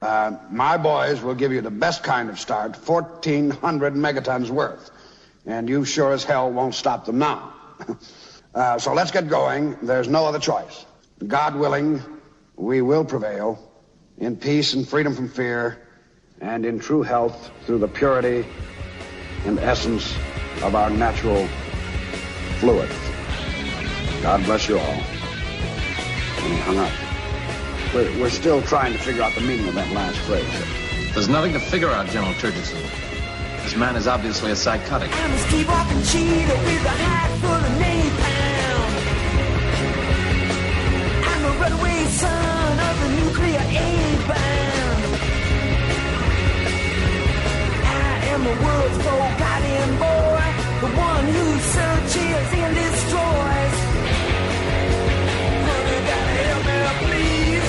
My boys will give you the best kind of start, 1,400 megatons worth. And you sure as hell won't stop them now. So let's get going. There's no other choice. God willing, we will prevail in peace and freedom from fear and in true health through the purity and essence of our natural fluid. God bless you all. And he hung up. We're still trying to figure out the meaning of that last phrase. There's nothing to figure out, General Turgidson. This man is obviously a psychotic. I'm a ski-walking cheetah with a hat full of napalm. I'm a runaway son of the nuclear A-bomb. I am the world's forgotten boy, the one who searches and destroys. Honey, gotta help me, please.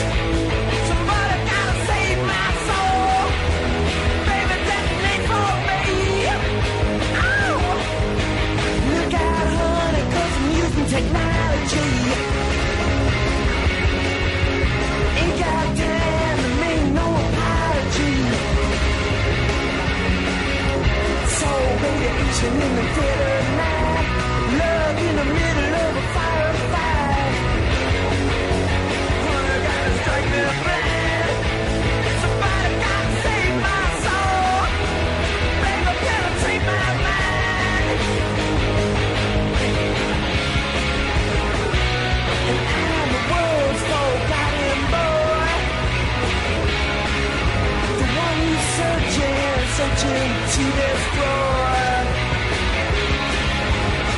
Somebody gotta save my soul. Baby, detonate for me. Oh! Look out, honey, 'cause I'm using technology. Ain't got time to make no apology. So radiation in the dead of night, love in the middle of a firefight. Honey, gotta strike me blind. Somebody gotta save my soul. Baby, penetrate my mind. And I'm the world's forgotten boy, the one who's searching to destroy.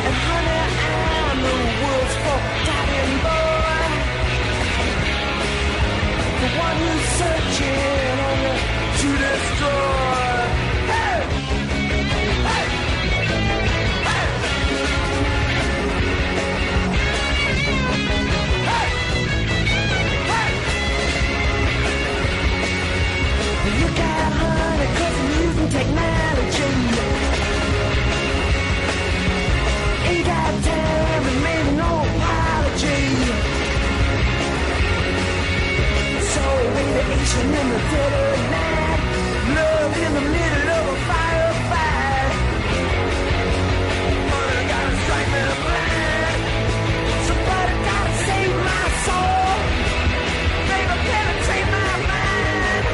And honey, I'm the world's forgotten boy, the one who's searching only to destroy. Hey! Hey! Hey! Hey! Hey! Look out, honey, 'cause I'm using technology. Ain't got time and maybe no apology. So radiation in the dead of night, love in the middle of a firefight. Honey, gotta strike me blind. Somebody gotta save my soul. Baby, penetrate my mind.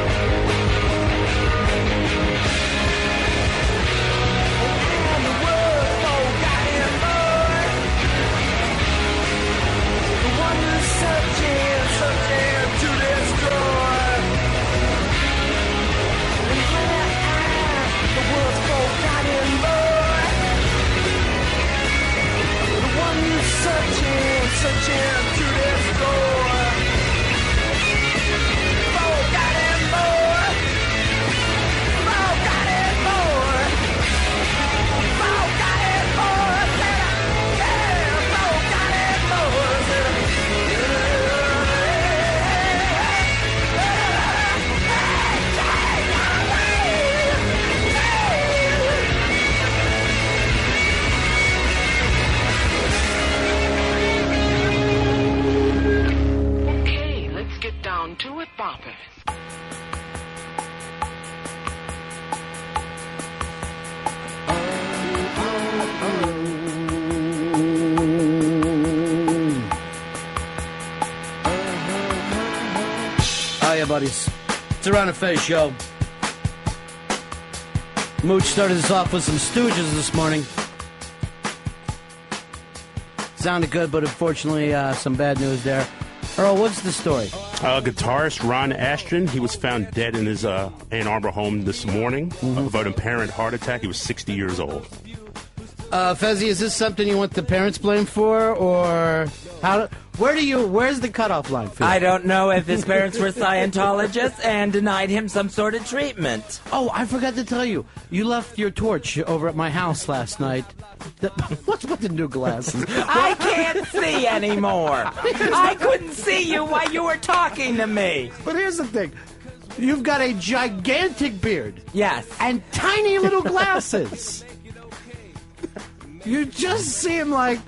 I'm the world's forgotten boy, the one who's searching to destroy. And honey, I'm the world's forgotten boy, the one who's searching to destroy. Forgotten boy, forgotten boy. Forgotten boy, said I. Yeah, forgotten boy, said I. Okay, let's get down to it, Bopper. Hiya, buddies. It's the Ron and Fez show. Mooch started us off with some Stooges this morning. Sounded good, but unfortunately, some bad news there. Earl, what's the story? Guitarist Ron Ashton, he was found dead in his Ann Arbor home this morning of an apparent heart attack. He was 60 years old. Fezzy, is this something you want the parents blamed for, or how? Where's the cutoff line for you? I don't know if his parents were Scientologists and denied him some sort of treatment. Oh, I forgot to tell you. You left your torch over at my house last night. What's with the new glasses? I can't see anymore. I couldn't see you while you were talking to me. But here's the thing. You've got a gigantic beard. Yes. And tiny little glasses. You just seem like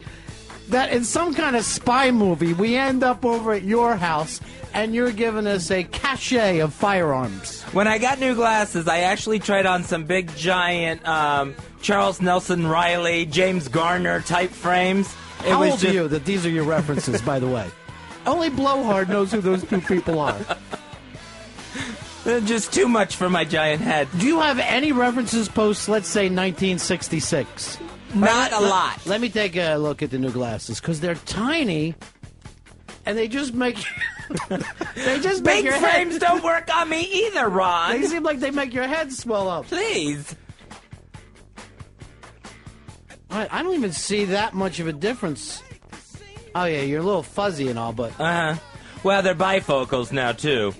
that in some kind of spy movie, we end up over at your house, and you're giving us a cachet of firearms. When I got new glasses, I actually tried on some big, giant Charles Nelson Riley, James Garner type frames. How old are you that these are your references, by the way? Only Blowhard knows who those two people are. They're just too much for my giant head. Do you have any references post, let's say, 1966? Not a lot. Let me take a look at the new glasses, because they're tiny, and they just make... they just make Big your frames head... don't work on me either, Ron. They seem like they make your head swell up. Please. I don't even see that much of a difference. Oh, yeah, you're a little fuzzy and all, but... Uh-huh. Well, they're bifocals now, too.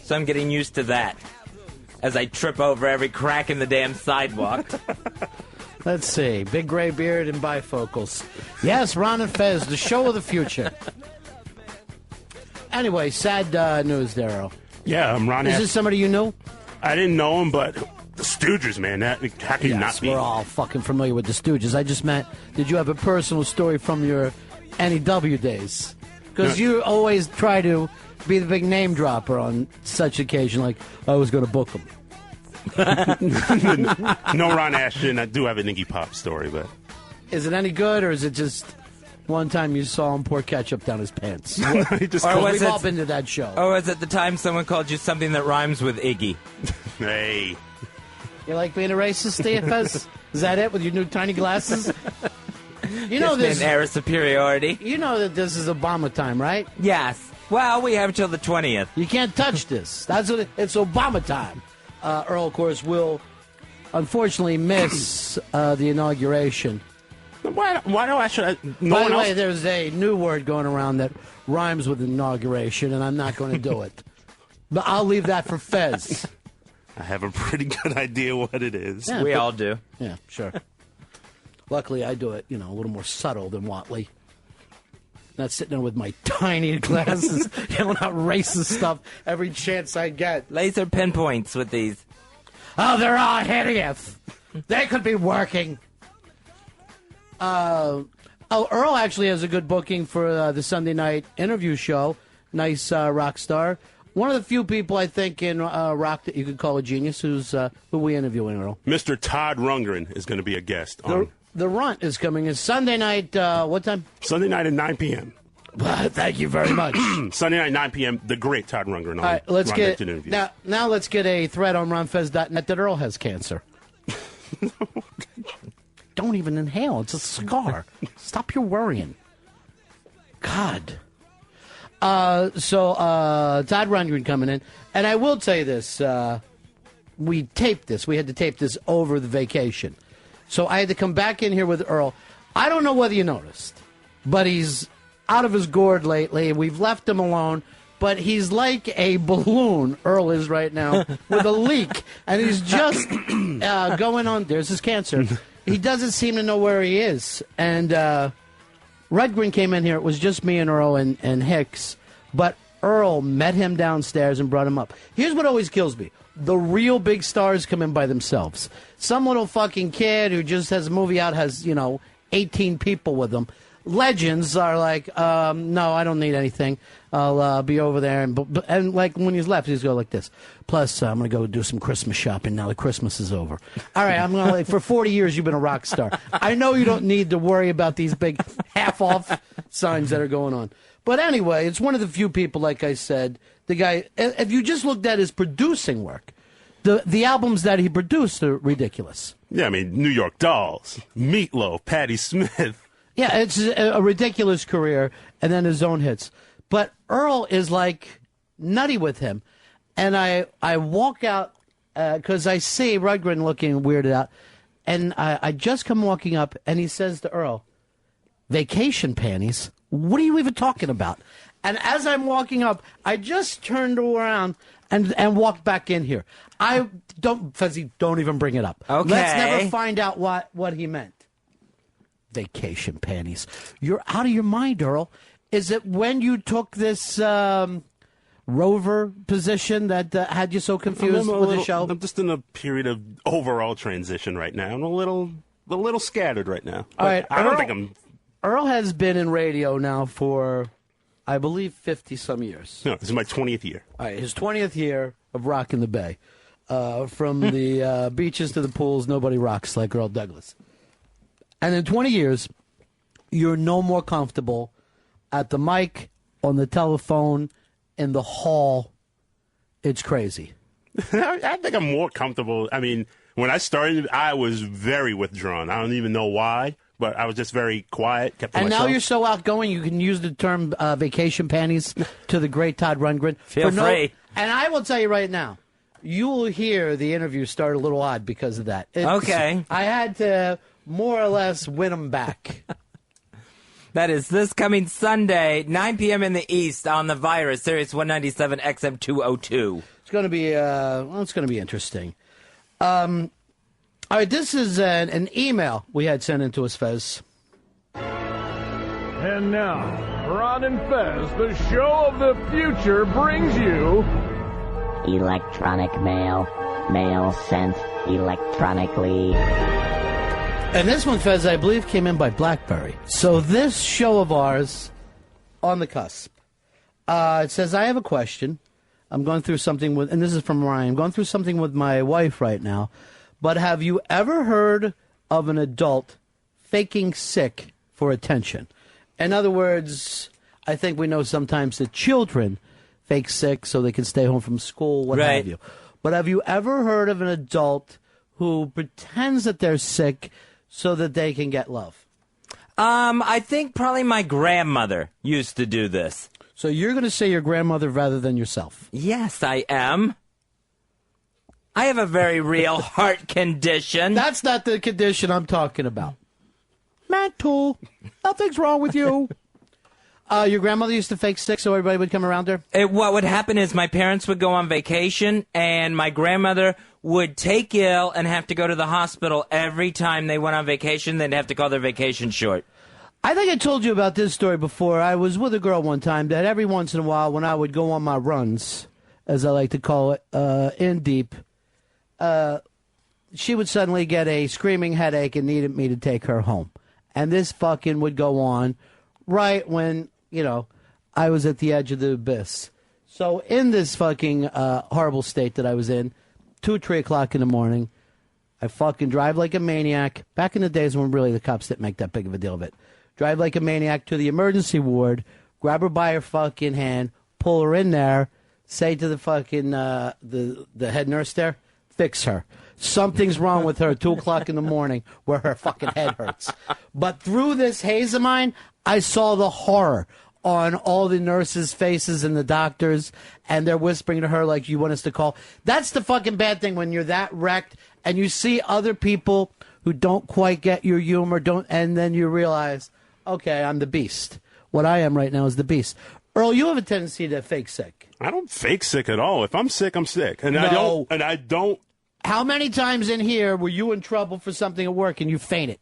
So I'm getting used to that as I trip over every crack in the damn sidewalk. Let's see. Big gray beard and bifocals. Yes, Ron and Fez, the show of the future. Anyway, sad news there, Earl. Yeah, I'm Ron. Is this somebody you knew? I didn't know him, but the Stooges, man. How can you not be? We're all fucking familiar with the Stooges. I just meant, did you have a personal story from your NEW days? Because you always try to be the big name dropper on such occasion, like, I was going to book him. No, Ron Ashton. I do have an Iggy Pop story, but... Is it any good, or is it just one time you saw him pour ketchup down his pants? He Or we've all been to that show. Or was it the time someone called you something that rhymes with Iggy? Hey. You like being a racist, Fez? Is that it with your new tiny glasses? You know It's this. an air of superiority. You know that this is Obama time, right? Yes. Well, we have until the 20th. You can't touch this. That's what it's Obama time. Earl, of course, will unfortunately miss the inauguration. Why do I should? No By one the way, else. there's a new word going around that rhymes with inauguration, and I'm not going to do it. But I'll leave that for Fez. I have a pretty good idea what it is. Yeah, We but- all do. Yeah, sure. Luckily, I do it, a little more subtle than Watley. Not sitting there with my tiny glasses, yelling out racist stuff every chance I get. Laser pinpoints with these. Oh, they're all hideous. They could be working. Earl actually has a good booking for the Sunday night interview show. Nice rock star. One of the few people, I think, in rock that you could call a genius. Who we interviewing, Earl? Mr. Todd Rundgren is going to be a guest on The Runt is coming in Sunday night. What time? Sunday night at 9 p.m. Thank you very much. Sunday night, 9 p.m., the great Todd Rundgren on All right, let's Ron get Benton Interviews. now. Let's get a thread on ronfez.net that Earl has cancer. Don't even inhale. It's a cigar. Stop your worrying. God. So Todd Rundgren coming in, and I will tell you this: we taped this. We had to tape this over the vacation, so I had to come back in here with Earl. I don't know whether you noticed, but he's out of his gourd lately. We've left him alone, but he's like a balloon, Earl is right now, with a leak, and he's just going on. There's his cancer. He doesn't seem to know where he is. And Rundgren came in here. It was just me and Earl and Hicks, but Earl met him downstairs and brought him up. Here's what always kills me. The real big stars come in by themselves. Some little fucking kid who just has a movie out has, 18 people with them. Legends are like, no, I don't need anything. I'll be over there. And like when he's left, he's go like this. Plus, I'm going to go do some Christmas shopping now that Christmas is over. All right, I'm going to, for 40 years, you've been a rock star. I know you don't need to worry about these big half-off signs that are going on. But anyway, it's one of the few people, like I said, the guy, if you just looked at his producing work, the albums that he produced are ridiculous. Yeah, I mean, New York Dolls, Meatloaf, Patti Smith. Yeah, it's a ridiculous career, and then his own hits. But Earl is like nutty with him. And I walk out because I see Rundgren looking weirded out. And I just come walking up, and he says to Earl, vacation panties? What are you even talking about? And as I'm walking up, I just turned around and walked back in here. Fuzzy, don't even bring it up. Okay. Let's never find out what he meant. Vacation panties. You're out of your mind, Earl. Is it when you took this rover position that had you so confused with the show? I'm just in a period of overall transition right now. I'm a little scattered right now. All right, I don't think I'm... Earl has been in radio now for I believe, 50-some years. No, this is my 20th year. All right, his 20th year of rocking the Bay. From the beaches to the pools, nobody rocks like Earl Douglas. And in 20 years, you're no more comfortable at the mic, on the telephone, in the hall. It's crazy. I think I'm more comfortable. I mean, when I started, I was very withdrawn. I don't even know why, but I was just very quiet, kept to and myself. now you're so outgoing, you can use the term vacation panties to the great Todd Rundgren. Feel free. And I will tell you right now, you will hear the interview start a little odd because of that. Okay. I had to more or less win them back. That is this coming Sunday, 9 p.m. in the East on the Virus, Sirius 197 XM 202. It's going to be it's going to be interesting. All right, this is an email we had sent in to us, Fez. And now, Ron and Fez, the show of the future, brings you electronic mail. Mail sent electronically. And this one, Fez, I believe, came in by BlackBerry. So this show of ours, on the cusp, it says, I have a question. I'm going through something with, and this is from Ryan, I'm going through something with my wife right now. But have you ever heard of an adult faking sick for attention? In other words, I think we know sometimes that children fake sick so they can stay home from school, what have you. But have you ever heard of an adult who pretends that they're sick so that they can get love? I think probably my grandmother used to do this. So you're going to say your grandmother rather than yourself? Yes, I am. I have a very real heart condition. That's not the condition I'm talking about. Mental. Nothing's wrong with you. Your grandmother used to fake sick so everybody would come around her? What would happen is my parents would go on vacation, and my grandmother would take ill and have to go to the hospital every time they went on vacation. They'd have to call their vacation short. I think I told you about this story before. I was with a girl one time that every once in a while when I would go on my runs, as I like to call it, in deep, she would suddenly get a screaming headache and needed me to take her home. And this fucking would go on right when, I was at the edge of the abyss. So in this fucking horrible state that I was in, 2, 3 o'clock in the morning, I fucking drive like a maniac. Back in the days when really the cops didn't make that big of a deal of it. Drive like a maniac to the emergency ward, grab her by her fucking hand, pull her in there, say to the fucking, the head nurse there, fix her. Something's wrong with her at 2 o'clock in the morning where her fucking head hurts. But through this haze of mine, I saw the horror on all the nurses' faces and the doctors, and they're whispering to her like, you want us to call. That's the fucking bad thing when you're that wrecked and you see other people who don't quite get your humor, and then you realize, okay, I'm the beast. What I am right now is the beast. Earl, you have a tendency to fake sick. I don't fake sick at all. If I'm sick, I'm sick. And No. I don't. How many times in here were you in trouble for something at work and you fainted?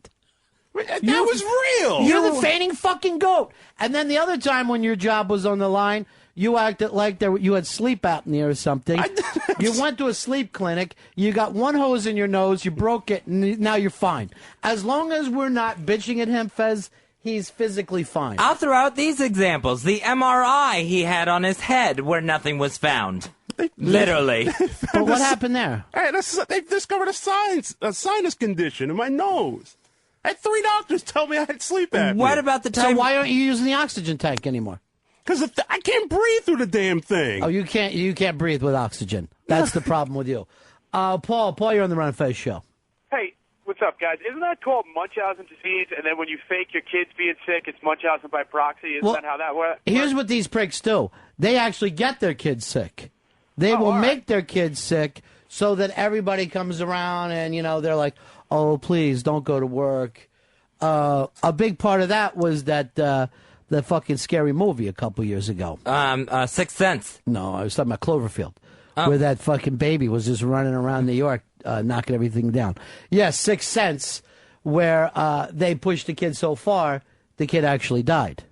That was real. You're the fainting fucking goat. And then the other time when your job was on the line, you acted like you had sleep apnea or something. You went to a sleep clinic. You got one hose in your nose. You broke it, and now you're fine. As long as we're not bitching at him, Fez, he's physically fine. I'll throw out these examples. The MRI he had on his head where nothing was found. Literally. But what happened there? Hey, they've discovered a sinus condition in my nose. I had 3 doctors tell me I had sleep apnea. What about the time? So why aren't you using the oxygen tank anymore? Because I can't breathe through the damn thing. Oh, you can't breathe with oxygen. That's the problem with you. Paul, you're on the Ron and Fez show. Hey, what's up, guys? Isn't that called Munchausen disease? And then when you fake your kids being sick, it's Munchausen by proxy. Isn't that how that works? Here's what these pricks do. They actually get their kids sick. They will make their kids sick so that everybody comes around and, they're like, oh, please, don't go to work. A big part of that was that the fucking scary movie a couple years ago. Sixth Sense. No, I was talking about Cloverfield, where that fucking baby was just running around New York, knocking everything down. Yes, Sixth Sense, where they pushed the kid so far, the kid actually died.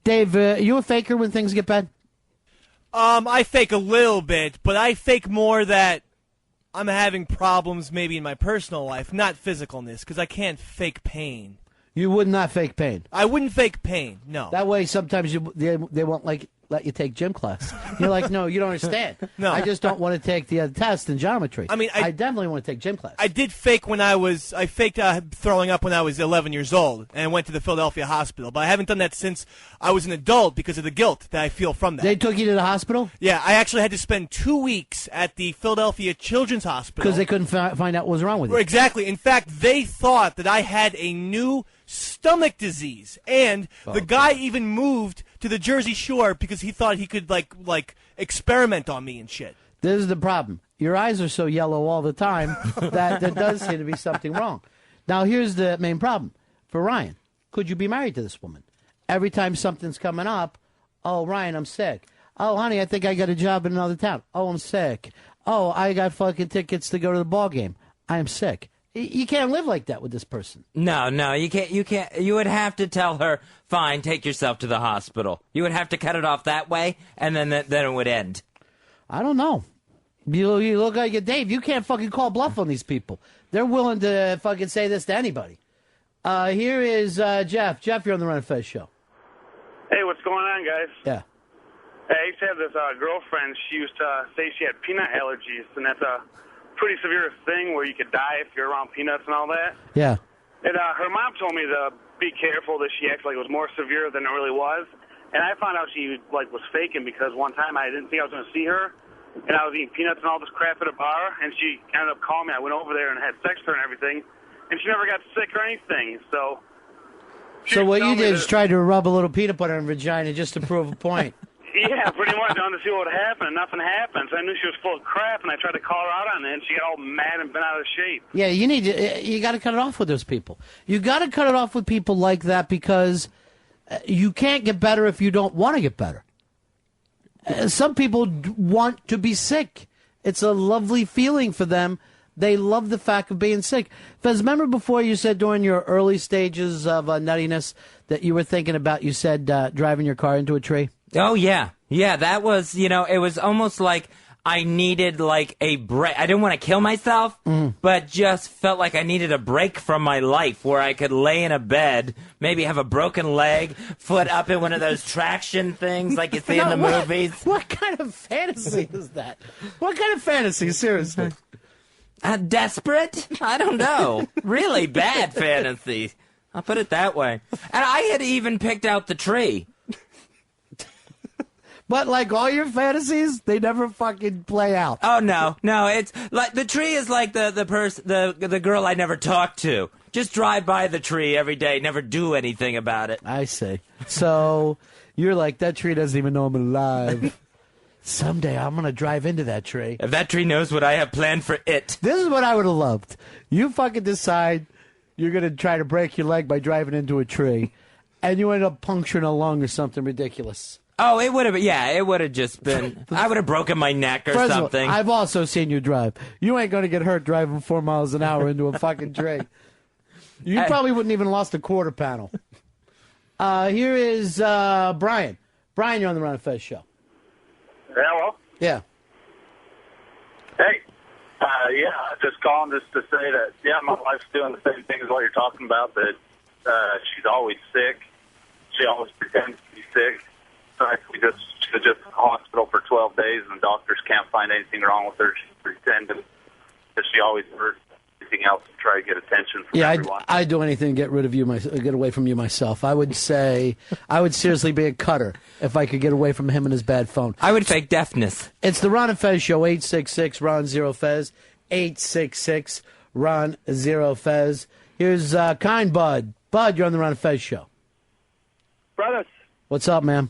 Dave, you a faker when things get bad? I fake a little bit, but I fake more that I'm having problems maybe in my personal life, not physicalness, because I can't fake pain. You would not fake pain. I wouldn't fake pain. No. That way, sometimes they won't let you take gym class. You're like, no, you don't understand. No. I just don't want to take the test in geometry. I mean, I definitely want to take gym class. I did fake I faked throwing up when I was 11 years old and went to the Philadelphia hospital. But I haven't done that since I was an adult because of the guilt that I feel from that. They took you to the hospital? Yeah, I actually had to spend 2 weeks at the Philadelphia Children's Hospital. Because they couldn't find out what was wrong with you. Exactly. In fact, they thought that I had a new stomach disease. And the guy even moved to the Jersey Shore because he thought he could, like experiment on me and shit. This is the problem. Your eyes are so yellow all the time that there does seem to be something wrong. Now, here's the main problem. For Ryan, could you be married to this woman? Every time something's coming up, oh, Ryan, I'm sick. Oh, honey, I think I got a job in another town. Oh, I'm sick. Oh, I got fucking tickets to go to the ball game. I am sick. You can't live like that with this person. No, you can't. You would have to tell her, fine, take yourself to the hospital. You would have to cut it off that way, and then it would end. I don't know. You look like a Dave. You can't fucking call bluff on these people. They're willing to fucking say this to anybody. Here is Jeff. Jeff, you're on the Ron and Fez show. Hey, what's going on, guys? Yeah. Hey, I used to have this girlfriend. She used to say she had peanut allergies, and that's a pretty severe thing where you could die if you're around peanuts and all that. Yeah. And her mom told me to be careful that she acted like it was more severe than it really was. And I found out she was faking because one time I didn't think I was going to see her, and I was eating peanuts and all this crap at a bar, and she ended up calling me. I went over there and had sex with her and everything, and she never got sick or anything. So what you did is try to rub a little peanut butter in her vagina just to prove a point. Yeah, pretty much. I wanted to see what would happen, and nothing happened. So I knew she was full of crap, and I tried to call her out on it, and she got all mad and bent out of shape. Yeah, you got to cut it off with those people. You got to cut it off with people like that because you can't get better if you don't want to get better. Some people want to be sick. It's a lovely feeling for them. They love the fact of being sick. Fez, remember before you said during your early stages of nuttiness that you were thinking about, you said driving your car into a tree? Oh, yeah. Yeah, that was, it was almost like I needed, a break. I didn't want to kill myself, but just felt like I needed a break from my life where I could lay in a bed, maybe have a broken leg, foot up in one of those traction things like you see in the movies. What kind of fantasy is that? What kind of fantasy, seriously? Desperate? I don't know. Really bad fantasy. I'll put it that way. And I had even picked out the tree. But like all your fantasies, they never fucking play out. Oh no, it's like the tree is like the girl I never talked to. Just drive by the tree every day, never do anything about it. I see. So you're like, that tree doesn't even know I'm alive. Someday I'm gonna drive into that tree. If that tree knows what I have planned for it. This is what I would have loved. You fucking decide you're gonna try to break your leg by driving into a tree, and you end up puncturing a lung or something ridiculous. Oh, it would have been, yeah, it would have just been, I would have broken my neck or something. I've also seen you drive. You ain't going to get hurt driving 4 miles an hour into a fucking tree. You probably wouldn't even lost a quarter panel. Here is Brian. Brian, you're on the Ron and Fez show. Hello? Yeah. Hey. Just calling just to say that, my wife's doing the same thing as what you're talking about, that she's always sick. She always pretends to be sick. She was just in the hospital for 12 days, and the doctors can't find anything wrong with her. She's pretending that she always hurts anything else to try to get attention from everyone. I'd do anything to get rid of you, get away from you myself. I would say I would seriously be a cutter if I could get away from him and his bad phone. I would fake deafness. It's the Ron and Fez show, 866-RON-0-FEZ, 866-RON-0-FEZ. Here's Kind Bud. Bud, you're on the Ron and Fez show. Brothers. What's up, man?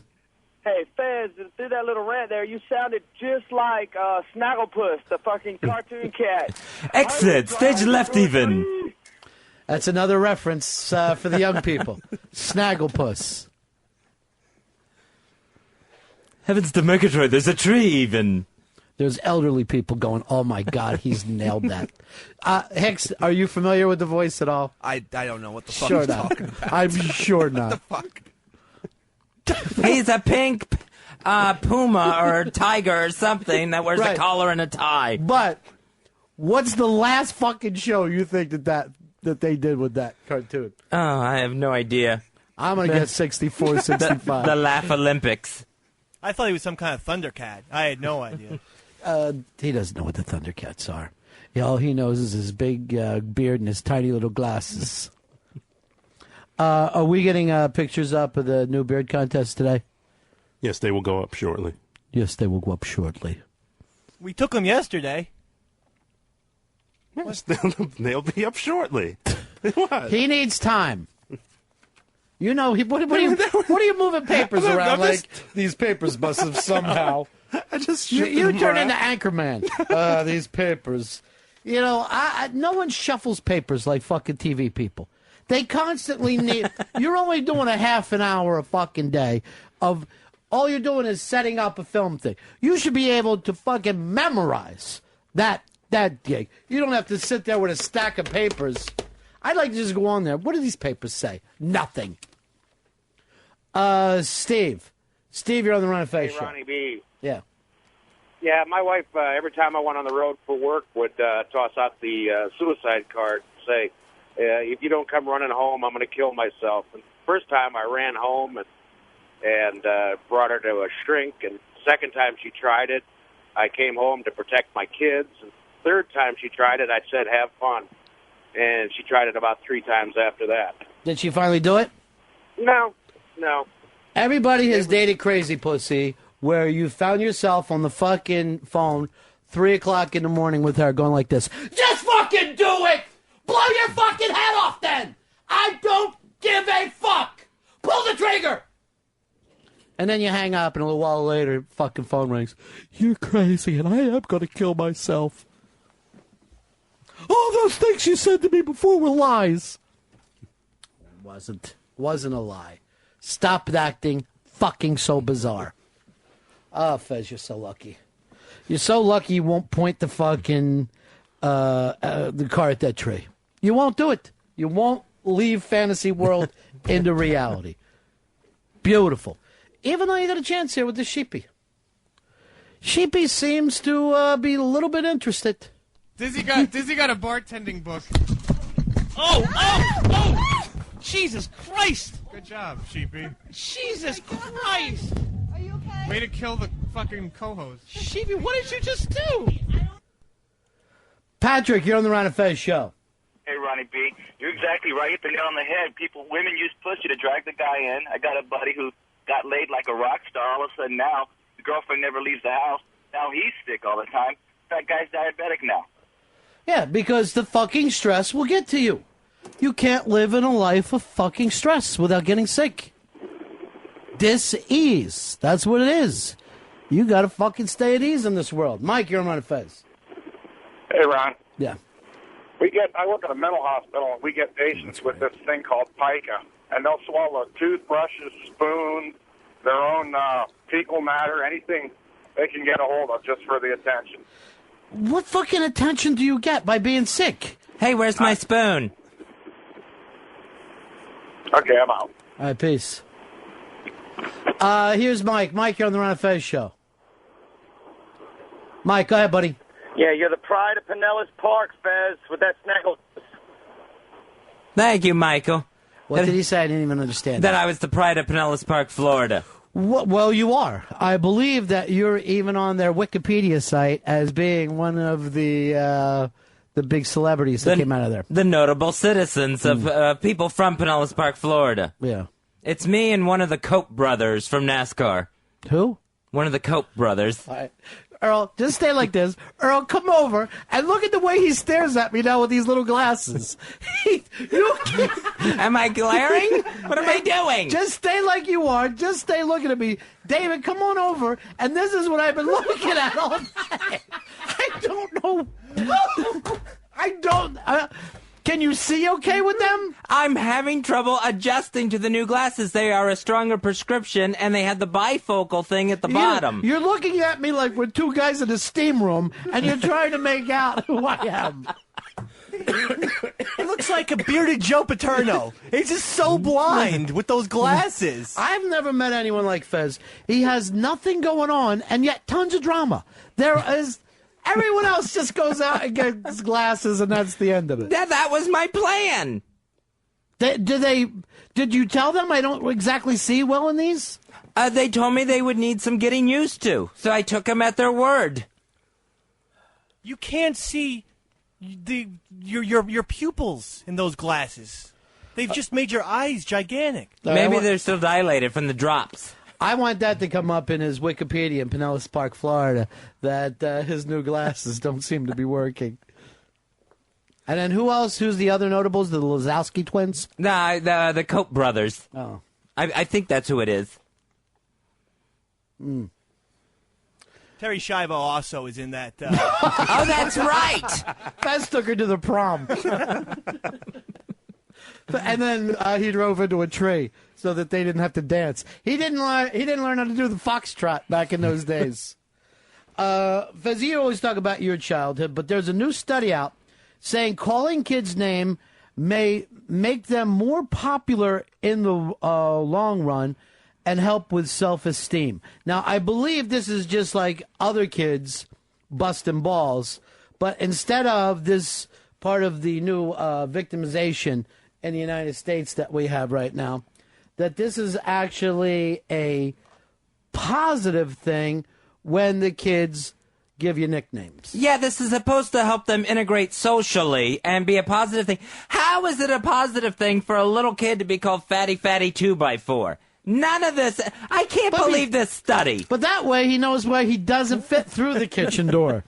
Hey, Fez, through that little rant there, you sounded just like Snagglepuss, the fucking cartoon cat. Exit, stage left even. That's another reference for the young people. Snagglepuss. Heavens to Murgatroyd, there's a tree even. There's elderly people going, oh my God, he's nailed that. Hicks, are you familiar with the voice at all? I don't know what the fuck he's talking about. I'm sure not. What the fuck? He's a pink puma or tiger or something that wears a collar and a tie. But what's the last fucking show you think that that they did with that cartoon? Oh, I have no idea. I'm going to get 64, 65. The Laugh Olympics. I thought he was some kind of Thundercat. I had no idea. He doesn't know what the Thundercats are. All he knows is his big beard and his tiny little glasses. Are we getting pictures up of the new beard contest today? Yes, they will go up shortly. Yes, they will go up shortly. We took them yesterday. Yes, they'll be up shortly. What? He needs time. You know, what are you moving papers around like these papers must have somehow? I just you turn into Anchorman. These papers. You know, no one shuffles papers like fucking TV people. They constantly need. You're only doing a half an hour a fucking day of. All you're doing is setting up a film thing. You should be able to fucking memorize that gig. You don't have to sit there with a stack of papers. I'd like to just go on there. What do these papers say? Nothing. Steve, you're on the Ron and Fez show. Ronnie B. Yeah. Yeah, my wife, every time I went on the road for work, would toss out the suicide card and say, if you don't come running home, I'm going to kill myself. And first time I ran home and brought her to a shrink, and second time she tried it, I came home to protect my kids, and third time she tried it, I said, have fun. And she tried it about 3 times after that. Did she finally do it? No. Everybody has dated crazy pussy where you found yourself on the fucking phone 3 o'clock in the morning with her going like this. Just fucking do it! Blow your fucking head off then! I don't give a fuck! Pull the trigger! And then you hang up and a little while later, fucking phone rings. You're crazy and I am going to kill myself. All those things you said to me before were lies. Wasn't a lie. Stop acting fucking so bizarre. Oh, Fez, you're so lucky. You're so lucky you won't point the fucking the car at that tree. You won't do it. You won't leave fantasy world into reality. Beautiful. Even though you got a chance here with the sheepy. Sheepy seems to be a little bit interested. Dizzy got a bartending book. Oh! Jesus Christ! Good job, Sheepy. Jesus Christ! Are you okay? Way to kill the fucking co-host. Sheepy, what did you just do? Patrick, you're on the Ron and Fez show. Hey, Ronnie B. You're exactly right. You hit the nail on the head. Women use pussy to drag the guy in. I got a buddy who got laid like a rock star. All of a sudden now, the girlfriend never leaves the house. Now he's sick all the time. That guy's diabetic now. Yeah, because the fucking stress will get to you. You can't live in a life of fucking stress without getting sick. Dis-ease. That's what it is. You gotta fucking stay at ease in this world. Mike, you're on Ron and Fez. Hey, Ron. Yeah. I work at a mental hospital, and we get patients with this thing called pica, and they'll swallow toothbrushes, spoons, their own fecal matter, anything they can get a hold of just for the attention. What fucking attention do you get by being sick? Hey, where's my spoon? Okay, I'm out. All right, peace. Here's Mike. Mike, you're on the Ron and Fez show. Mike, go ahead, buddy. Yeah, you're the pride of Pinellas Park, Fez, with that snaggle. Thank you, Michael. What did he say? I didn't even understand. That I was the pride of Pinellas Park, Florida. Well, you are. I believe that you're even on their Wikipedia site as being one of the big celebrities that came out of there. The notable citizens of people from Pinellas Park, Florida. Yeah. It's me and one of the Koch brothers from NASCAR. Who? One of the Koch brothers. All right. Earl, just stay like this. Earl, come over and look at the way he stares at me now with these little glasses. Am I glaring? What am I doing? Just stay like you are. Just stay looking at me. David, come on over. And this is what I've been looking at all day. I don't know. Can you see okay with them? I'm having trouble adjusting to the new glasses. They are a stronger prescription, and they have the bifocal thing at the bottom. You're looking at me like we're two guys in a steam room, and you're trying to make out who I am. He looks like a bearded Joe Paterno. He's just so blind with those glasses. I've never met anyone like Fez. He has nothing going on, and yet tons of drama. There is Everyone else just goes out and gets glasses, and that's the end of it. That was my plan. Did you tell them I don't exactly see well in these? They told me they would need some getting used to, so I took them at their word. You can't see your pupils in those glasses. They've just made your eyes gigantic. Maybe they're still dilated from the drops. I want that to come up in his Wikipedia in Pinellas Park, Florida, that his new glasses don't seem to be working. And then who else? Who's the other notables? The Lazowski twins? Nah, the Koch brothers. Oh. I think that's who it is. Mm. Terry Schiavo also is in that. Oh, that's right. Fez took her to the prom. And then he drove into a tree so that they didn't have to dance. He didn't learn how to do the foxtrot back in those days. Fez, you always talk about your childhood, but there's a new study out saying calling kids' name may make them more popular in the long run and help with self-esteem. Now, I believe this is just like other kids busting balls, but instead of this part of the new victimization in the United States that we have right now, that this is actually a positive thing when the kids give you nicknames. Yeah, this is supposed to help them integrate socially and be a positive thing. How is it a positive thing for a little kid to be called Fatty 2x4? None of this. I can't believe this study. But that way he knows where he doesn't fit through the kitchen door.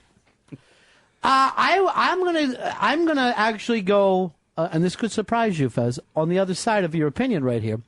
I'm gonna actually go, and this could surprise you, Fez, on the other side of your opinion right here,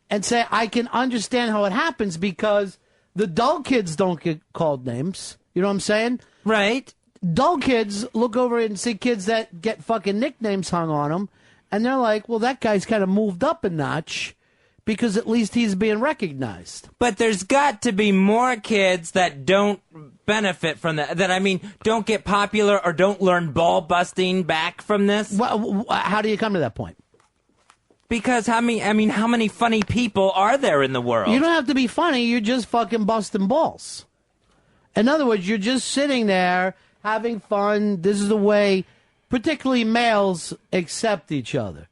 and say I can understand how it happens because the dull kids don't get called names. You know what I'm saying? Right. Dull kids look over and see kids that get fucking nicknames hung on them, and they're like, well, that guy's kind of moved up a notch because at least he's being recognized. But there's got to be more kids that don't benefit from that. That, I mean, don't get popular or don't learn ball busting back from this. Well, how do you come to that point? Because how many funny people are there in the world? You don't have to be funny. You're just fucking busting balls. In other words, you're just sitting there having fun. This is the way, particularly males, accept each other.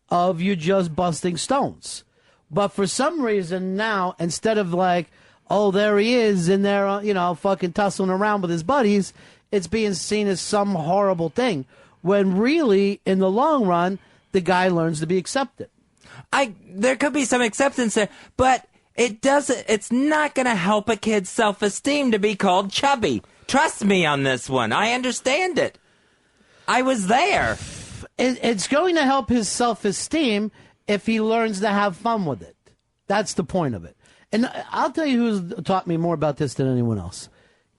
Of you just busting stones. But for some reason now, instead of like, oh, there he is in there, fucking tussling around with his buddies, it's being seen as some horrible thing. When really, in the long run, the guy learns to be accepted. There could be some acceptance there, but it's not going to help a kid's self-esteem to be called chubby. Trust me on this one. I understand it. I was there. It's going to help his self-esteem if he learns to have fun with it. That's the point of it. And I'll tell you who's taught me more about this than anyone else.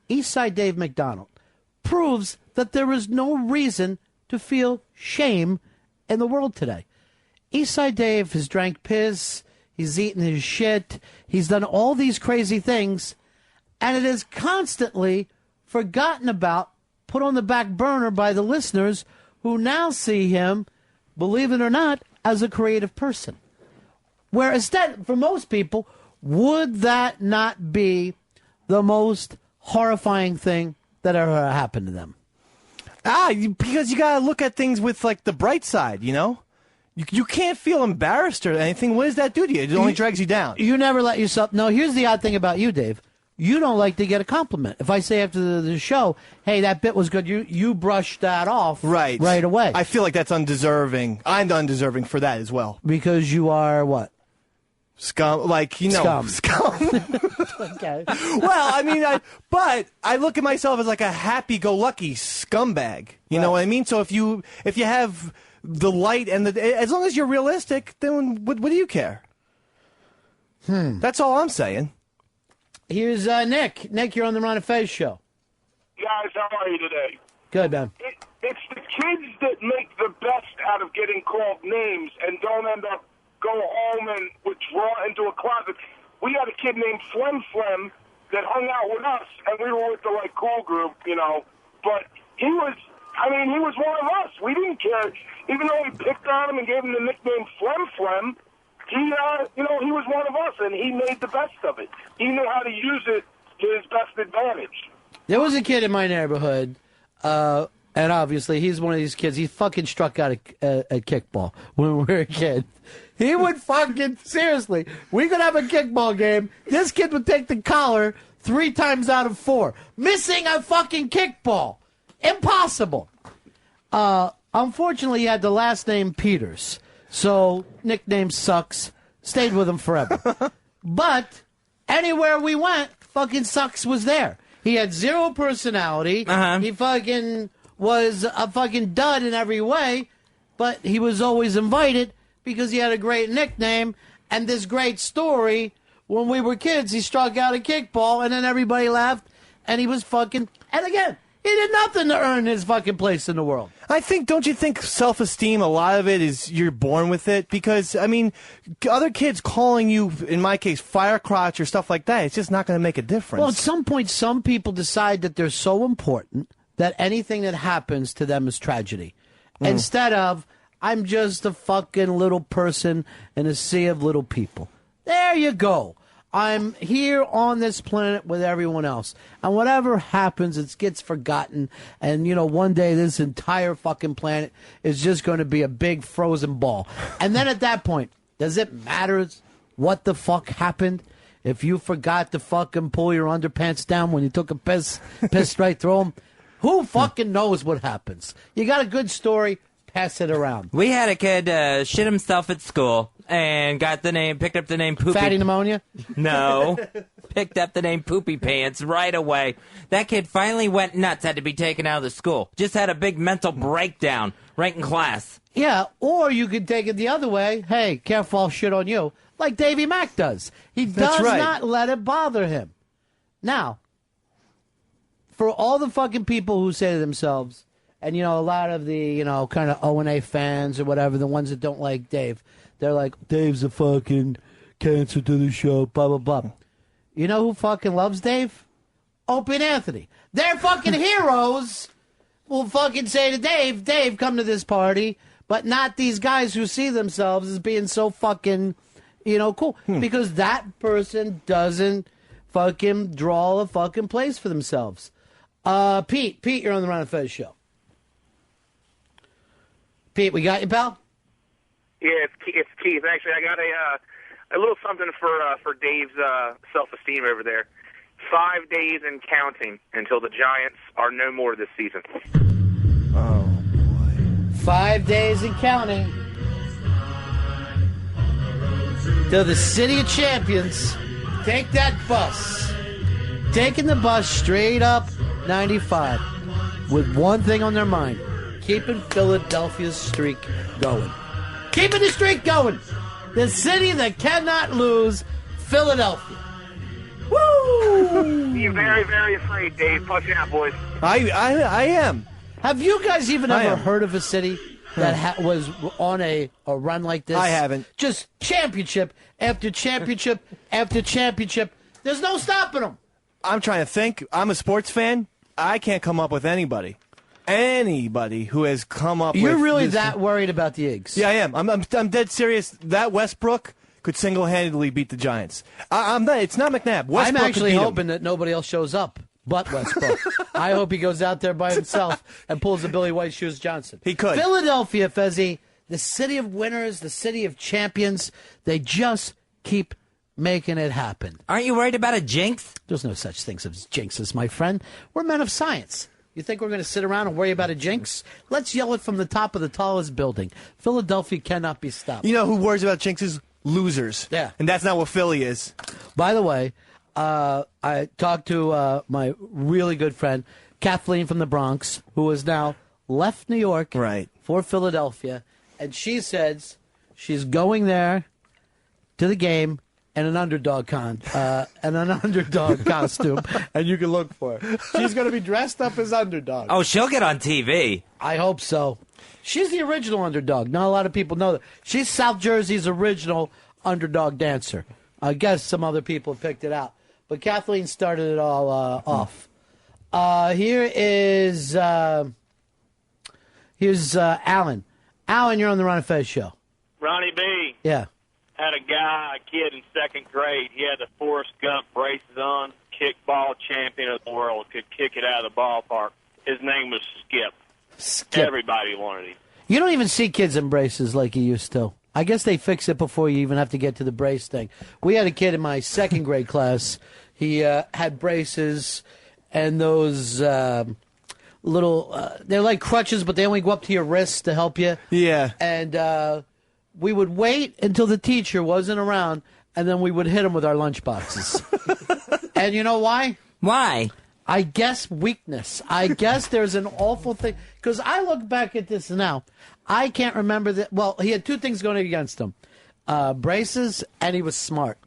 Eastside Dave McDonald proves that there is no reason to feel shame in the world today. Eastside Dave has drank piss, he's eaten his shit, he's done all these crazy things, and it is constantly forgotten about, put on the back burner by the listeners who now see him, believe it or not, as a creative person. Whereas that, for most people, would that not be the most horrifying thing that ever happened to them? Because you gotta look at things with like the bright side, you know? You can't feel embarrassed or anything. What does that do to you? It only drags you down. You never let yourself... No, here's the odd thing about you, Dave. You don't like to get a compliment. If I say after the show, hey, that bit was good, you brush that off right away. I feel like that's undeserving. I'm undeserving for that as well. Because you are what? Scum. Like, Scum. Okay. Well, I mean, but I look at myself as like a happy-go-lucky scumbag. You know what I mean? So if you have the light and as long as you're realistic, then what do you care? That's all I'm saying. Here's Nick. Nick, you're on the Ron and Fez show. Guys, how are you today? Good, man. It's the kids that make the best out of getting called names and don't end up go home and withdraw into a closet. We had a kid named Flem that hung out with us, and we were with the cool group, But he was one of us. We didn't care, even though we picked on him and gave him the nickname Flem. He was one of us, and he made the best of it. He knew how to use it to his best advantage. There was a kid in my neighborhood, and obviously he's one of these kids. He fucking struck out a kickball when we were a kid. He would fucking, seriously, we could have a kickball game. This kid would take the collar 3 times out of 4. Missing a fucking kickball. Impossible. Unfortunately, he had the last name Peters. So, nickname sucks. Stayed with him forever. But, anywhere we went, fucking Sucks was there. He had 0 personality. He fucking was a fucking dud in every way. But he was always invited because he had a great nickname and this great story. When we were kids, he struck out a kickball, and then everybody laughed, and he was fucking... And again, he did nothing to earn his fucking place in the world. Don't you think self-esteem, a lot of it is you're born with it? Because, I mean, other kids calling you, in my case, fire crotch or stuff like that, it's just not going to make a difference. Well, at some point, some people decide that they're so important that anything that happens to them is tragedy. Instead of, I'm just a fucking little person in a sea of little people. There you go. I'm here on this planet with everyone else. And whatever happens, it gets forgotten. And, one day this entire fucking planet is just going to be a big frozen ball. And then at that point, does it matter what the fuck happened? If you forgot to fucking pull your underpants down when you took a piss right through them, who fucking knows what happens? You got a good story, pass it around. We had a kid shit himself at school and picked up the name Poopy. Fatty pneumonia? No. Picked up the name Poopy Pants right away. That kid finally went nuts, had to be taken out of the school. Just had a big mental breakdown right in class. Yeah, or you could take it the other way. Hey, careful, I'll shit on you. Like Davy Mack does. He does not let it bother him. Now, for all the fucking people who say to themselves, and, a lot of the, kind of O&A fans or whatever, the ones that don't like Dave, they're like, Dave's a fucking cancer to the show, blah, blah, blah. You know who fucking loves Dave? Opie and Anthony. Their fucking heroes will fucking say to Dave, Dave, come to this party, but not these guys who see themselves as being so fucking, cool. Because that person doesn't fucking draw a fucking place for themselves. Pete, you're on the Ron and Fez show. Pete, we got you, pal? Yeah, it's Keith. Actually, I got a little something for Dave's self-esteem over there. 5 days and counting until the Giants are no more this season. Oh, boy. 5 days and counting. Till the city of champions take that bus. Taking the bus straight up 95 with one thing on their mind. Keeping Philadelphia's streak going. Keeping the streak going. The city that cannot lose, Philadelphia. Woo! Be very, very afraid, Dave. Push out, boys. I am. Have you guys even ever heard of a city that was on a run like this? I haven't. Just championship after championship after championship. There's no stopping them. I'm trying to think. I'm a sports fan. I can't come up with anybody who has come up with... You're really that worried about the Eggs? Yeah, I am. I'm dead serious. That Westbrook could single-handedly beat the Giants. I'm not. It's not McNabb. Westbrook I'm actually could beat hoping that nobody else shows up but Westbrook. I hope he goes out there by himself and pulls a Billy White Shoes Johnson. He could. Philadelphia, Fezzi, the city of winners, the city of champions, they just keep making it happen. Aren't you worried about a jinx? There's no such things as jinxes, my friend. We're men of science. You think we're going to sit around and worry about a jinx? Let's yell it from the top of the tallest building. Philadelphia cannot be stopped. You know who worries about jinxes? Losers. Yeah. And that's not what Philly is. By the way, I talked to my really good friend, Kathleen from the Bronx, who has now left New York for Philadelphia. And she says she's going there to the game in an underdog costume, and you can look for her. She's going to be dressed up as underdog. Oh, she'll get on TV. I hope so. She's the original underdog. Not a lot of people know that. She's South Jersey's original underdog dancer. I guess some other people picked it out. But Kathleen started it all off. Here's Alan. Alan, you're on the Ron and Fez show. Ronnie B. Yeah. Had a kid in second grade. He had the Forrest Gump braces on. kickball champion of the world could kick it out of the ballpark. His name was Skip. Skip. Everybody wanted him. You don't even see kids in braces like you used to. I guess they fix it before you even have to get to the brace thing. We had a kid in my second grade class. He had braces and those little, they're like crutches, but they only go up to your wrists to help you. Yeah. And we would wait until the teacher wasn't around, and then we would hit him with our lunch boxes. And you know why? Why? I guess weakness. I guess there's an awful thing. Because I look back at this now. I can't remember that. Well, he had two things going against him. Braces, and he was smart.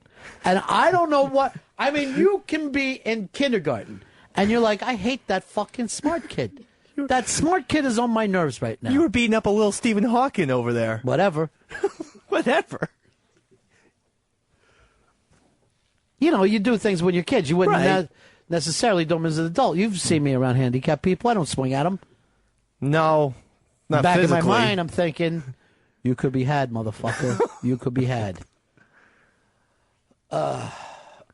And I don't know what. I mean, you can be in kindergarten, and you're like, I hate that fucking smart kid. That smart kid is on my nerves right now. You were beating up a little Stephen Hawking over there. Whatever. Whatever. You know, you do things when you're kids. You wouldn't Right. necessarily do them as an adult. You've seen me around handicapped people. I don't swing at them. No, not Back physically. in my mind, I'm thinking, you could be had, motherfucker. You could be had. Tim,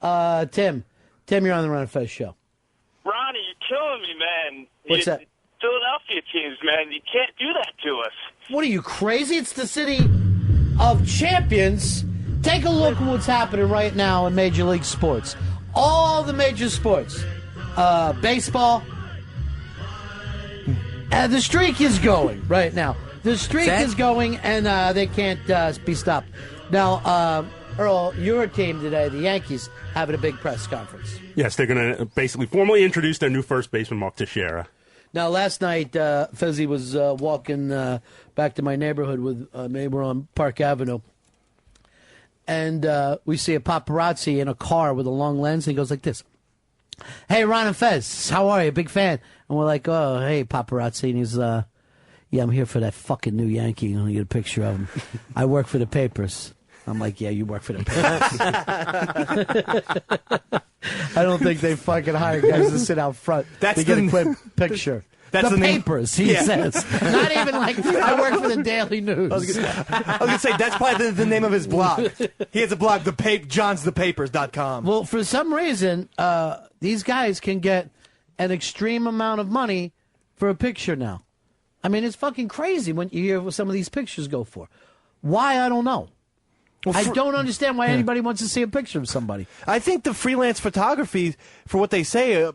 you're on the Ron and Fez show. Ronnie, you're killing me, man. What's that? Philadelphia teams, man. You can't do that to us. What are you, crazy? It's the city of champions. Take a look at what's happening right now in Major League Sports. All the major sports. Baseball. The streak is going right now. The streak is going, and they can't be stopped. Now, Earl, your team today, the Yankees, having a big press conference. Yes, they're going to basically formally introduce their new first baseman, Mark Teixeira. Now, last night, Fezzi was walking back to my neighborhood with a neighbor on Park Avenue. And we see a paparazzi in a car with a long lens. And he goes like this. Hey, Ron and Fez, how are you? Big fan. And we're like, oh, hey, paparazzi. And he's, yeah, I'm here for that fucking new Yankee. I'm going to get a picture of him. I work for the papers. I'm like, yeah, you work for the papers. I don't think they fucking hire guys to sit out front to get a quick picture. That's the the name- papers, he Yeah. says. Not even like, I work for the Daily News. I was gonna say that's probably the name of his blog. He has a blog, johnsthepapers.com. Well, for some reason, these guys can get an extreme amount of money for a picture now. I mean, it's fucking crazy when you hear what some of these pictures go for. Why, I don't know. Well, I don't understand why anybody wants to see a picture of somebody. I think the freelance photography, for what they say, are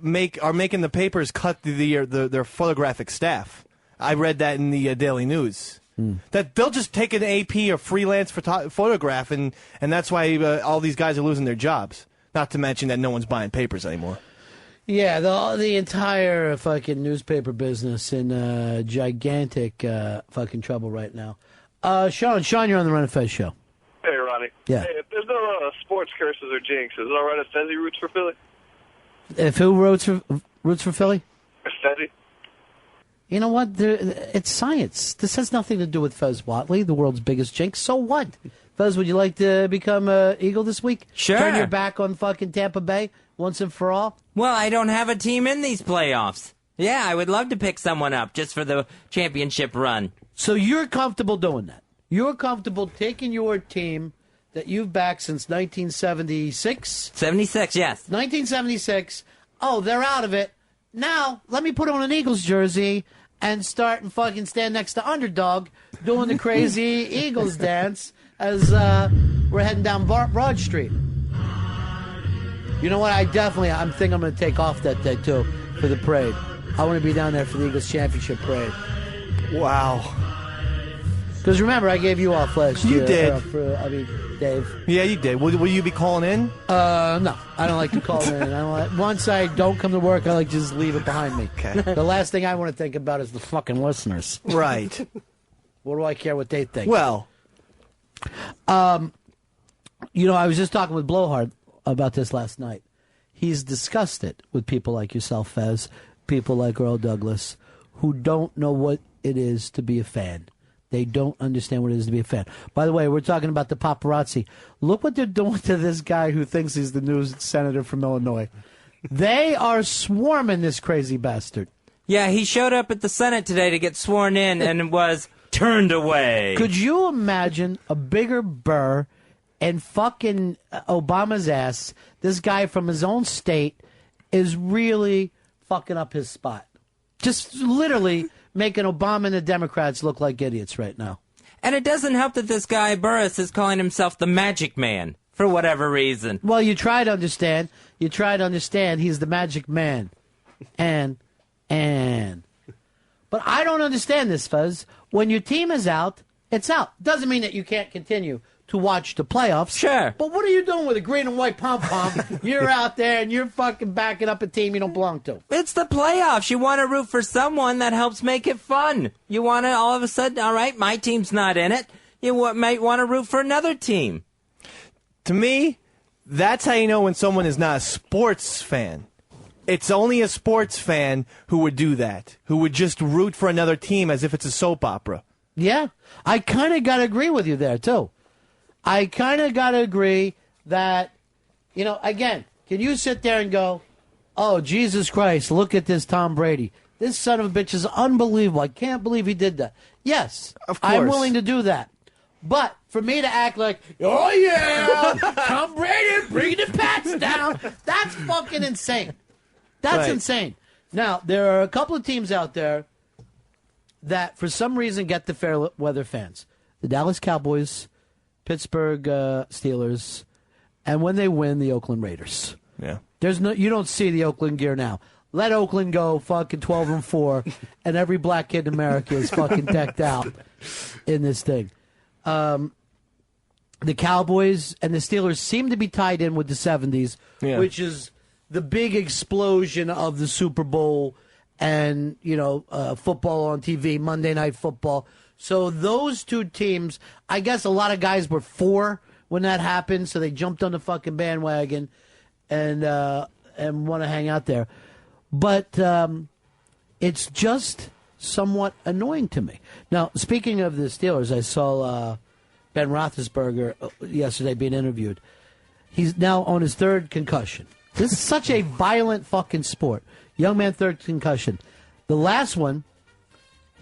making the papers cut their photographic staff. I read that in the Daily News. That they'll just take an AP or freelance photograph, and that's why all these guys are losing their jobs. Not to mention that no one's buying papers anymore. Yeah, the entire fucking newspaper business in gigantic fucking trouble right now. Sean, you're on the Ron and Fez show. Hey, Ronnie. Yeah. Hey, if there's no sports curses or jinxes, is it all right if Fezzi roots for Philly? If who roots for Philly? Fezzi? You know what? It's science. This has nothing to do with Fez Whatley, the world's biggest jinx. So what? Fez, would you like to become Eagle this week? Sure. Turn your back on fucking Tampa Bay once and for all? Well, I don't have a team in these playoffs. Yeah, I would love to pick someone up just for the championship run. So you're comfortable doing that? You're comfortable taking your team that you've backed since 1976? 76, yes. 1976. Oh, they're out of it. Now, let me put on an Eagles jersey and start and fucking stand next to Underdog doing the crazy Eagles dance as we're heading down Broad Street. You know what? I think I'm going to take off that day, too, for the parade. I want to be down there for the Eagles championship parade. Wow. Because remember, I gave you off last year. You did. Dave. Yeah, you did. Will you be calling in? No. I don't like to call in. Once I don't come to work, I like to just leave it behind me. Okay. The last thing I want to think about is the fucking listeners. Right. What do I care what they think? Well. I was just talking with Blowhard about this last night. He's discussed it with people like yourself, Fez, people like Earl Douglas, who don't know what it is to be a fan. They don't understand what it is to be a fan. By the way, we're talking about the paparazzi. Look what they're doing to this guy who thinks he's the new senator from Illinois. They are swarming this crazy bastard. Yeah, he showed up at the Senate today to get sworn in and was turned away. Could you imagine a bigger burr and fucking Obama's ass, this guy from his own state, is really fucking up his spot. Just literally making Obama and the Democrats look like idiots right now. And it doesn't help that this guy, Burris, is calling himself the Magic Man for whatever reason. Well, you try to understand. You try to understand he's the Magic Man. And. But I don't understand this, Fez. When your team is out, it's out. Doesn't mean that you can't continue to watch the playoffs. Sure. But what are you doing with a green and white pom-pom? You're out there and you're fucking backing up a team you don't belong to. It's the playoffs. You want to root for someone that helps make it fun. You want to all of a sudden, all right, my team's not in it. You might want to root for another team. To me, that's how you know when someone is not a sports fan. It's only a sports fan who would do that, who would just root for another team as if it's a soap opera. Yeah, I kind of got to agree with you there, too. I kind of got to agree that, you know, again, can you sit there and go, oh, Jesus Christ, look at this Tom Brady. This son of a bitch is unbelievable. I can't believe he did that. Yes, of course. I'm willing to do that. But for me to act like, oh, yeah, Tom Brady bringing the Pats down, that's fucking insane. That's insane. Now, there are a couple of teams out there that, for some reason, get the fair weather fans. The Dallas Cowboys, Pittsburgh Steelers, and when they win, the Oakland Raiders. Yeah. You don't see the Oakland gear now. Let Oakland go fucking 12-4, and every black kid in America is fucking decked out in this thing. The Cowboys and the Steelers seem to be tied in with the 70s, which is the big explosion of the Super Bowl and, you know, football on TV, Monday Night Football. So those two teams, I guess a lot of guys were 4 when that happened, so they jumped on the fucking bandwagon and want to hang out there. But it's just somewhat annoying to me. Now, speaking of the Steelers, I saw Ben Roethlisberger yesterday being interviewed. He's now on his 3rd concussion. This is such a violent fucking sport. Young man, 3rd concussion. The last one,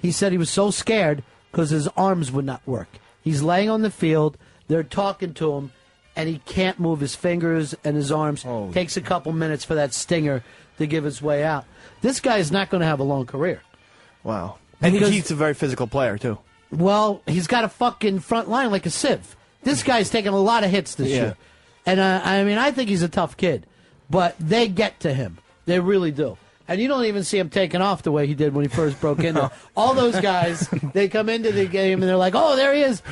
he said he was so scared because his arms would not work. He's laying on the field. They're talking to him, and he can't move his fingers and his arms. Takes a couple minutes for that stinger to give its way out. This guy is not going to have a long career. Wow. And he's a very physical player, too. Well, he's got a fucking front line like a sieve. This guy's taking a lot of hits this year. And, I mean, I think he's a tough kid. But they get to him. They really do. And you don't even see him taking off the way he did when he first broke in there. All those guys, they come into the game and they're like, oh, there he is,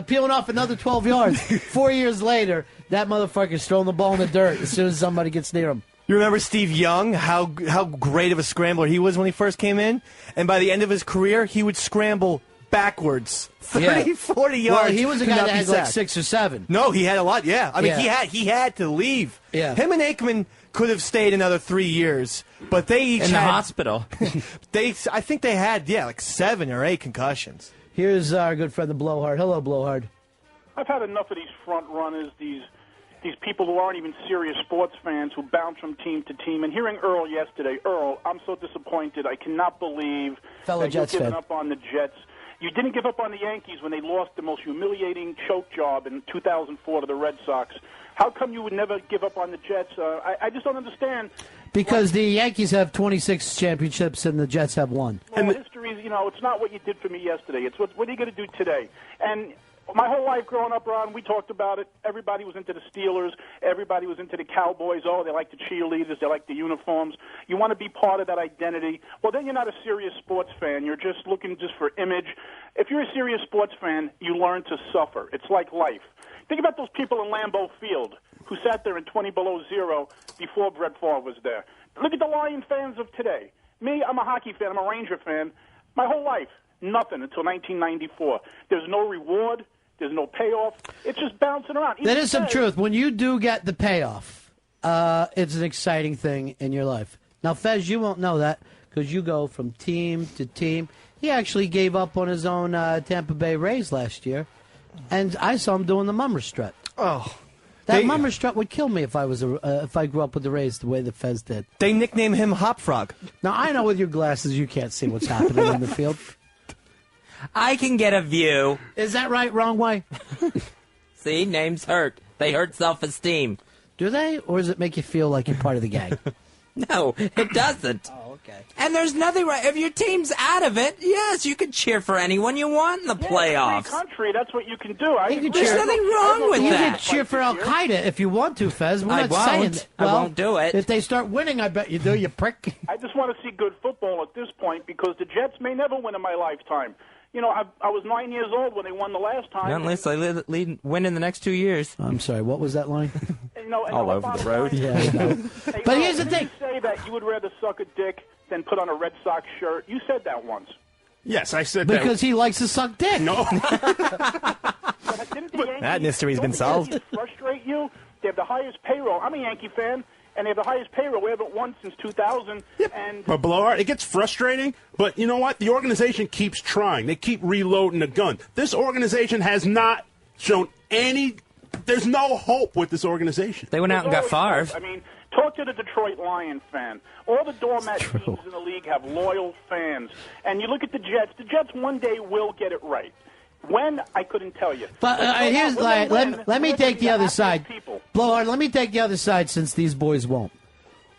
peeling off another 12 yards. 4 years later, that motherfucker's throwing the ball in the dirt as soon as somebody gets near him. You remember Steve Young, how great of a scrambler he was when he first came in? And by the end of his career, he would scramble backwards 30, 40 yards. Well, he was a guy that had like 6 or 7. No, he had a lot, I mean, he had to leave. Yeah. Him and Aikman could have stayed another 3 years, but they each in the hospital. I think they had, like 7 or 8 concussions. Here's our good friend, the Blowhard. Hello, Blowhard. I've had enough of these front runners, these people who aren't even serious sports fans who bounce from team to team. And hearing Earl yesterday, Earl, I'm so disappointed. I cannot believe that you've given up on the Jets. You didn't give up on the Yankees when they lost the most humiliating choke job in 2004 to the Red Sox. How come you would never give up on the Jets? I just don't understand. Because the Yankees have 26 championships and the Jets have 1. Well, history is, it's not what you did for me yesterday. It's what are you going to do today? And my whole life growing up, Ron, we talked about it. Everybody was into the Steelers. Everybody was into the Cowboys. Oh, they like the cheerleaders. They like the uniforms. You want to be part of that identity. Well, then you're not a serious sports fan. You're just looking just for image. If you're a serious sports fan, you learn to suffer. It's like life. Think about those people in Lambeau Field who sat there in 20 below zero before Brett Favre was there. Look at the Lion fans of today. Me, I'm a hockey fan. I'm a Ranger fan. My whole life, nothing until 1994. There's no reward. There's no payoff. It's just bouncing around. That is some truth. When you do get the payoff, it's an exciting thing in your life. Now, Fez, you won't know that because you go from team to team. He actually gave up on his own Tampa Bay Rays last year, and I saw him doing the mummer strut. Oh. That mummer strut would kill me if I grew up with the Rays the way that Fez did. They nicknamed him Hop Frog. Now, I know with your glasses you can't see what's happening in the field. I can get a view. Is that right? Wrong way? See, names hurt. They hurt self-esteem. Do they? Or does it make you feel like you're part of the gang? No, it doesn't. Oh, okay. And there's nothing right. If your team's out of it, yes, you can cheer for anyone you want in the playoffs. It's a free country. That's what you can do. There's nothing wrong with you that. can cheer for Al Qaeda if you want to, Fez. We're I not won't. saying I won't do it. If they start winning, I bet you do, you prick. I just want to see good football at this point because the Jets may never win in my lifetime. You know, I was 9 years old when they won the last time. Unless they win in the next 2 years. I'm sorry, what was that line? You know, All over the road. Yeah, I know. But here's the thing. You say that you would rather suck a dick than put on a Red Sox shirt. You said that once. Yes, I said that. Because he likes to suck dick. No. That mystery's been solved. Frustrate you? They have the highest payroll. I'm a Yankee fan, and they have the highest payroll. We haven't won since 2000. And But Blowhard, it gets frustrating, but you know what? The organization keeps trying. They keep reloading the gun. This organization has not shown any... There's no hope with this organization. They went out and got Favre. I mean, talk to the Detroit Lions fan. All the doormat teams in the league have loyal fans. And you look at the Jets one day will get it right. When, I couldn't tell you. But here's let me take the other side. Blowhard, let me take the other side since these boys won't.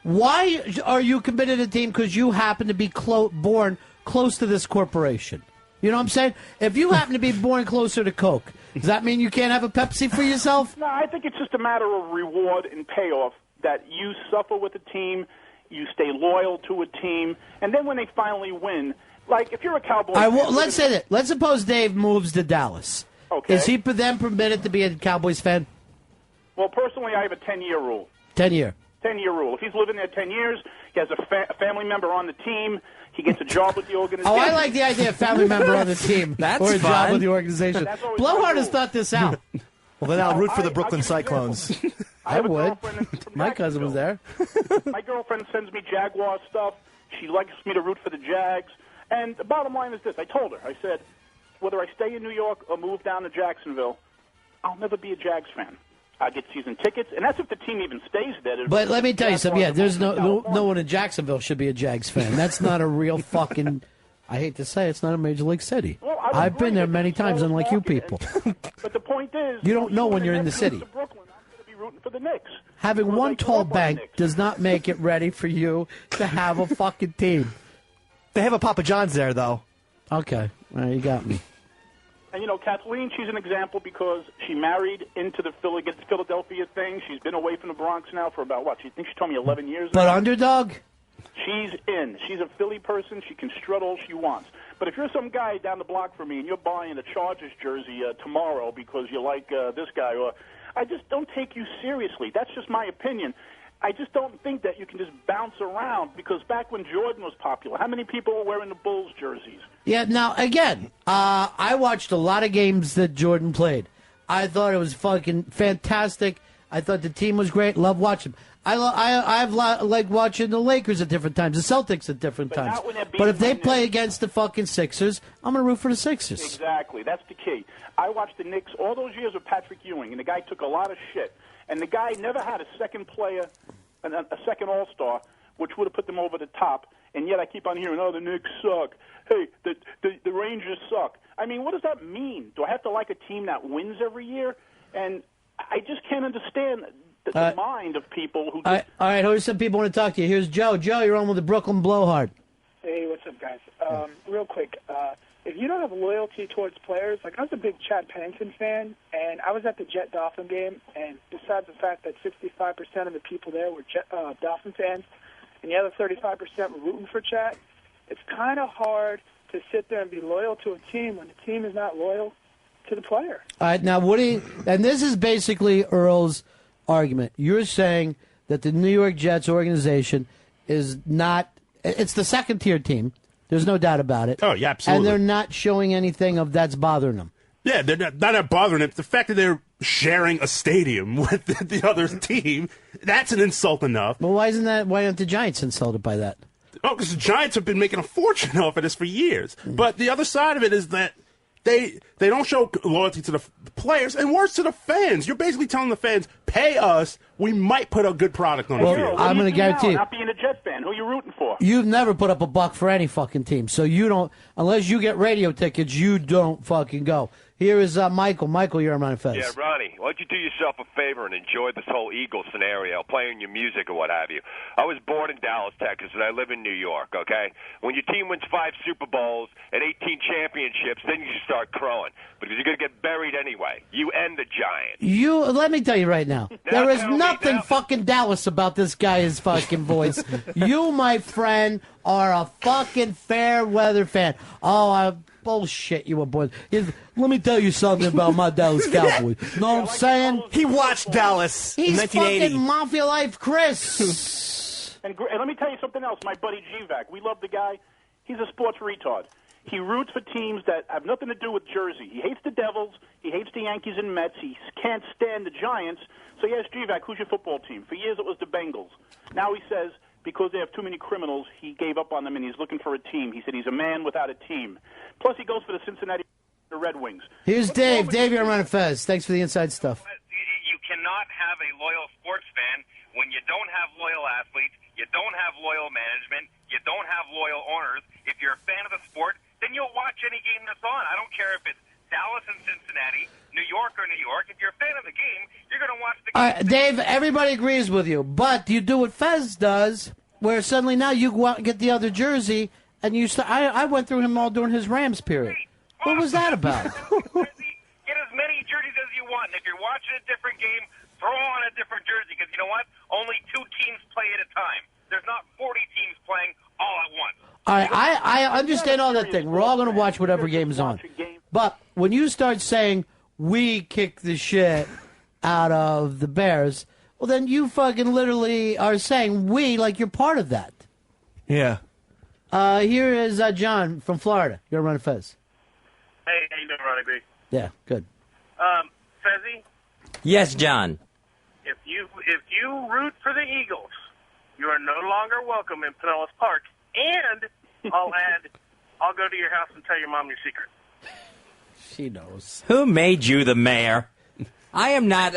Why are you committed to the team? Because you happen to be born close to this corporation. You know what I'm saying? If you happen to be born closer to Coke, does that mean you can't have a Pepsi for yourself? No, I think it's just a matter of reward and payoff, that you suffer with a team, you stay loyal to a team, and then when they finally win, like if you're a Cowboys fan... Let's say that. Let's suppose Dave moves to Dallas. Okay. Is he then permitted to be a Cowboys fan? Well, personally, I have a 10-year rule. 10-year. 10-year rule. If he's living there 10 years, he has a family member on the team, he gets a job with the organization. Oh, I like the idea of family member on the team or a job with the organization. Blowhard has thought this out. Well, then I'll root for the Brooklyn Cyclones. I would. My cousin was there. My girlfriend sends me Jaguar stuff. She likes me to root for the Jags. And the bottom line is this. I told her, I said, whether I stay in New York or move down to Jacksonville, I'll never be a Jags fan. I get season tickets, and that's if the team even stays there. But let me tell you something. Yeah, there's no one in Jacksonville should be a Jags fan. That's not a real fucking... I hate to say it's not a major league city. Well, I've been there many times, unlike you people. But the point is... You don't know when you're in the city. Brooklyn, I'm going to be rooting for the Knicks. Having one tall bank does not make it ready for you to have a fucking team. They have a Papa John's there, though. Okay. Well, you got me. And, you know, Kathleen, she's an example because she married into the Philadelphia thing. She's been away from the Bronx now for about, what, she told me 11 years now. But underdog? She's in. She's a Philly person. She can strut all she wants. But if you're some guy down the block from me and you're buying a Chargers jersey tomorrow because you like this guy, or I just don't take you seriously. That's just my opinion. I just don't think that you can just bounce around because back when Jordan was popular, how many people were wearing the Bulls jerseys? Yeah, now, again, I watched a lot of games that Jordan played. I thought it was fucking fantastic. I thought the team was great. Love watching them. I've liked watching the Lakers at different times, the Celtics at different times. But if they play against the fucking Sixers, I'm going to root for the Sixers. Exactly. That's the key. I watched the Knicks all those years with Patrick Ewing, and the guy took a lot of shit. And the guy never had a second player, a second all-star, which would have put them over the top. And yet I keep on hearing, oh, the Knicks suck. Hey, the Rangers suck. I mean, what does that mean? Do I have to like a team that wins every year? And I just can't understand the mind of people who... All right, here's some people want to talk to you. Here's Joe. Joe, you're on with the Brooklyn Blowhard. Hey, what's up, guys? Real quick, if you don't have loyalty towards players, like I was a big Chad Pennington fan, and I was at the Jet-Dolphin game, and besides the fact that 65% of the people there were Dolphin fans, and the other 35% were rooting for Chad, it's kind of hard to sit there and be loyal to a team when the team is not loyal to the player. All right, now, and this is basically Earl's argument. You're saying that the New York Jets organization is not, it's the second-tier team. There's no doubt about it. Oh, yeah, absolutely. And they're not showing anything of that's bothering them. Yeah, they're not bothering them. The fact that they're sharing a stadium with the other team, that's an insult enough. Well, why aren't the Giants insulted by that? Oh, because the Giants have been making a fortune off of this for years. But the other side of it is that they don't show loyalty to the players and worse to the fans. You're basically telling the fans, pay us, we might put a good product on the Hey, field. what I'm do going to guarantee you. Not being a Jets fan, who are you rooting for? You've never put up a buck for any fucking team, so you don't, unless you get radio tickets, you don't fucking go. Here is Michael. Michael, you're on Ron and Fez. Yeah, Ronnie, why don't you do yourself a favor and enjoy this whole Eagles scenario, playing your music or what have you. I was born in Dallas, Texas, and I live in New York, okay? When your team wins 5 Super Bowls and 18 championships, then you start crowing. Because you're going to get buried anyway. You and the Giants. Let me tell you right now, there is nothing fucking Dallas about this guy's fucking voice. You, my friend, are a fucking fair weather fan. Oh, bullshit, you were born. Let me tell you something about my Dallas Cowboys. Know what I'm saying? He watched Dallas in He's 1980. fucking Mafia Life Chris. And let me tell you something else. My buddy G-Vac, we love the guy. He's a sports retard. He roots for teams that have nothing to do with Jersey. He hates the Devils. He hates the Yankees and Mets. He can't stand the Giants. So he asked G-Vac, who's your football team? For years it was the Bengals. Now he says, because they have too many criminals, he gave up on them and he's looking for a team. He said he's a man without a team. Plus he goes for the Cincinnati Red Wings. Here's Dave. Dave, you're on Ron and Fez. Thanks for the inside stuff. You cannot have a loyal sports fan when you don't have loyal athletes, you don't have loyal management, you don't have loyal owners. If you're a fan of the sport, then you'll watch any game that's on. I don't care if it's Dallas and Cincinnati, New York or New York. If you're a fan of the game, you're going to watch the game. All right, Dave, everybody agrees with you, but you do what Fez does, where suddenly now you go out and get the other jersey, and you start. I went through him all during his Rams period. What was that about? Get as many jerseys as you want. And if you're watching a different game, throw on a different jersey. Because you know what? Only 2 teams play at a time. There's not 40 teams playing all at once. All right, I understand all that thing. We're all going to watch whatever game is on. But when you start saying, we kick the shit out of the Bears, well, then you fucking literally are saying we like you're part of that. Yeah. Here is John from Florida. You're on Ron and Fez. Hey, how you doing, Ronnie B? Yeah, good. Fezzy, Yes, John. if you root for the Eagles, you are no longer welcome in Pinellas Park. And I'll go to your house and tell your mom your secret. She knows. Who made you the mayor? I am not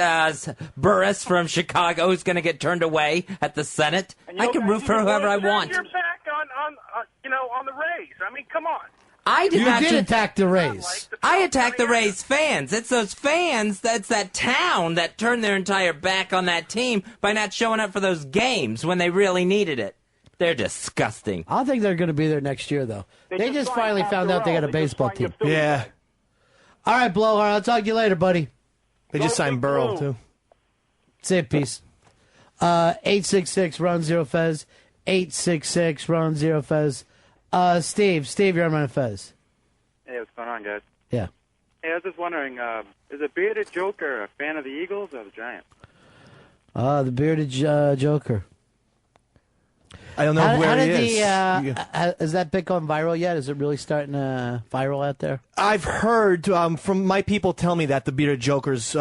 Burris from Chicago who's going to get turned away at the Senate. I can root for whoever I want. You're back on the Rays. I mean, come on. I did You not did attack the Rays. I attacked the Rays fans. It's those fans, that's that town that turned their entire back on that team by not showing up for those games when they really needed it. They're disgusting. I think they're going to be there next year, though. They just finally found out they got a baseball team. Yeah. All right, Blowhard. I'll talk to you later, buddy. They just signed Burrow, too. Say it, peace. 866 Ron Zero Fez. 866 Ron Zero Fez. Steve, you're on Ron and Fez. Hey, what's going on, guys? Yeah. Hey, I was just wondering, is a bearded Joker a fan of the Eagles or the Giants? The bearded Joker. I don't know where he is. Is that bit gone viral yet? Is it really starting to viral out there? I've heard from my people tell me that the bearded Joker's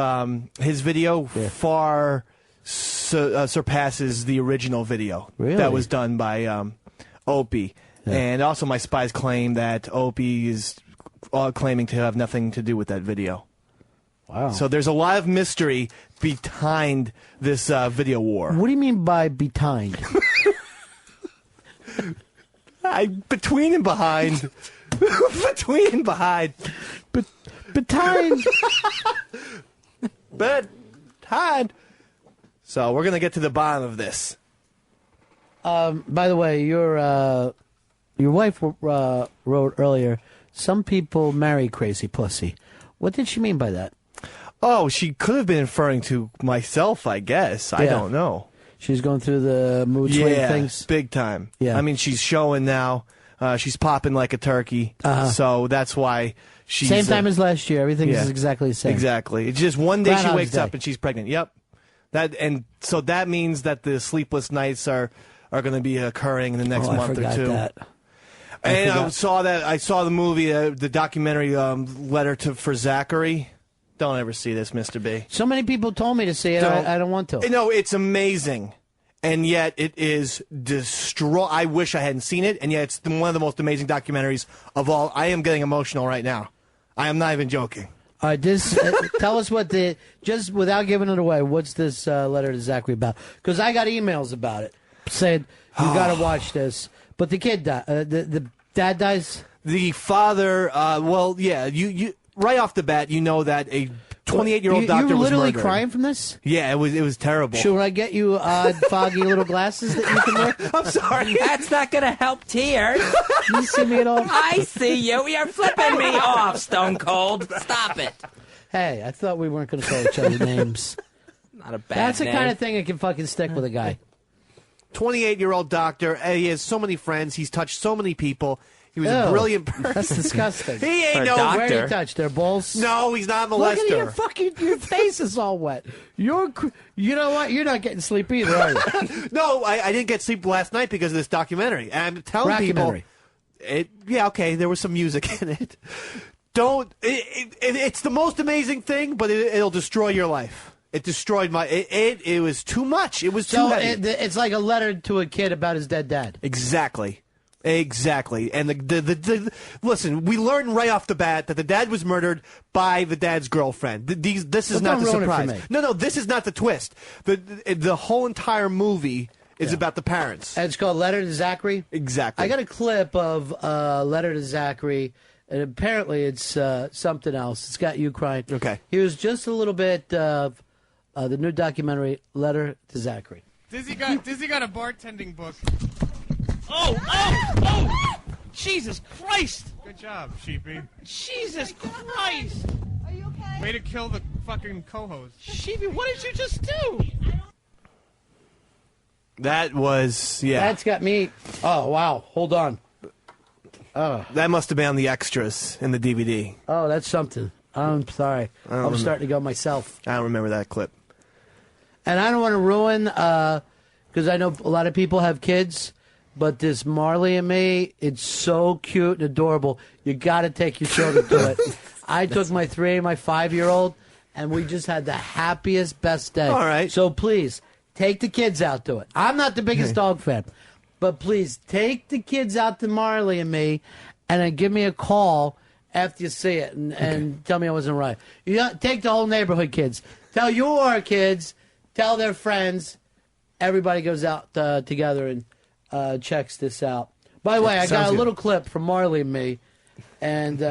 his video far surpasses the original video that was done by Opie. Yeah. And also my spies claim that Opie is claiming to have nothing to do with that video. Wow. So there's a lot of mystery behind this video war. What do you mean by behind? Between and behind. Between and behind. Behind. Behind. So we're going to get to the bottom of this. By the way, your wife wrote earlier, some people marry crazy pussy. What did she mean by that? Oh, she could have been referring to myself, I guess. I don't know. She's going through the mood swing things? Big time. Yeah. I mean, she's showing now. She's popping like a turkey. So that's why she's... Same time as last year. Everything is exactly the same. Exactly. It's just one day she Groundhog's wakes Day. up and she's pregnant. Yep. So that means that the sleepless nights are going to be occurring in the next month or two. That. And I saw the movie, the documentary Letter for Zachary. Don't ever see this, Mr. B. So many people told me to see it. I don't want to. No, it's amazing. And yet it is I wish I hadn't seen it, and yet it's one of the most amazing documentaries of all. I am getting emotional right now. I am not even joking. All right, this. Tell us what just without giving it away. What's this letter to Zachary about? Because I got emails about it saying you got to watch this. But the kid died. The dad dies. The father. Well, yeah. You right off the bat, you know that a 28-year-old doctor was murdered. You were literally crying from this? Yeah, it was terrible. Should I get you odd, foggy little glasses that you can wear? I'm sorry. That's not going to help tears. You see me at all? I see you. You're flipping me off, Stone Cold. Stop it. Hey, I thought we weren't going to call each other names. Not a bad That's the name. kind of thing that can fucking stick with a guy. 28-year-old doctor. He has so many friends. He's touched so many people. He was a brilliant person. That's disgusting. He ain't no Where did he touch their balls? No, he's not a molester. Look at your face is all wet. You know what? You're not getting sleep either, are you? No, I didn't get sleep last night because of this documentary. And I'm telling people, yeah, okay, there was some music in it. It's the most amazing thing, but it'll destroy your life. It destroyed my. It was too much. It was too heavy. It's like a letter to a kid about his dead dad. Exactly. And listen, we learned right off the bat that the dad was murdered by the dad's girlfriend. This is not the surprise. No, this is not the twist. The whole entire movie is about the parents. And it's called Letter to Zachary? Exactly. I got a clip of Letter to Zachary, and apparently it's something else. It's got you crying. Okay. Here's just a little bit of the new documentary, Letter to Zachary. Dizzy got a bartending book. Oh! Jesus Christ! Good job, Sheepy. Jesus Christ! Are you okay? Way to kill the fucking co-host. Sheepy, what did you just do? That was, yeah. That's got me. Oh, wow. Hold on. Oh. That must have been on the extras in the DVD. Oh, that's something. I'm sorry. I'm starting to go myself. I don't remember that clip. And I don't want to ruin, because I know a lot of people have kids, but this Marley and Me, it's so cute and adorable. You got to take your children to it. I took my 3 and my 5-year-old, and we just had the happiest, best day. All right. So please, take the kids out to it. I'm not the biggest dog fan, but please take the kids out to Marley and Me, and then give me a call after you see it and tell me I wasn't right. Take the whole neighborhood kids. Tell your kids, tell their friends. Everybody goes out together and checks this out. By the way, I got a little clip from Marley and Me, and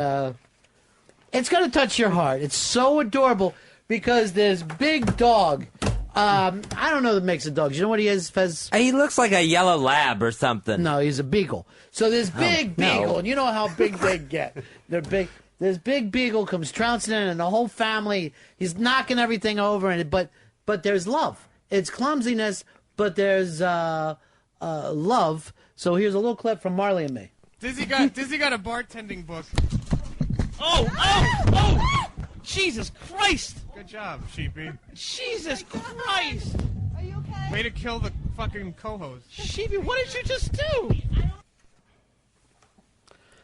it's going to touch your heart. It's so adorable because this big dog. I don't know that makes a dog. You know what he is, Fez? He looks like a yellow lab or something. No, he's a beagle. So this big beagle, and you know how big they get. They're big. This big beagle comes trouncing in, and the whole family, he's knocking everything over, but there's love. It's clumsiness, but there's love. So here's a little clip from Marley and Me. Dizzy got a bartending book. Oh! Jesus Christ! Good job, Sheepy. Jesus Christ! Are you okay? Way to kill the fucking co-host. Sheepy, what did you just do?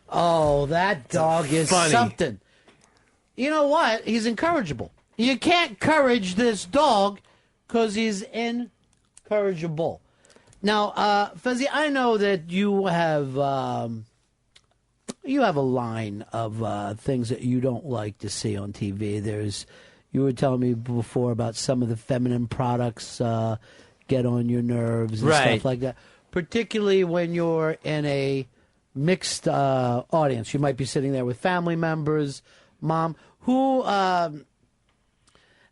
Oh, that dog is funny. something. You know what? He's incorrigible. You can't courage this dog because he's incorrigible. Now, Fuzzy, I know that you have a line of things that you don't like to see on TV. You were telling me before about some of the feminine products get on your nerves and stuff like that. Particularly when you're in a mixed audience. You might be sitting there with family members, mom, who, and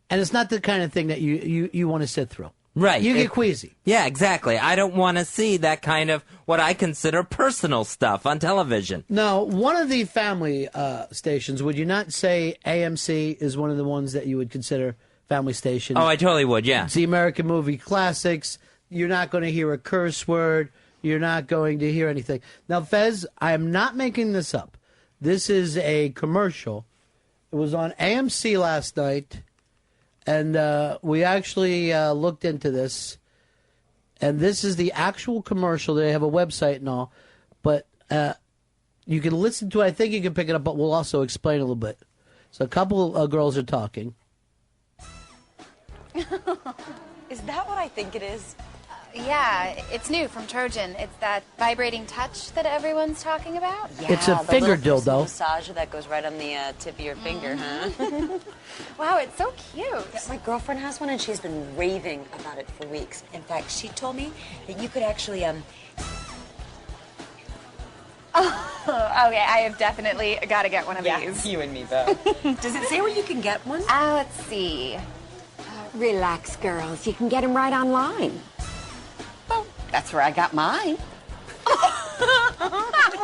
it's not the kind of thing that you want to sit through. Right. You get queasy. Yeah, exactly. I don't want to see that kind of what I consider personal stuff on television. Now, one of the family stations, would you not say AMC is one of the ones that you would consider family stations? Oh, I totally would, yeah. It's the American Movie Classics. You're not going to hear a curse word. You're not going to hear anything. Now, Fez, I am not making this up. This is a commercial. It was on AMC last night. And we actually looked into this, and this is the actual commercial. They have a website and all, but you can listen to it. I think you can pick it up, but we'll also explain a little bit. So a couple of girls are talking. Is that what I think it is? Yeah, it's new from Trojan. It's that vibrating touch that everyone's talking about. Yeah, It's a the finger little dildo. massager that goes right on the tip of your finger, huh? Wow, it's so cute. Yeah, my girlfriend has one, and she's been raving about it for weeks. In fact, she told me that you could actually Oh, okay, I have definitely got to get one of these. you and me both. Does it say where you can get one? Let's see. Relax, girls. You can get them right online. Well, that's where I got mine.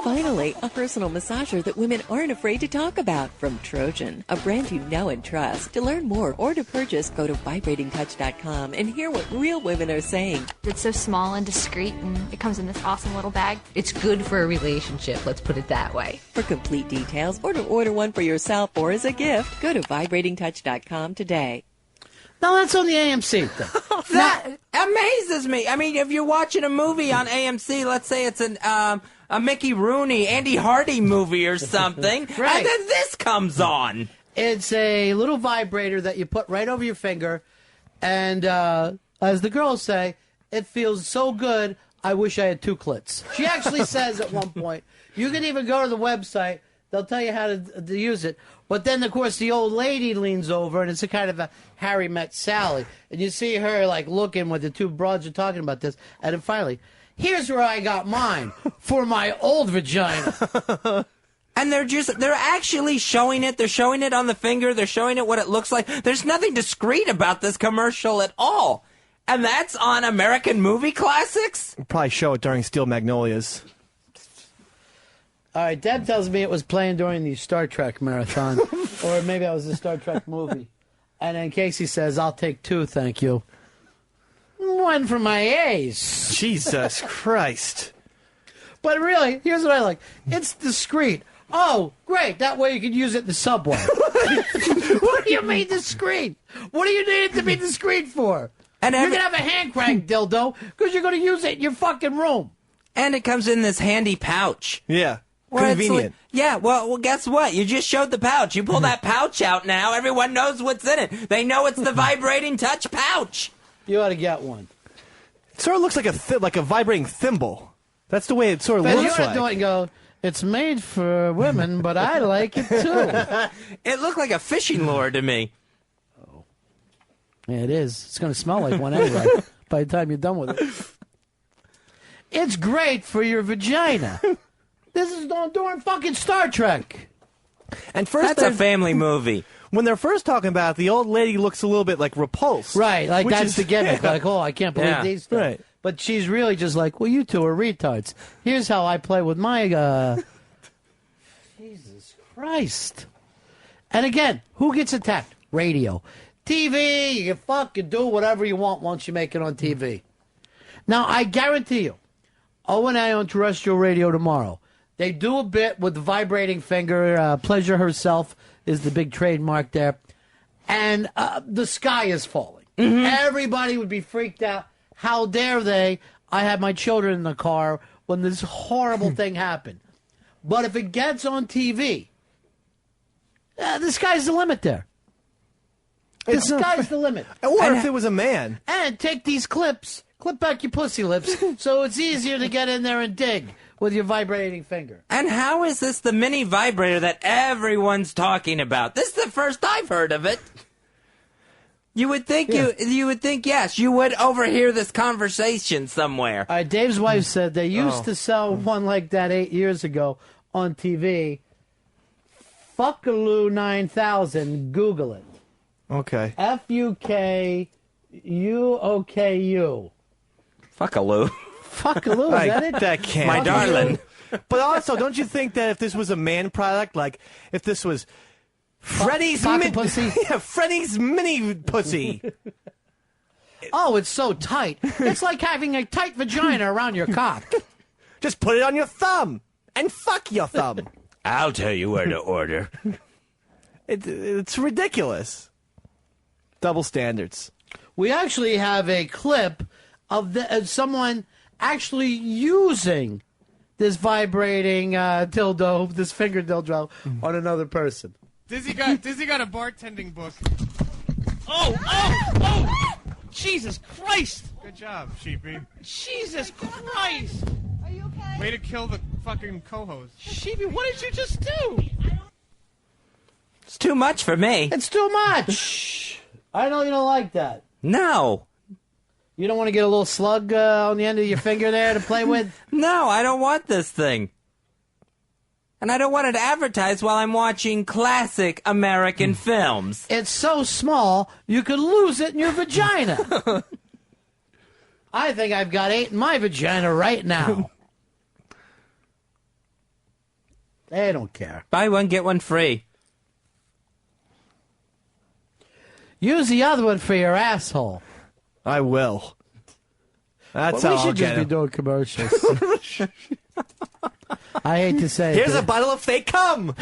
Finally, a personal massager that women aren't afraid to talk about from Trojan, a brand you know and trust. To learn more or to purchase, go to vibratingtouch.com and hear what real women are saying. It's so small and discreet, and it comes in this awesome little bag. It's good for a relationship, let's put it that way. For complete details or to order one for yourself or as a gift, go to vibratingtouch.com today. No, that's on the AMC thing. That amazes me. I mean, if you're watching a movie on AMC, let's say it's a Mickey Rooney, Andy Hardy movie or something, Right. and then this comes on. It's a little vibrator that you put right over your finger, and as the girls say, it feels so good, I wish I had two clits. She actually says at one point, you can even go to the website, they'll tell you how to use it. But then, of course, the old lady leans over, and it's a kind of a Harry Met Sally. And you see her, like, looking with the two broads are talking about this. And then finally, here's where I got mine for my old vagina. And they're actually showing it. They're showing it on the finger. They're showing it what it looks like. There's nothing discreet about this commercial at all. And that's on American Movie Classics? We'll probably show it during Steel Magnolias. All right, Deb tells me it was playing during the Star Trek marathon. Or maybe that was a Star Trek movie. And then Casey says, I'll take two, thank you. One for my A's. Jesus Christ. But really, here's what I like. It's discreet. Oh, great. That way you can use it in the subway. What do you mean discreet? What do you need it to be discreet for? And you're going to have a hand crank dildo because you're going to use it in your fucking room. And it comes in this handy pouch. Yeah. Where it's Convenient. like- yeah, well, guess what? You just showed the pouch. You pull that pouch out now, everyone knows what's in it. They know it's the vibrating touch pouch. You ought to get one. It sort of looks like a vibrating thimble. That's the way it sort of But looks you ought like. to do it and go, it's made for women, but I like it too. It looked like a fishing lure to me. Yeah, it is. It's going to smell like one anyway by the time you're done with it. It's great for your vagina. This is during fucking Star Trek. And first, That's a family movie. When they're first talking about it, the old lady looks a little bit like repulsed. Right, like which that's is- the gimmick. yeah. Like, oh, I can't believe Yeah. these stuff. Right. But she's really just like, well, you two are retards. Here's how I play with my, Jesus Christ. And again, who gets attacked? Radio. TV, you fucking do whatever you want once you make it on TV. Now, I guarantee you, O&A on terrestrial radio tomorrow, they do a bit with the vibrating finger. Pleasure Herself is the big trademark there. And the sky is falling. Everybody would be freaked out. How dare they? I had my children in the car when this horrible thing happened. But if it gets on TV, the sky's the limit there. The sky's the limit. Or if it was a man. And take these clips, clip back your pussy lips, so it's easier to get in there and dig with your vibrating finger. And how is this the mini vibrator that everyone's talking about? This is the first I've heard of it. You would think you would think yes, you would overhear this conversation somewhere. All right, Dave's wife said they used to sell one like that 8 years ago on TV. Fuckaloo 9000. Google it. Okay. Fukuoku. Fuckaloo. Fuckaloo, is that it? That can't. My darling. But also, don't you think that if this was a man product, like if this was Freddy's Pocket pussy? Yeah, Freddy's mini pussy. Oh, it's so tight. It's like having a tight vagina around your cock. Just put it on your thumb and fuck your thumb. I'll tell you where to order. It's ridiculous. Double standards. We actually have a clip of someone actually using this vibrating dildo, this finger dildo, on another person. Dizzy got a bartending book. Oh! Jesus Christ! Good job, Sheepy. Jesus Christ! Are you okay? Way to kill the fucking co-host. Sheepy, what did you just do? It's too much for me. It's too much. I know you don't like that. No. You don't want to get a little slug on the end of your finger there to play with? No, I don't want this thing. And I don't want it advertised while I'm watching classic American films. It's so small, you could lose it in your vagina. I think I've got 8 in my vagina right now. They don't care. Buy one, get one free. Use the other one for your asshole. I will. That's Well, how we I'll should get just be him. doing commercials. I hate to say Here's it. a bottle of fake cum.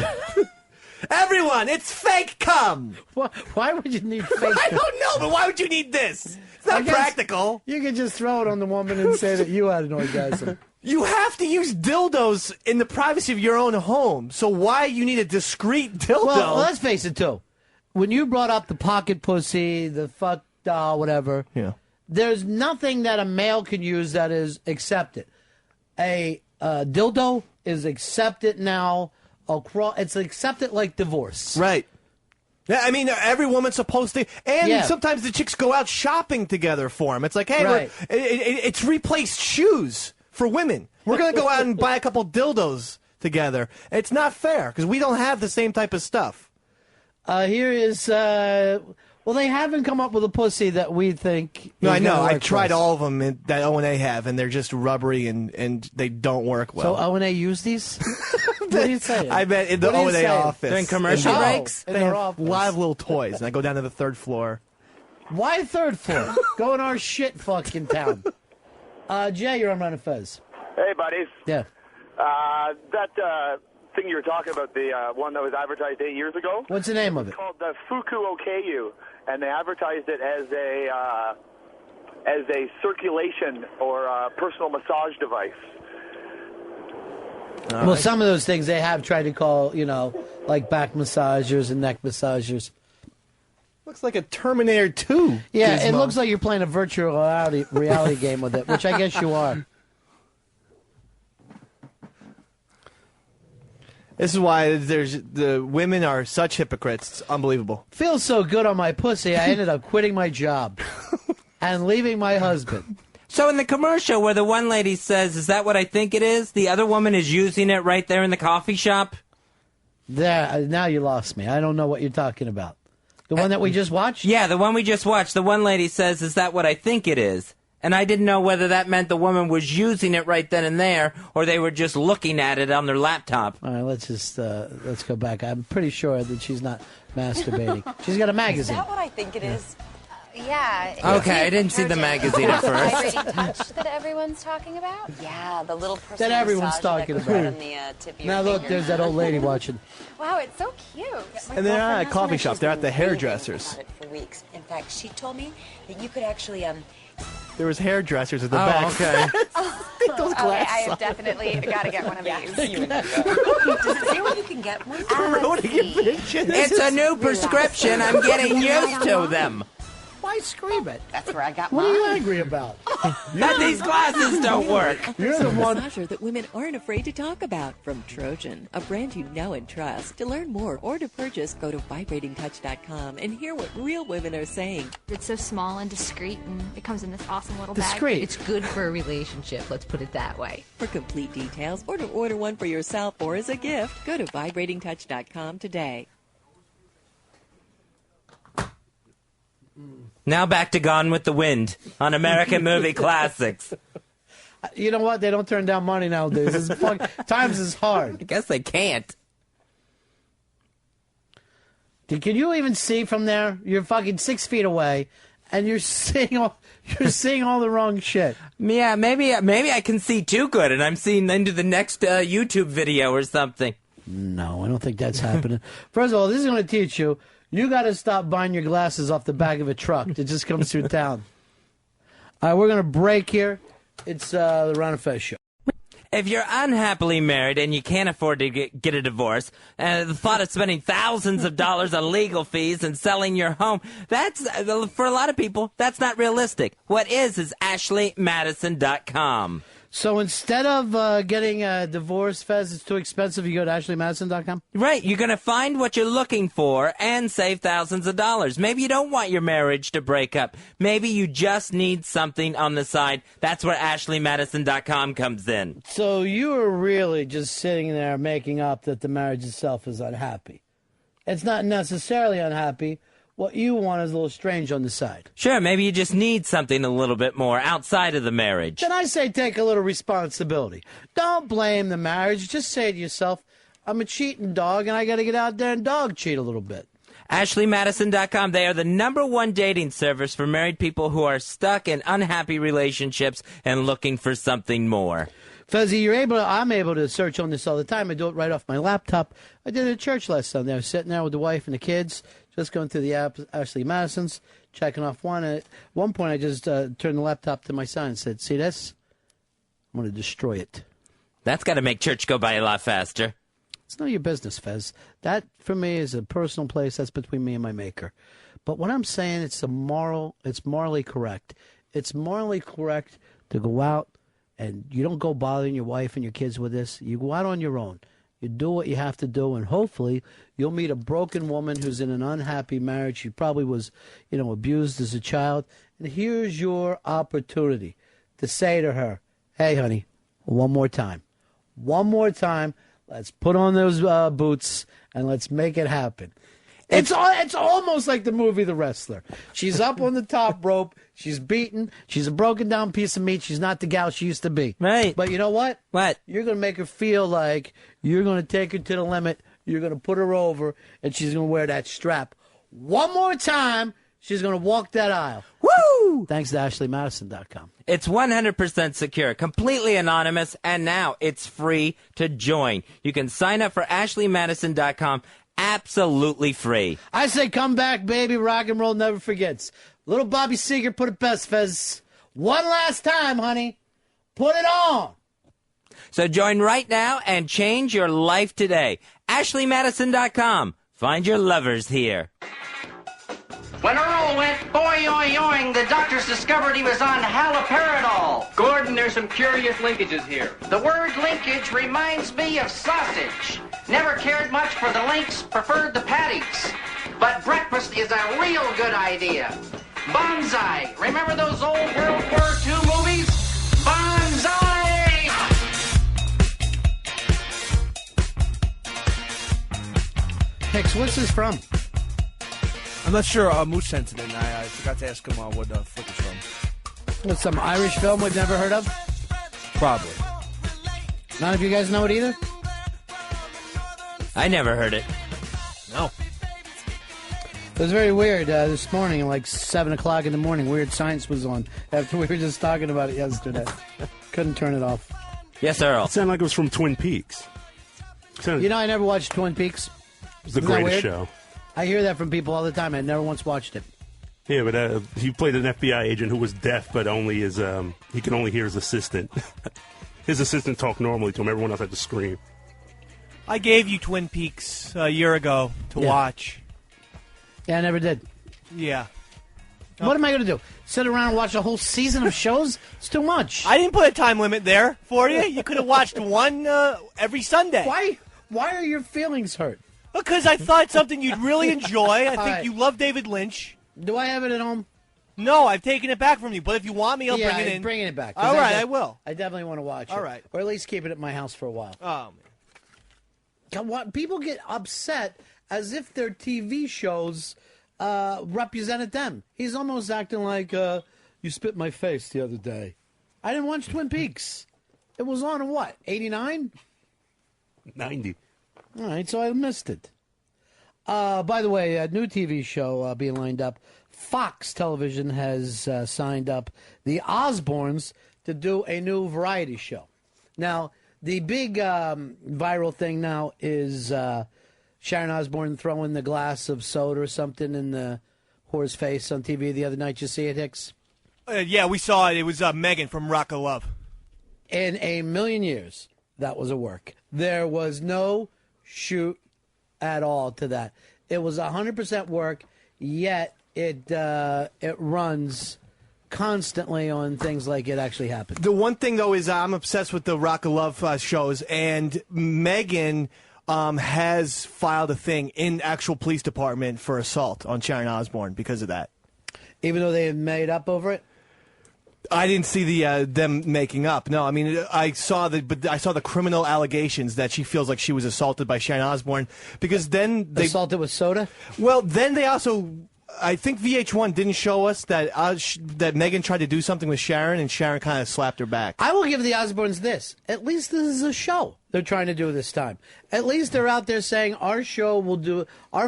Everyone, it's fake cum. Why would you need fake I don't know, but why would you need this? It's I not guess practical. You could just throw it on the woman and say that you had an orgasm. You have to use dildos in the privacy of your own home. So why you need a discreet dildo? Well, let's face it, too. When you brought up the pocket pussy, the fuck doll, whatever, there's nothing that a male can use that is accepted. A dildo is accepted now. It's accepted like divorce. Right. Yeah, I mean, every woman's supposed to, and Yeah. sometimes the chicks go out shopping together for them. It's like, hey, Right. it's replaced shoes for women. We're going to go out and buy a couple dildos together. It's not fair because we don't have the same type of stuff. Here is, well, they haven't come up with a pussy that we think. No, is I know. gonna I work for tried us. all of them that O&A have, and they're just rubbery and they don't work well. So O&A use these? What are you saying? I bet in the What are you O&A saying? office. During commercial Oh, breaks? in They their have office. live little toys, and I go down to the 3rd floor. Why 3rd floor? Go in our shit fucking town. Jay, you're on Ron and Fez. Hey, buddies. Yeah. That thing you were talking about, the one that was advertised 8 years ago. What's the name of it? It's called the Fuku Okayu, and they advertised it as a circulation or personal massage device. Well, some of those things they have tried to call, like back massagers and neck massagers. Looks like a Terminator 2. Yeah, it gizmo. looks like you're playing a virtual reality game with it, which I guess you are. This is why the women are such hypocrites. It's unbelievable. Feels so good on my pussy, I ended up quitting my job and leaving my husband. So in the commercial where the one lady says, "Is that what I think it is?" the other woman is using it right there in the coffee shop. There, now you lost me. I don't know what you're talking about. The one that we just watched? Yeah, the one we just watched. The one lady says, "Is that what I think it is?" And I didn't know whether that meant the woman was using it right then and there, or they were just looking at it on their laptop. All right, let's go back. I'm pretty sure that she's not masturbating. She's got a Is magazine. that what I think it is? Yeah. Okay, I didn't see the magazine at first. Vibrating touch that everyone's talking about? Yeah, the little personal That everyone's massage talking that goes right about. on the tip of your Now look, finger. there's that old lady watching. Wow, it's so cute. And they're not at coffee shops. They're at the hairdressers. For weeks. In fact, she told me that you could actually There was hairdressers at the Oh, back. okay. those Okay, I have definitely got to get one of these. Does it say where you can get one? It's a new prescription. I'm getting used to them. Why scream it? That's where I got What mine. are you angry about? That these glasses don't work. You're the one. Massager that women aren't afraid to talk about from Trojan, a brand you know and trust. To learn more or to purchase, go to vibratingtouch.com and hear what real women are saying. It's so small and discreet, and it comes in this awesome little bag. Discreet. It's good for a relationship, let's put it that way. For complete details or to order one for yourself or as a gift, go to vibratingtouch.com today. Now back to Gone with the Wind on American Movie Classics. You know what? They don't turn down money nowadays. Times is hard. I guess they can't. Can you even see from there? You're fucking 6 feet away, and you're seeing all the wrong shit. Yeah, maybe I can see too good, and I'm seeing into the next YouTube video or something. No, I don't think that's happening. First of all, this is going to teach you. You got to stop buying your glasses off the back of a truck that just comes through town. All right, we're going to break here. It's the Ron and Fez show. If you're unhappily married and you can't afford to get a divorce, and the thought of spending thousands of dollars on legal fees and selling your home, that's, for a lot of people, that's not realistic. What is AshleyMadison.com. So instead of getting a divorce, Fez, it's too expensive, you go to AshleyMadison.com? Right. You're going to find what you're looking for and save thousands of dollars. Maybe you don't want your marriage to break up. Maybe you just need something on the side. That's where AshleyMadison.com comes in. So you are really just sitting there making up that the marriage itself is unhappy. It's not necessarily unhappy. What you want is a little strange on the side. Sure, maybe you just need something a little bit more outside of the marriage. Then I say take a little responsibility. Don't blame the marriage. Just say to yourself, I'm a cheating dog, and I got to get out there and dog cheat a little bit. AshleyMadison.com. They are the #1 dating service for married people who are stuck in unhappy relationships and looking for something more. Fezzy, I'm able to search on this all the time. I do it right off my laptop. I did it at church last Sunday. I was sitting there with the wife and the kids, just going through the app, Ashley Madison's, checking off one. At one point, I just turned the laptop to my son and said, see this? I'm going to destroy it. That's got to make church go by a lot faster. It's none of your business, Fez. That, for me, is a personal place. That's between me and my maker. But what I'm saying, it's morally correct. It's morally correct to go out, and you don't go bothering your wife and your kids with this. You go out on your own. You do what you have to do, and hopefully you'll meet a broken woman who's in an unhappy marriage. She probably was, abused as a child. And here's your opportunity to say to her, hey, honey, one more time. One more time. Let's put on those boots, and let's make it happen. It's almost like the movie The Wrestler. She's up on the top rope. She's beaten. She's a broken down piece of meat. She's not the gal she used to be. Right. But you know what? What? You're going to make her feel like you're going to take her to the limit. You're going to put her over, and she's going to wear that strap. One more time, she's going to walk that aisle. Woo! Thanks to AshleyMadison.com. It's 100% secure, completely anonymous, and now it's free to join. You can sign up for AshleyMadison.com absolutely free. I say come back, baby. Rock and roll never forgets. Little Bobby Seger put it best, Fez. One last time, honey. Put it on. So join right now and change your life today. AshleyMadison.com. Find your lovers here. When Earl went boing, the doctors discovered he was on haloperidol. Gordon, there's some curious linkages here. The word linkage reminds me of sausage. Never cared much for the links, preferred the patties. But breakfast is a real good idea. Bonsai. Remember those old World War II movies? Bonsai! Hicks, what's this from? I'm not sure. Moose sent it in. I forgot to ask him what flick it's from. What's some Irish film we've never heard of? Probably. None of you guys know it either? I never heard it. No. It was very weird this morning at like 7 o'clock in the morning. Weird Science was on after we were just talking about it yesterday. Couldn't turn it off. Yes, Earl. It sounded like it was from Twin Peaks. I never watched Twin Peaks. It was the Isn't that greatest weird? show. I hear that from people all the time. I never once watched it. Yeah, but he played an FBI agent who was deaf, but only he could only hear his assistant. His assistant talked normally to him. Everyone else had to scream. I gave you Twin Peaks a year ago to watch. Yeah, I never did. Yeah. What am I going to do? Sit around and watch a whole season of shows? It's too much. I didn't put a time limit there for you. You could have watched one every Sunday. Why are your feelings hurt? Because I thought something you'd really enjoy. I think you love David Lynch. Do I have it at home? No, I've taken it back from you. But if you want me, I'll bring it in. Bringing it back. All right, I will. I definitely want to watch it. All right. Or at least keep it at my house for a while. Oh, man. People get upset as if their TV shows represented them. He's almost acting like, you spit my face the other day. I didn't watch Twin Peaks. It was on in what, 89? 90. All right, so I missed it. By the way, a new TV show being lined up. Fox Television has signed up the Osbournes to do a new variety show. Now, the big viral thing now is Sharon Osbourne throwing the glass of soda or something in the whore's face on TV the other night. You see it, Hicks? Yeah, we saw it. It was Megan from Rock of Love. in a million years that was a work. There was no shoot at all to that. It was 100% work, yet it runs constantly on things like it actually happened. The one thing, though, is I'm obsessed with the Rock of Love shows, and Megan has filed a thing in actual police department for assault on Sharon Osbourne because of that. Even though they had made up over it? I didn't see the them making up. No, I mean I saw the criminal allegations that she feels like she was assaulted by Sharon Osbourne because then they assaulted with soda. Well, then they also, I think VH1 didn't show us that that Megan tried to do something with Sharon and Sharon kind of slapped her back. I will give the Osbournes this: at least this is a show they're trying to do this time. At least they're out there saying our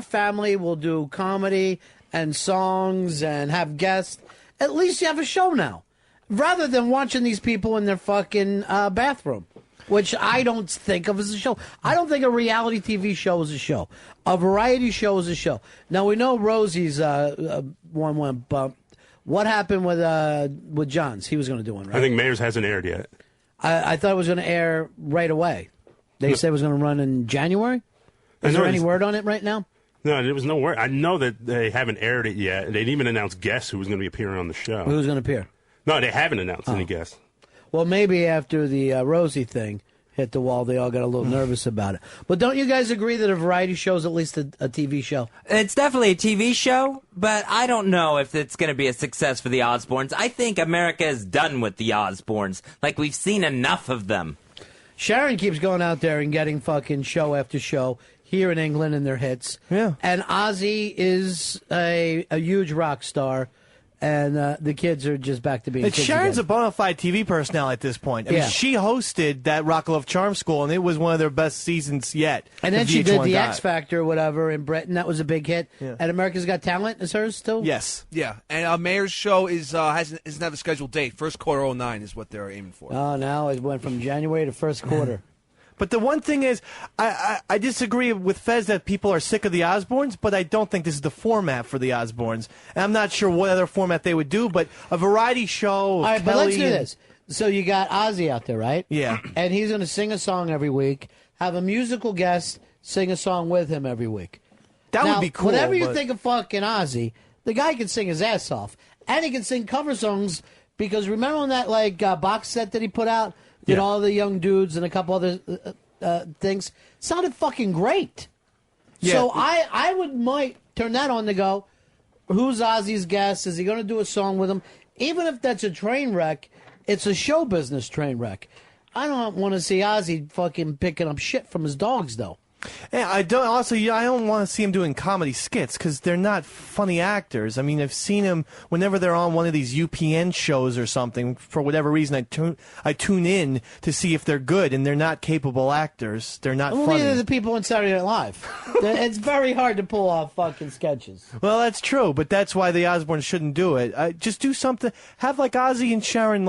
family will do comedy and songs and have guests. At least you have a show now. Rather than watching these people in their fucking bathroom, which I don't think of as a show. I don't think a reality TV show is a show. A variety show is a show. Now, we know Rosie's one went bump. What happened with John's? He was going to do one, right? I think Mayors hasn't aired yet. I thought it was going to air right away. They said it was going to run in January? Is there any word on it right now? No, there was no word. I know that they haven't aired it yet. They didn't even announce guests who was going to be appearing on the show. Who's going to appear? No, they haven't announced any guests. Well, maybe after the Rosie thing hit the wall, they all got a little nervous about it. But don't you guys agree that a variety show is at least a TV show? It's definitely a TV show, but I don't know if it's going to be a success for the Osbournes. I think America is done with the Osbournes. Like, we've seen enough of them. Sharon keeps going out there and getting fucking show after show here in England in their hits. Yeah. And Ozzy is a huge rock star. And the kids are just back to being kids Sharon's again. a bona fide TV personality at this point. I mean, she hosted that Rock of Love Charm School, and it was one of their best seasons yet. And then she did the X Factor or whatever in Britain. That was a big hit. Yeah. And America's Got Talent is hers still? Yes. Yeah. And Mayor's show doesn't have a scheduled date. First quarter 09 is what they're aiming for. Oh, now it went from January to first quarter. But the one thing is, I disagree with Fez that people are sick of the Osbournes, but I don't think this is the format for the Osbournes. And I'm not sure what other format they would do, but a variety show. All right, but let's do this. So you got Ozzy out there, right? Yeah. And he's going to sing a song every week, have a musical guest sing a song with him every week. That Now, would be cool. Whatever you think of fucking Ozzy, the guy can sing his ass off. And he can sing cover songs, because remember on that box set that he put out? Did all the young dudes and a couple other things. Sounded fucking great. Yeah. So I might turn that on to go, who's Ozzy's guest? Is he going to do a song with him? Even if that's a train wreck, it's a show business train wreck. I don't want to see Ozzy fucking picking up shit from his dogs, though. Yeah, I don't want to see him doing comedy skits because they're not funny actors. I mean, I've seen him whenever they're on one of these UPN shows or something. For whatever reason, I tune in to see if they're good, and they're not capable actors. They're not funny. Neither the people on Saturday Night Live. It's very hard to pull off fucking sketches. Well, that's true, but that's why the Osbournes shouldn't do it. Just do something. Have like Ozzy and Sharon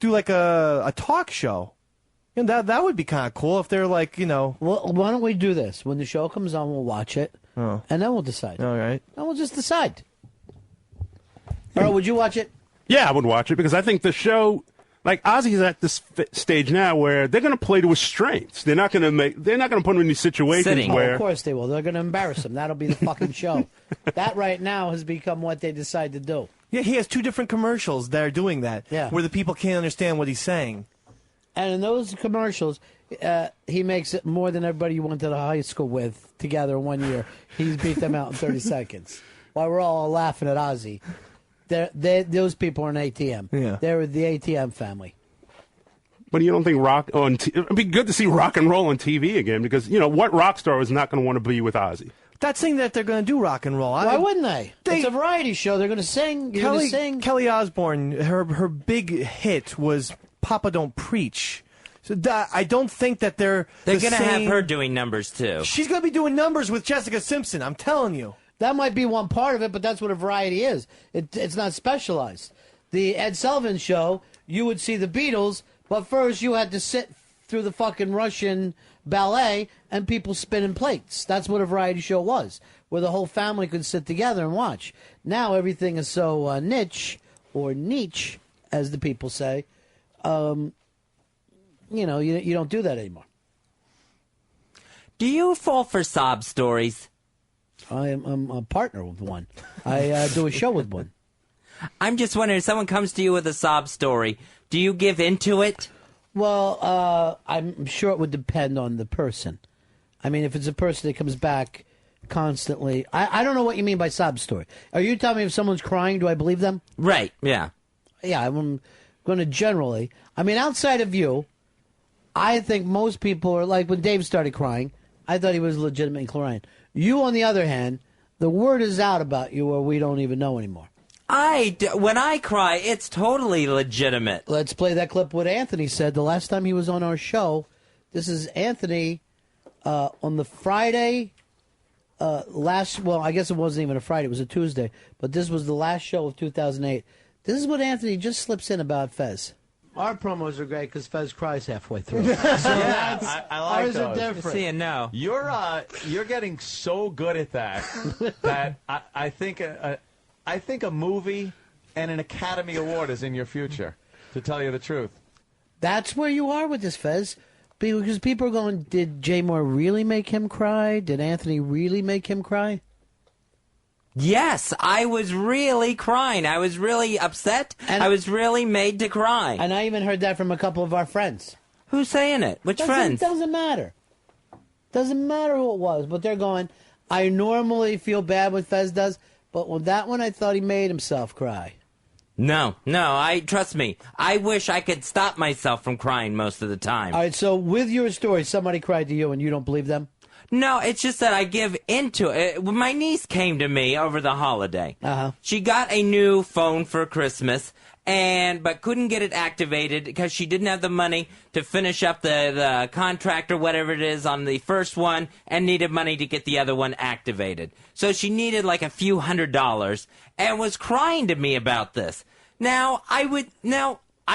do like a talk show. And that would be kind of cool if they're like, Well, why don't we do this? When the show comes on, we'll watch it, and then we'll decide. All right. And we'll just decide. Earl, would you watch it? Yeah, I would watch it because I think the show, like Ozzy's at this stage now where they're going to play to his strengths. They're not going to put him in these situations where. Of course they will. They're going to embarrass him. That'll be the fucking show. That right now has become what they decide to do. Yeah, he has 2 different commercials that are doing that. Yeah. Where the people can't understand what he's saying. And in those commercials, he makes it more than everybody you went to the high school with together in 1 year. He's beat them out in 30 seconds. While we're all laughing at Ozzy. Those people are an ATM. Yeah. They're the ATM family. But you don't think it'd be good to see rock and roll on TV again because, what rock star is not going to want to be with Ozzy? That's saying that they're going to do rock and roll. Why wouldn't they? It's a variety show. They're going to sing. Kelly Osbourne, her big hit was Papa Don't Preach. So I don't think that they're going to have her doing numbers, too. She's going to be doing numbers with Jessica Simpson, I'm telling you. That might be one part of it, but that's what a variety is. It's not specialized. The Ed Sullivan Show, you would see the Beatles, but first you had to sit through the fucking Russian ballet and people spinning plates. That's what a variety show was, where the whole family could sit together and watch. Now everything is so niche, or as the people say, you know, you don't do that anymore. Do you fall for sob stories? I'm a partner with one. I do a show with one. I'm just wondering, if someone comes to you with a sob story, do you give into it? Well, I'm sure it would depend on the person. I mean, if it's a person that comes back constantly, I don't know what you mean by sob story. Are you telling me if someone's crying, do I believe them? Right, yeah. Yeah, I'm going to generally. I mean, outside of you, I think most people are like, when Dave started crying, I thought he was legitimately crying. You, on the other hand, the word is out about you where we don't even know anymore. When I cry, it's totally legitimate. Let's play that clip what Anthony said the last time he was on our show. This is Anthony on the Friday well, I guess it wasn't even a Friday, it was a Tuesday, but this was the last show of 2008. This is what Anthony just slips in about Fez. Our promos are great because Fez cries halfway through. So I like ours are those. different. See, and no. You're getting so good at that that I think a movie and an Academy Award is in your future, to tell you the truth. That's where you are with this, Fez. Because people are going, did Jay Moore really make him cry? Did Anthony really make him cry? Yes, I was really crying. I was really upset. And I was really made to cry. And I even heard that from a couple of our friends. Who's saying it? Which friends? Doesn't matter. Doesn't matter who it was. But they're going, I normally feel bad when Fez does, but with that one I thought he made himself cry. No, trust me. I wish I could stop myself from crying most of the time. All right, so with your story, somebody cried to you and you don't believe them? No, it's just that I give into it. My niece came to me over the holiday. Uh-huh. She got a new phone for Christmas, but couldn't get it activated because she didn't have the money to finish up the contract or whatever it is on the first one and needed money to get the other one activated. So she needed like a few $100s and was crying to me about this. Now, I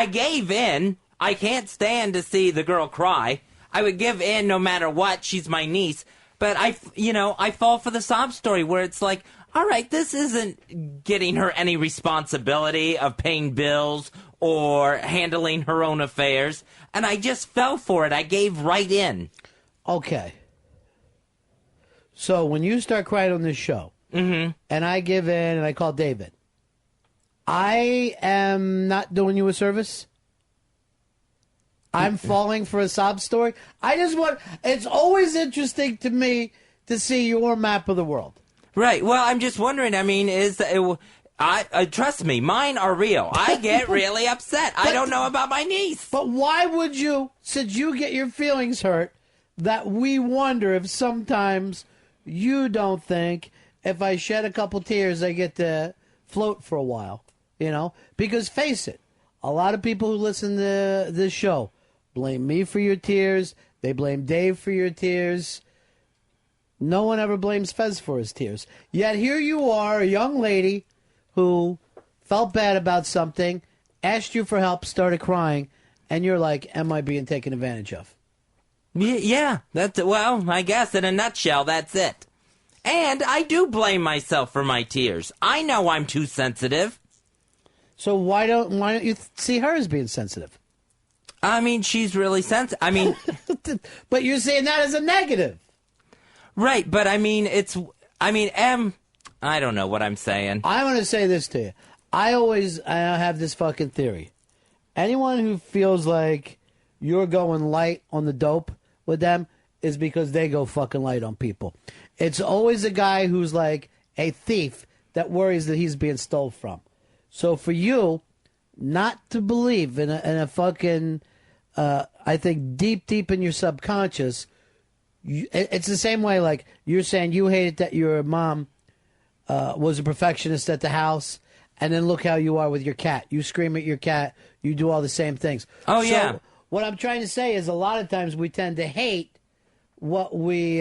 gave in. I can't stand to see the girl cry. I would give in no matter what. She's my niece. But I fall for the sob story where it's like, all right, this isn't getting her any responsibility of paying bills or handling her own affairs. And I just fell for it. I gave right in. Okay. So when you start crying on this show, and I give in and I call David, I am not doing you a service? I'm falling for a sob story? It's always interesting to me to see your map of the world. Right. Well, I'm just wondering, I mean, trust me, mine are real. I get really upset. I don't know about my niece. But why would you, since you get your feelings hurt, that we wonder if sometimes you don't think if I shed a couple tears, I get to float for a while, you know? Because face it, a lot of people who listen to this show blame me for your tears. They blame Dave for your tears. No one ever blames Fez for his tears. Yet here you are, a young lady who felt bad about something, asked you for help, started crying, and you're like, am I being taken advantage of? Yeah, well, I guess in a nutshell, that's it. And I do blame myself for my tears. I know I'm too sensitive. So why don't you see her as being sensitive? I mean, she's really sensitive. I mean, but you're saying that as a negative. Right, but I mean, I don't know what I'm saying. I want to say this to you. I have this fucking theory. Anyone who feels like you're going light on the dope with them is because they go fucking light on people. It's always a guy who's like a thief that worries that he's being stole from. So for you not to believe in a fucking, I think deep in your subconscious, it's the same way like you're saying you hated that your mom was a perfectionist at the house, and then look how you are with your cat. You scream at your cat. You do all the same things. Oh, so yeah. What I'm trying to say is a lot of times we tend to hate what we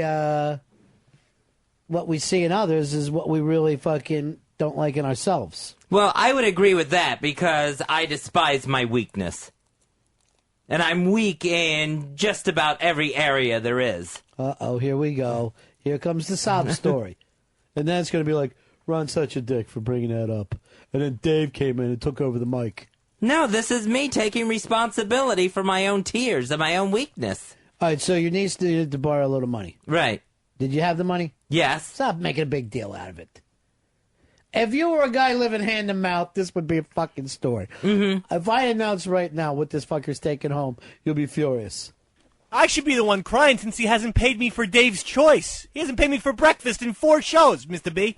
see in others is what we really fucking don't like in ourselves. Well, I would agree with that because I despise my weakness. And I'm weak in just about every area there is. Uh-oh, here we go. Here comes the sob story. And then it's going to be like, Ron's such a dick for bringing that up. And then Dave came in and took over the mic. No, this is me taking responsibility for my own tears and my own weakness. All right, so your niece needed to borrow a little money. Right. Did you have the money? Yes. Stop making a big deal out of it. If you were a guy living hand to mouth, this would be a fucking story. Mm-hmm. If I announce right now what this fucker's taking home, you'll be furious. I should be the one crying since he hasn't paid me for Dave's Choice. He hasn't paid me for breakfast in 4 shows, Mr. B.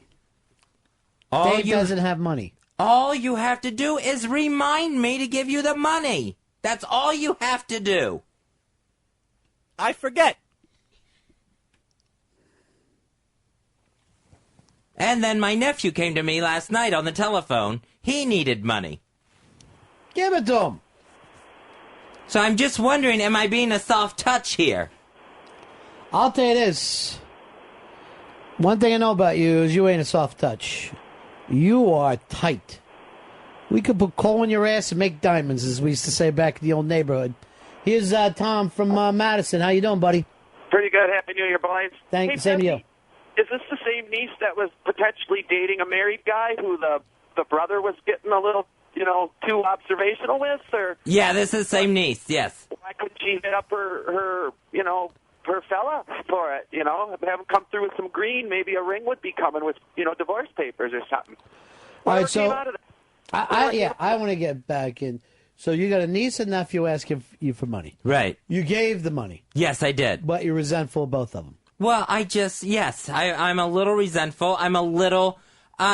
Dave doesn't have money. All you have to do is remind me to give you the money. That's all you have to do. I forget. And then my nephew came to me last night on the telephone. He needed money. Give it to him. So I'm just wondering, am I being a soft touch here? I'll tell you this. One thing I know about you is you ain't a soft touch. You are tight. We could put coal in your ass and make diamonds, as we used to say back in the old neighborhood. Here's Tom from Madison. How you doing, buddy? Pretty good. Happy New Year, boys. Same to you. Is this the same niece that was potentially dating a married guy who the brother was getting a little, too observational with? Or Yeah, this is the same niece, yes. why couldn't she hit up her fella for it? Have him come through with some green. Maybe a ring would be coming with, divorce papers or something. All right, Whatever so came out of that. I want to get back in. So you got a niece and nephew asking you for money. Right. You gave the money. Yes, I did. But you're resentful of both of them. Well, I'm a little resentful. I'm a little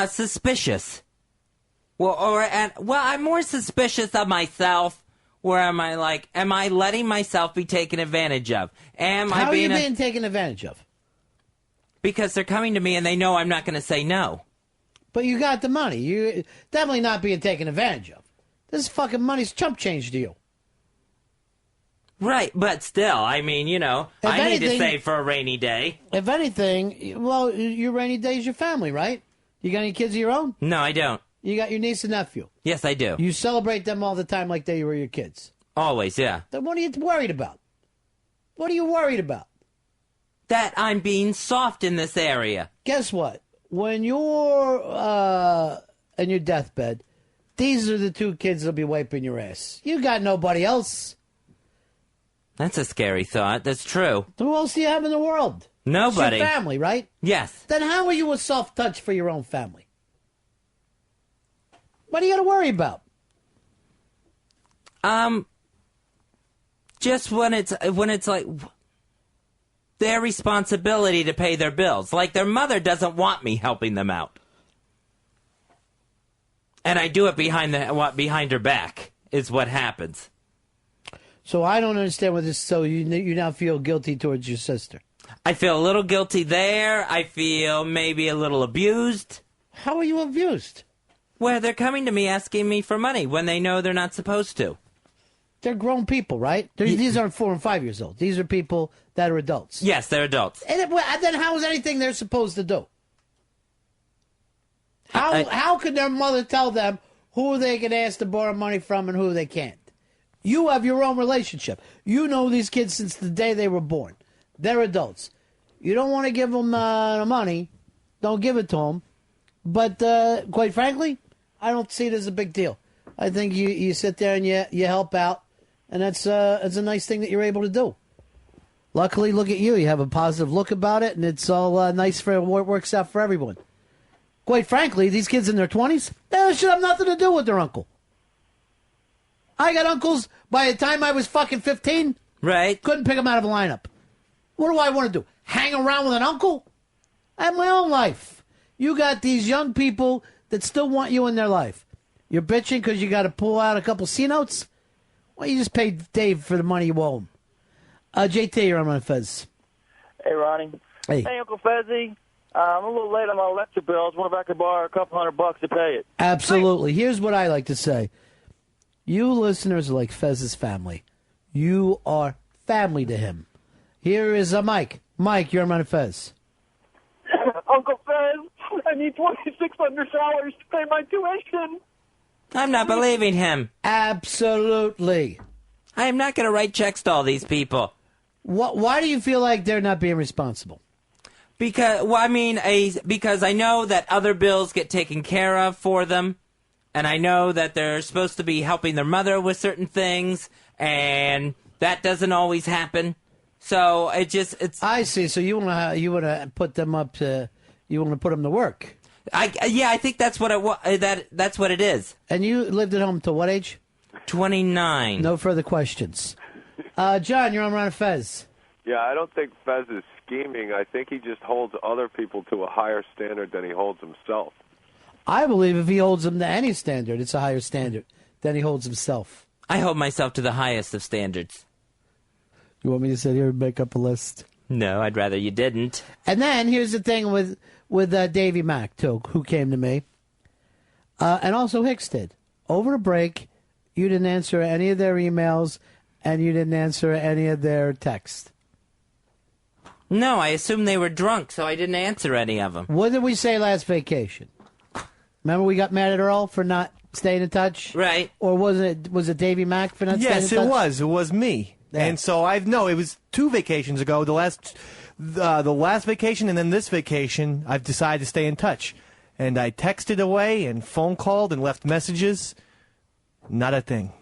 suspicious. I'm more suspicious of myself. Where am I letting myself be taken advantage of? How are you being taken advantage of? Because they're coming to me and they know I'm not going to say no. But you got the money. You're definitely not being taken advantage of. This fucking money's chump change to you. Right, but still, I need to save for a rainy day. If anything, well, your rainy day is your family, right? You got any kids of your own? No, I don't. You got your niece and nephew. Yes, I do. You celebrate them all the time like they were your kids. Always, yeah. Then what are you worried about? What are you worried about? That I'm being soft in this area. Guess what? When you're in your deathbed, these are the 2 kids that'll be wiping your ass. You got nobody else. That's a scary thought. That's true. Who else do you have in the world? Nobody. It's your family, right? Yes. Then how are you a soft touch for your own family? What do you got to worry about? Just when it's like their responsibility to pay their bills. Like their mother doesn't want me helping them out. And I do it behind her back is what happens. So I don't understand what this. So you now feel guilty towards your sister. I feel a little guilty there. I feel maybe a little abused. How are you abused? Well, they're coming to me asking me for money when they know they're not supposed to. They're grown people, right? These aren't 4 and 5 years old. These are people that are adults. Yes, they're adults. And then how is anything they're supposed to do? How could their mother tell them who they can ask to borrow money from and who they can't? You have your own relationship. You know these kids since the day they were born. They're adults. You don't want to give them the money. Don't give it to them. But quite frankly, I don't see it as a big deal. I think you sit there and you help out, and that's a nice thing that you're able to do. Luckily, look at you. You have a positive look about it, and it's all nice for it works out for everyone. Quite frankly, these kids in their 20s, they should have nothing to do with their uncle. I got uncles by the time I was fucking 15. Right. Couldn't pick them out of a lineup. What do I want to do? Hang around with an uncle? I have my own life. You got these young people that still want you in their life. You're bitching because you got to pull out a couple C-notes? Well, you just paid Dave for the money you owe him. JT, you're on Ron and Fez. Hey, Ronnie. Hey. Hey, Uncle Fezzy. I'm a little late on my electric bills. Wonder if I could borrow a couple $100 to pay it. Absolutely. Here's what I like to say. You listeners are like Fez's family. You are family to him. Here is Mike. Mike, you're on Ron and Fez. Uncle Fez, I need $2,600 to pay my tuition. I'm not believing him. Absolutely. I am not going to write checks to all these people. Why do you feel like they're not being responsible? Because I know that other bills get taken care of for them. and I know that they're supposed to be helping their mother with certain things, and that doesn't always happen. So it's. I see. So you want to put them up to, you want to put them to work. I think that's what that's what it is. And you lived at home till what age? 29. No further questions. John, you're on Ron and Fez. Yeah, I don't think Fez is scheming. I think he just holds other people to a higher standard than he holds himself. I believe if he holds them to any standard, it's a higher standard than he holds himself. I hold myself to the highest of standards. You want me to sit here and make up a list? No, I'd rather you didn't. And then here's the thing with Davey Mack, too, who came to me. And also Hicks did. Over the break, you didn't answer any of their emails, and you didn't answer any of their texts. No, I assumed they were drunk, so I didn't answer any of them. What did we say last vacation? Remember we got mad at Earl for not staying in touch? Right. Or was it Davey Mack for not staying in touch? Yes, it was me. Yeah. And so it was 2 vacations ago, the last vacation and then this vacation, I've decided to stay in touch. And I texted away and phone called and left messages. Not a thing.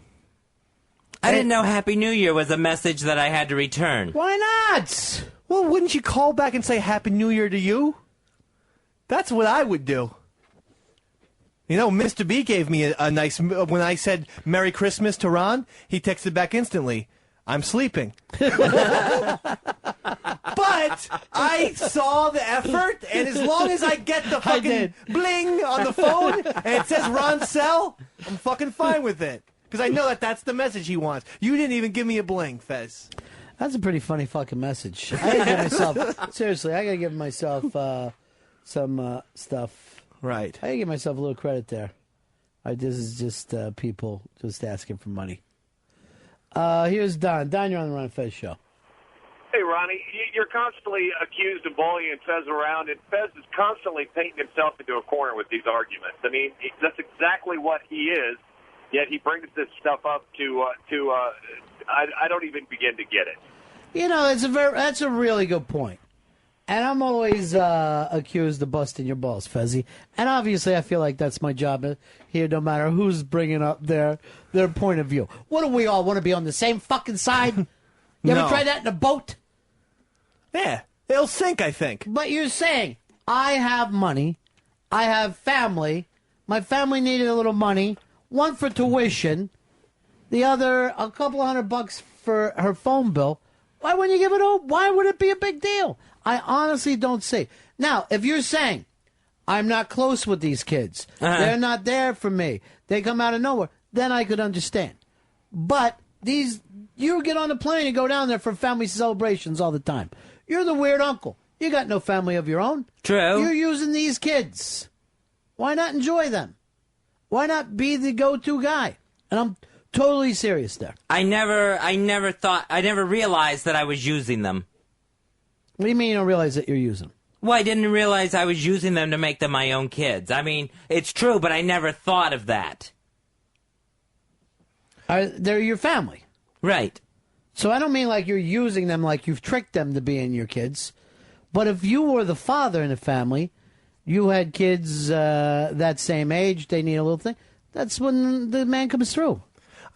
I didn't know Happy New Year was a message that I had to return. Why not? Well, wouldn't you call back and say Happy New Year to you? That's what I would do. You know, Mr. B gave me a nice... When I said Merry Christmas to Ron, he texted back instantly, I'm sleeping. But I saw the effort, and as long as I get the fucking bling on the phone, and it says Ron Sell, I'm fucking fine with it. Because I know that's the message he wants. You didn't even give me a bling, Fez. That's a pretty funny fucking message. I gotta give myself... Seriously, I gotta give myself some stuff. Right. I gotta give myself a little credit there. This is just people just asking for money. Here's Don. Don, you're on the Ron and Fez show. Hey, Ronnie, you're constantly accused of bullying Fez around, and Fez is constantly painting himself into a corner with these arguments. I mean, that's exactly what he is, yet he brings this stuff up I don't even begin to get it. You know, that's a really good point. And I'm always accused of busting your balls, Fezzy. And obviously I feel like that's my job here, no matter who's bringing up their point of view. What do we all want to be on the same fucking side? You ever try that in a boat? Yeah, it'll sink, I think. But you're saying, I have money, I have family, my family needed a little money, one for tuition, the other a couple $100 for her phone bill. Why wouldn't you give it all? Why would it be a big deal? I honestly don't see. Now, if you're saying, I'm not close with these kids, they're not there for me, they come out of nowhere, then I could understand. But you get on the plane and go down there for family celebrations all the time. You're the weird uncle. You got no family of your own. True. You're using these kids. Why not enjoy them? Why not be the go-to guy? And I'm totally serious there. I never realized that I was using them. What do you mean you don't realize that you're using them? Well, I didn't realize I was using them to make them my own kids. I mean, it's true, but I never thought of that. They're your family. Right. So I don't mean like you're using them like you've tricked them to being your kids. But if you were the father in the family, you had kids that same age, they need a little thing, that's when the man comes through.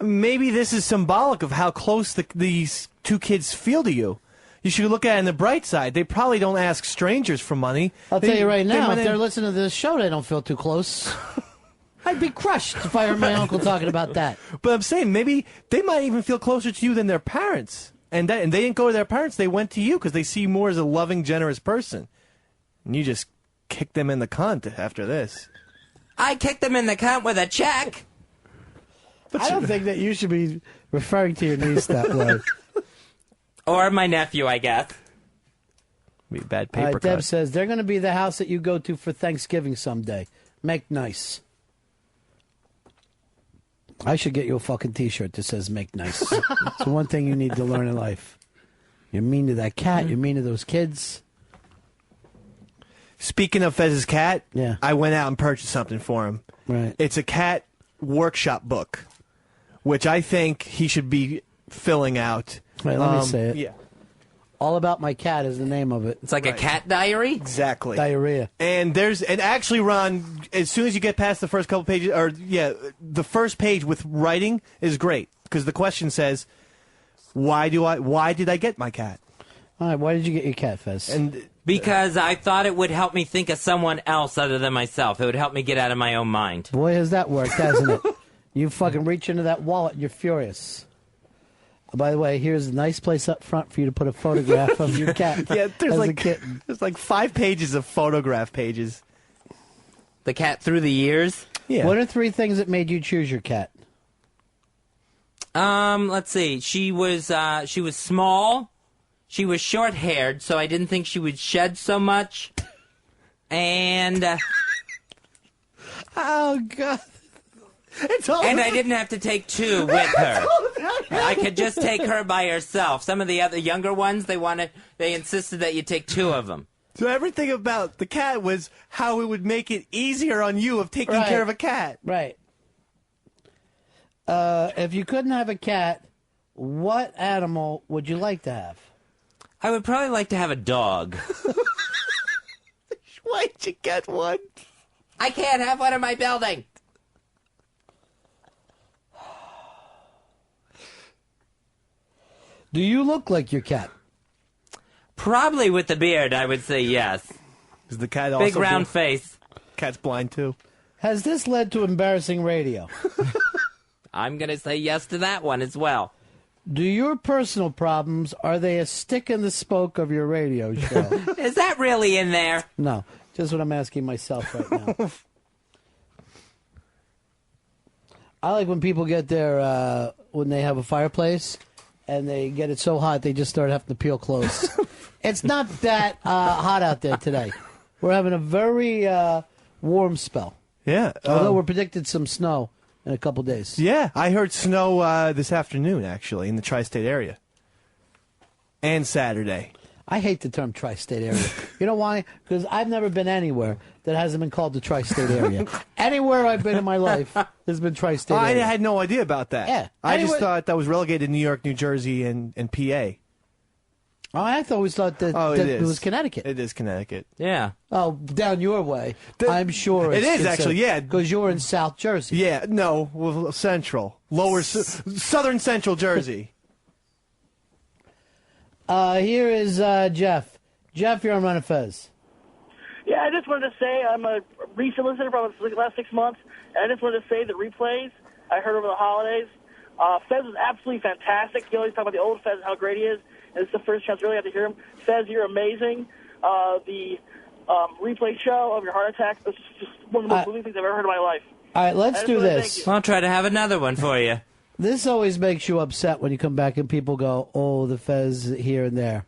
Maybe this is symbolic of how close these 2 kids feel to you. You should look at it on the bright side. They probably don't ask strangers for money. I'll tell you right now, if they're listening to this show, they don't feel too close. I'd be crushed if I heard my uncle talking about that. But I'm saying maybe they might even feel closer to you than their parents. And they didn't go to their parents. They went to you because they see you more as a loving, generous person. And you just kicked them in the cunt after this. I kicked them in the cunt with a check. But I don't think that you should be referring to your niece that way. Or my nephew, I guess. Be a bad paper cut. Deb says, they're going to be the house that you go to for Thanksgiving someday. Make nice. I should get you a fucking T-shirt that says make nice. It's the one thing you need to learn in life. You're mean to that cat. You're mean to those kids. Speaking of Fez's cat, yeah. I went out and purchased something for him. Right. It's a cat workshop book, which I think he should be filling out. Right, let me say it. Yeah. All About My Cat is the name of it. It's like a cat diary? Exactly. Diarrhea. And actually, Ron, as soon as you get past the first couple pages, the first page with writing is great because the question says, why did I get my cat? All right, why did you get your cat, Fez? And because I thought it would help me think of someone else other than myself. It would help me get out of my own mind. Boy, has that worked, hasn't it? You fucking reach into that wallet and you're furious. By the way, here's a nice place up front for you to put a photograph of your cat. Yeah, as a kitten. There's like 5 pages of photograph pages. The cat through the years? Yeah. What are 3 things that made you choose your cat? Let's see. She was small. She was short-haired, so I didn't think she would shed so much. And oh God. And I didn't have to take 2 with her. I could just take her by herself. Some of the other younger ones, they insisted that you take 2 of them. So everything about the cat was how it would make it easier on you of taking care of a cat. Right. If you couldn't have a cat, what animal would you like to have? I would probably like to have a dog. Why'd you get one? I can't have one in my building. Do you look like your cat? Probably with the beard, I would say yes. Is the cat also big round face? Cat's blind too. Has this led to embarrassing radio? I'm going to say yes to that one as well. Do your personal problems, are they a stick in the spoke of your radio show? Is that really in there? No, just what I'm asking myself right now. I like when people get there, when they have a fireplace, and they get it so hot they just start having to peel clothes. It's not that hot out there today. We're having a very warm spell. Yeah. Although we're predicted some snow in a couple days. Yeah, I heard snow this afternoon, actually, in the tri-state area. And Saturday. I hate the term tri-state area. You know why? Because I've never been anywhere that hasn't been called the tri-state area. Anywhere I've been in my life has been tri-state area. I had no idea about that. Yeah. I just thought that was relegated to New York, New Jersey, and PA. Oh, I always thought that, it was Connecticut. It is Connecticut. Yeah. Oh, down your way. I'm sure it is actually, yeah. Because you're in South Jersey. Yeah, no, well, Central. Southern Central Jersey. Here is Jeff. Jeff, you're on Ron and Fez. Yeah, I just wanted to say I'm a recent listener for the last 6 months, and I just wanted to say the replays I heard over the holidays, Fez was absolutely fantastic. You always talk about the old Fez and how great he is, and it's the first chance I really have to hear him. Fez, you're amazing. The replay show of your heart attack was just one of the most moving things I've ever heard in my life. All right, let's do this. I'll try to have another one for you. This always makes you upset when you come back and people go, oh, the Fez here and there.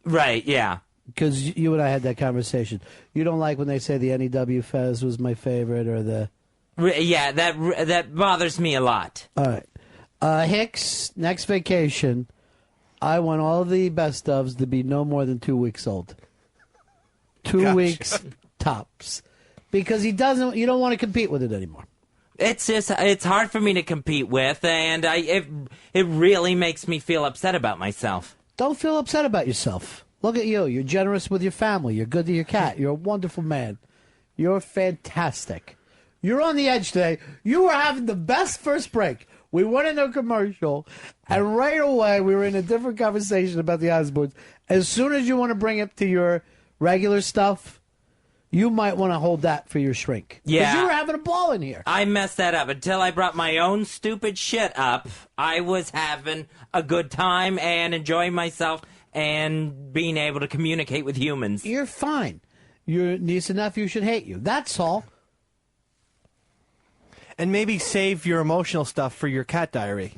Right, yeah. Because you and I had that conversation. You don't like when they say the NEW Fez was my favorite or the... Yeah, that bothers me a lot. All right. Hicks, next vacation, I want all the best ofs to be no more than 2 weeks old. 2 weeks tops. Because you don't want to compete with it anymore. It's hard for me to compete with, and it really makes me feel upset about myself. Don't feel upset about yourself. Look at you. You're generous with your family. You're good to your cat. You're a wonderful man. You're fantastic. You're on the edge today. You were having the best first break. We went into a commercial, and right away we were in a different conversation about the Osbournes. As soon as you want to bring it to your regular stuff, you might want to hold that for your shrink. Yeah. Because you were having a ball in here. I messed that up. Until I brought my own stupid shit up, I was having a good time and enjoying myself and being able to communicate with humans. You're fine. Your niece and nephew should hate you. That's all. And maybe save your emotional stuff for your cat diary.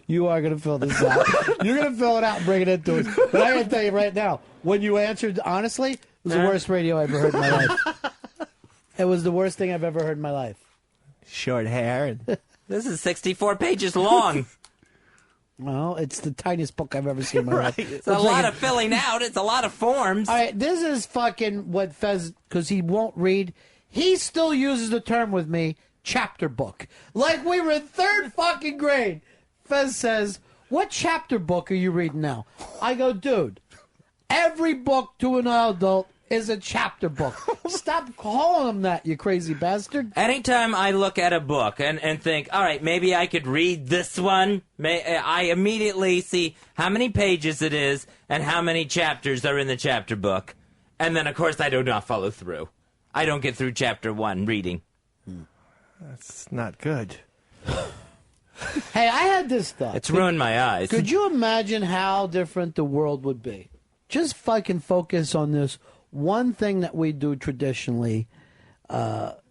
You are going to fill this out. You're going to fill it out and bring it into us. But I got to tell you right now, when you answered honestly, it was the worst radio I ever heard in my life. It was the worst thing I've ever heard in my life. Short hair. This is 64 pages long. Well, it's the tiniest book I've ever seen in my life. It's a lot of filling out. It's a lot of forms. All right, this is fucking what Fez, because he won't read. He still uses the term with me, chapter book. Like we were in third fucking grade. Fez says, what chapter book are you reading now? I go, dude, every book to an adult is a chapter book. Stop calling them that, you crazy bastard. Anytime I look at a book and think, all right, maybe I could read this one, I immediately see how many pages it is and how many chapters are in the chapter book. And then, of course, I do not follow through. I don't get through chapter 1 reading. That's not good. Hey, I had this thought. It's ruined my eyes. Could you imagine how different the world would be? Just fucking focus on this one thing that we do traditionally, but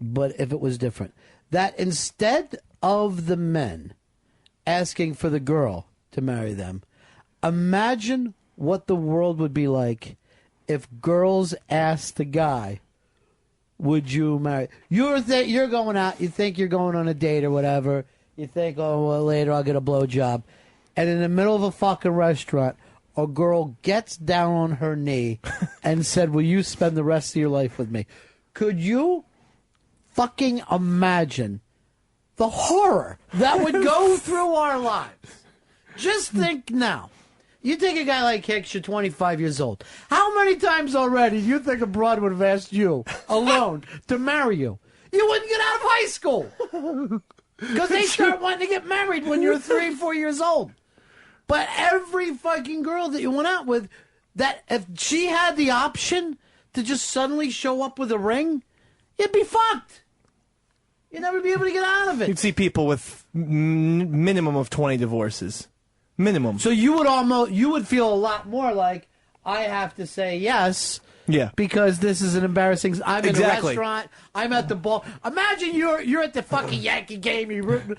if it was different. That instead of the men asking for the girl to marry them, imagine what the world would be like if girls asked the guy, would you marry? You're going out, you think you're going on a date or whatever. You think, oh, well, later I'll get a blowjob. And in the middle of a fucking restaurant, a girl gets down on her knee and said, will you spend the rest of your life with me? Could you fucking imagine the horror that would go through our lives? Just think now. You think a guy like Hicks, you're 25 years old. How many times already do you think a broad would have asked you, alone, to marry you? You wouldn't get out of high school. Because they start wanting to get married when you're 3, 4 years old. But every fucking girl that you went out with, that if she had the option to just suddenly show up with a ring, you'd be fucked. You'd never be able to get out of it. You'd see people with minimum of 20 divorces. Minimum. So you would feel a lot more like, I have to say yes. Yeah. Because this is an embarrassing. I'm in a Exactly. restaurant. I'm at the ball. Imagine you're at the fucking Yankee game.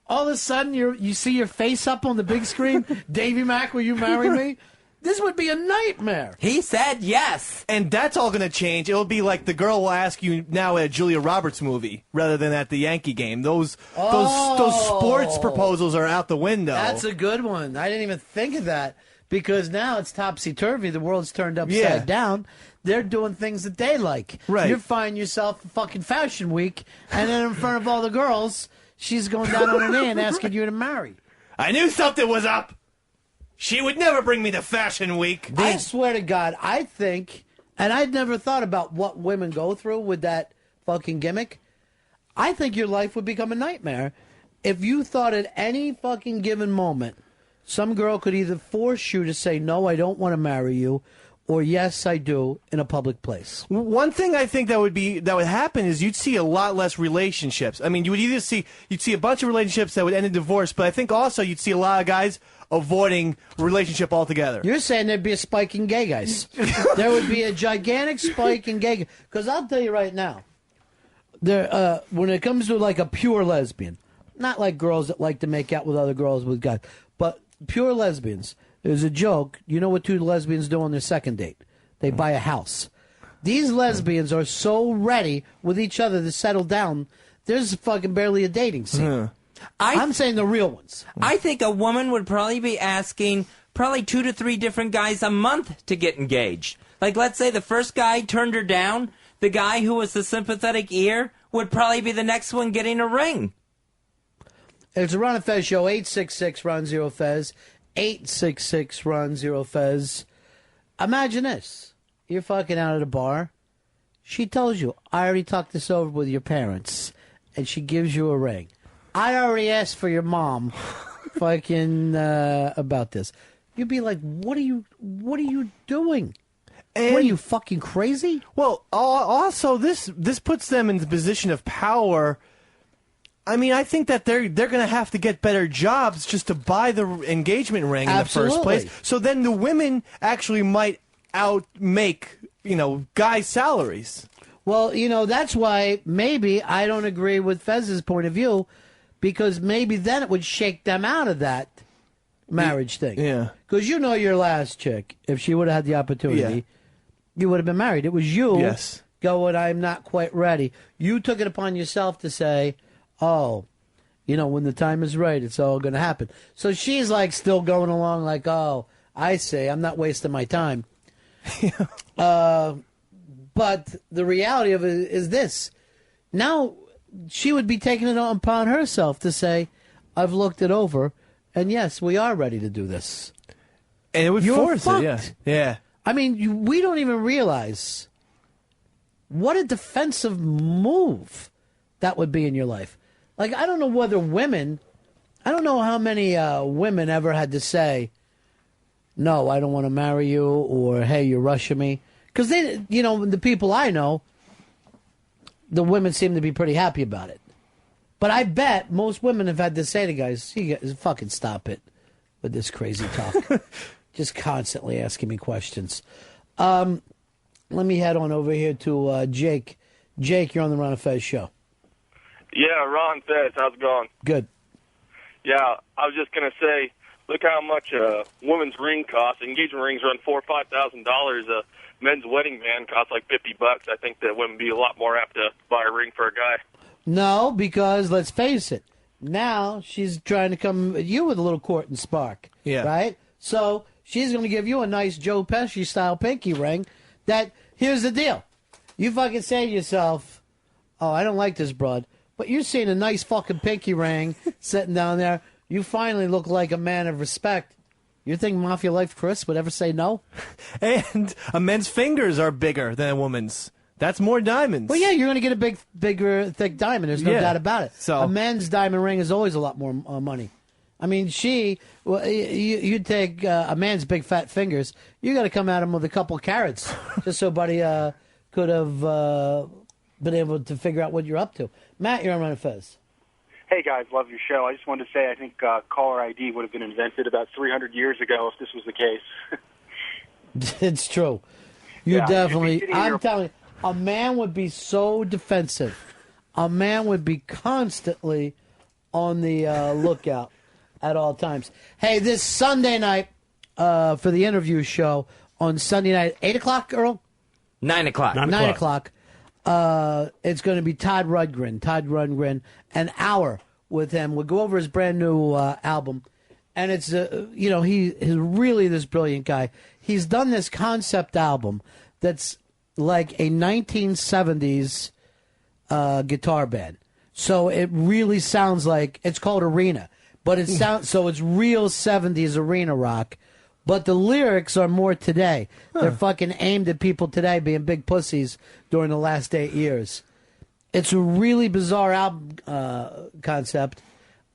All of a sudden you see your face up on the big screen. Davy Mack, will you marry me? This would be a nightmare. He said yes. And that's all going to change. It'll be like the girl will ask you now at a Julia Roberts movie rather than at the Yankee game. Those sports proposals are out the window. That's a good one. I didn't even think of that. Because now it's topsy-turvy. The world's turned upside down. They're doing things that they like. Right. You find yourself a fucking fashion week, and then in front of all the girls, she's going down on her knee and asking you to marry. I knew something was up. She would never bring me to Fashion Week. I swear to God, I think, and I'd never thought about what women go through with that fucking gimmick. I think your life would become a nightmare if you thought at any fucking given moment some girl could either force you to say, no, I don't want to marry you, or yes, I do, in a public place. One thing I think that would happen is you'd see a lot less relationships. I mean, you'd see a bunch of relationships that would end in divorce, but I think also you'd see a lot of guys avoiding relationship altogether. You're saying there'd be a spike in gay guys. There would be a gigantic spike in gay guys. Because I'll tell you right now, when it comes to like a pure lesbian, not like girls that like to make out with other girls with guys, but pure lesbians, there's a joke. You know what 2 lesbians do on their second date? They buy a house. These lesbians are so ready with each other to settle down, there's fucking barely a dating scene. I'm saying the real ones. I think a woman would probably be asking 2 to 3 different guys a month to get engaged. Like, let's say the first guy turned her down. The guy who was the sympathetic ear would probably be the next one getting a ring. It's a Ron and Fez show, 866-RON-0-FEZ, 866-RON-0-FEZ. Imagine this. You're fucking out at a bar. She tells you, I already talked this over with your parents, and she gives you a ring. I already asked for your mom fucking about this. You'd be like, what are you doing? And, what are you, fucking crazy? Well, also this puts them in the position of power. I mean, I think that they're going to have to get better jobs just to buy the engagement ring in the first place. So then the women actually might outmake, guys' salaries. Well, that's why maybe I don't agree with Fez's point of view, because maybe then it would shake them out of that marriage thing. Yeah. Because your last chick, if she would have had the opportunity, you would have been married. It was you going, I'm not quite ready. You took it upon yourself to say, oh, when the time is right, it's all going to happen. So she's like still going along like, oh, I see, I'm not wasting my time. But the reality of it is this. Now she would be taking it upon herself to say, I've looked it over, And yes, we are ready to do this. And it would You're force fucked. it, yeah. Yeah. I mean, we don't even realize what a defensive move that would be in your life. Like, I don't know whether women, I don't know how many women ever had to say, no, I don't want to marry you, or, hey, you're rushing me. Because they, the people I know, the women seem to be pretty happy about it. But I bet most women have had to say to guys, you guys, fucking stop it with this crazy talk. Just constantly asking me questions. Let me head on over here to Jake. Jake, you're on the Ron and Fez show. Yeah, Ron Fez, how's it going? Good. Yeah, I was just going to say, look how much a woman's ring costs. Engagement rings run $4,000 or $5,000. A men's wedding band costs like $50. I think that women be a lot more apt to buy a ring for a guy. No, because let's face it. Now she's trying to come at you with a little court and spark. Yeah. Right? So she's going to give you a nice Joe Pesci-style pinky ring that, here's the deal. You fucking say to yourself, oh, I don't like this broad. But you're seeing a nice fucking pinky ring sitting down there. You finally look like a man of respect. You think Mafia Life Chris would ever say no? And a man's fingers are bigger than a woman's. That's more diamonds. Well, yeah, you're going to get a bigger, thick diamond. There's no doubt about it. So a men's diamond ring is always a lot more money. I mean, you take a man's big fat fingers. You got to come at him with a couple carats, just so buddy could have been able to figure out what you're up to. Matt, you're on Ron and Fez. Hey, guys, love your show. I just wanted to say I think caller ID would have been invented about 300 years ago if this was the case. It's true. I'm telling you, a man would be so defensive. A man would be constantly on the lookout at all times. Hey, this Sunday night for the interview show on Sunday night, 8 o'clock, Earl? 9 o'clock. 9 o'clock. It's going to be Todd Rundgren, an hour with him. We'll go over his brand new album. And it's, he's really this brilliant guy. He's done this concept album that's like a 1970s guitar band. So it really sounds like, it's called Arena. But it sounds, so it's real 70s arena rock. But the lyrics are more today. They're fucking aimed at people today being big pussies during the last 8 years. It's a really bizarre album concept.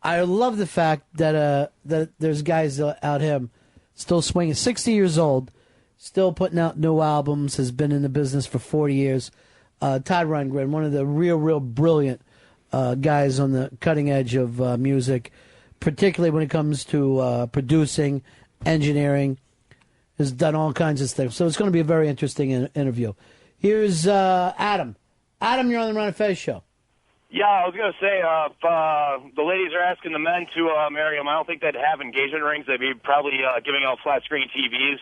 I love the fact that there's guys out him still swinging. 60 years old, still putting out new albums, has been in the business for 40 years. Todd Rundgren, one of the real brilliant guys on the cutting edge of music, particularly when it comes to producing, engineering, has done all kinds of stuff. So it's going to be a very interesting interview. Here's Adam. Adam, you're on the Ron and Fez show. Yeah, I was going to say, if the ladies are asking the men to marry them, I don't think they'd have engagement rings. They'd be probably giving out flat-screen TVs.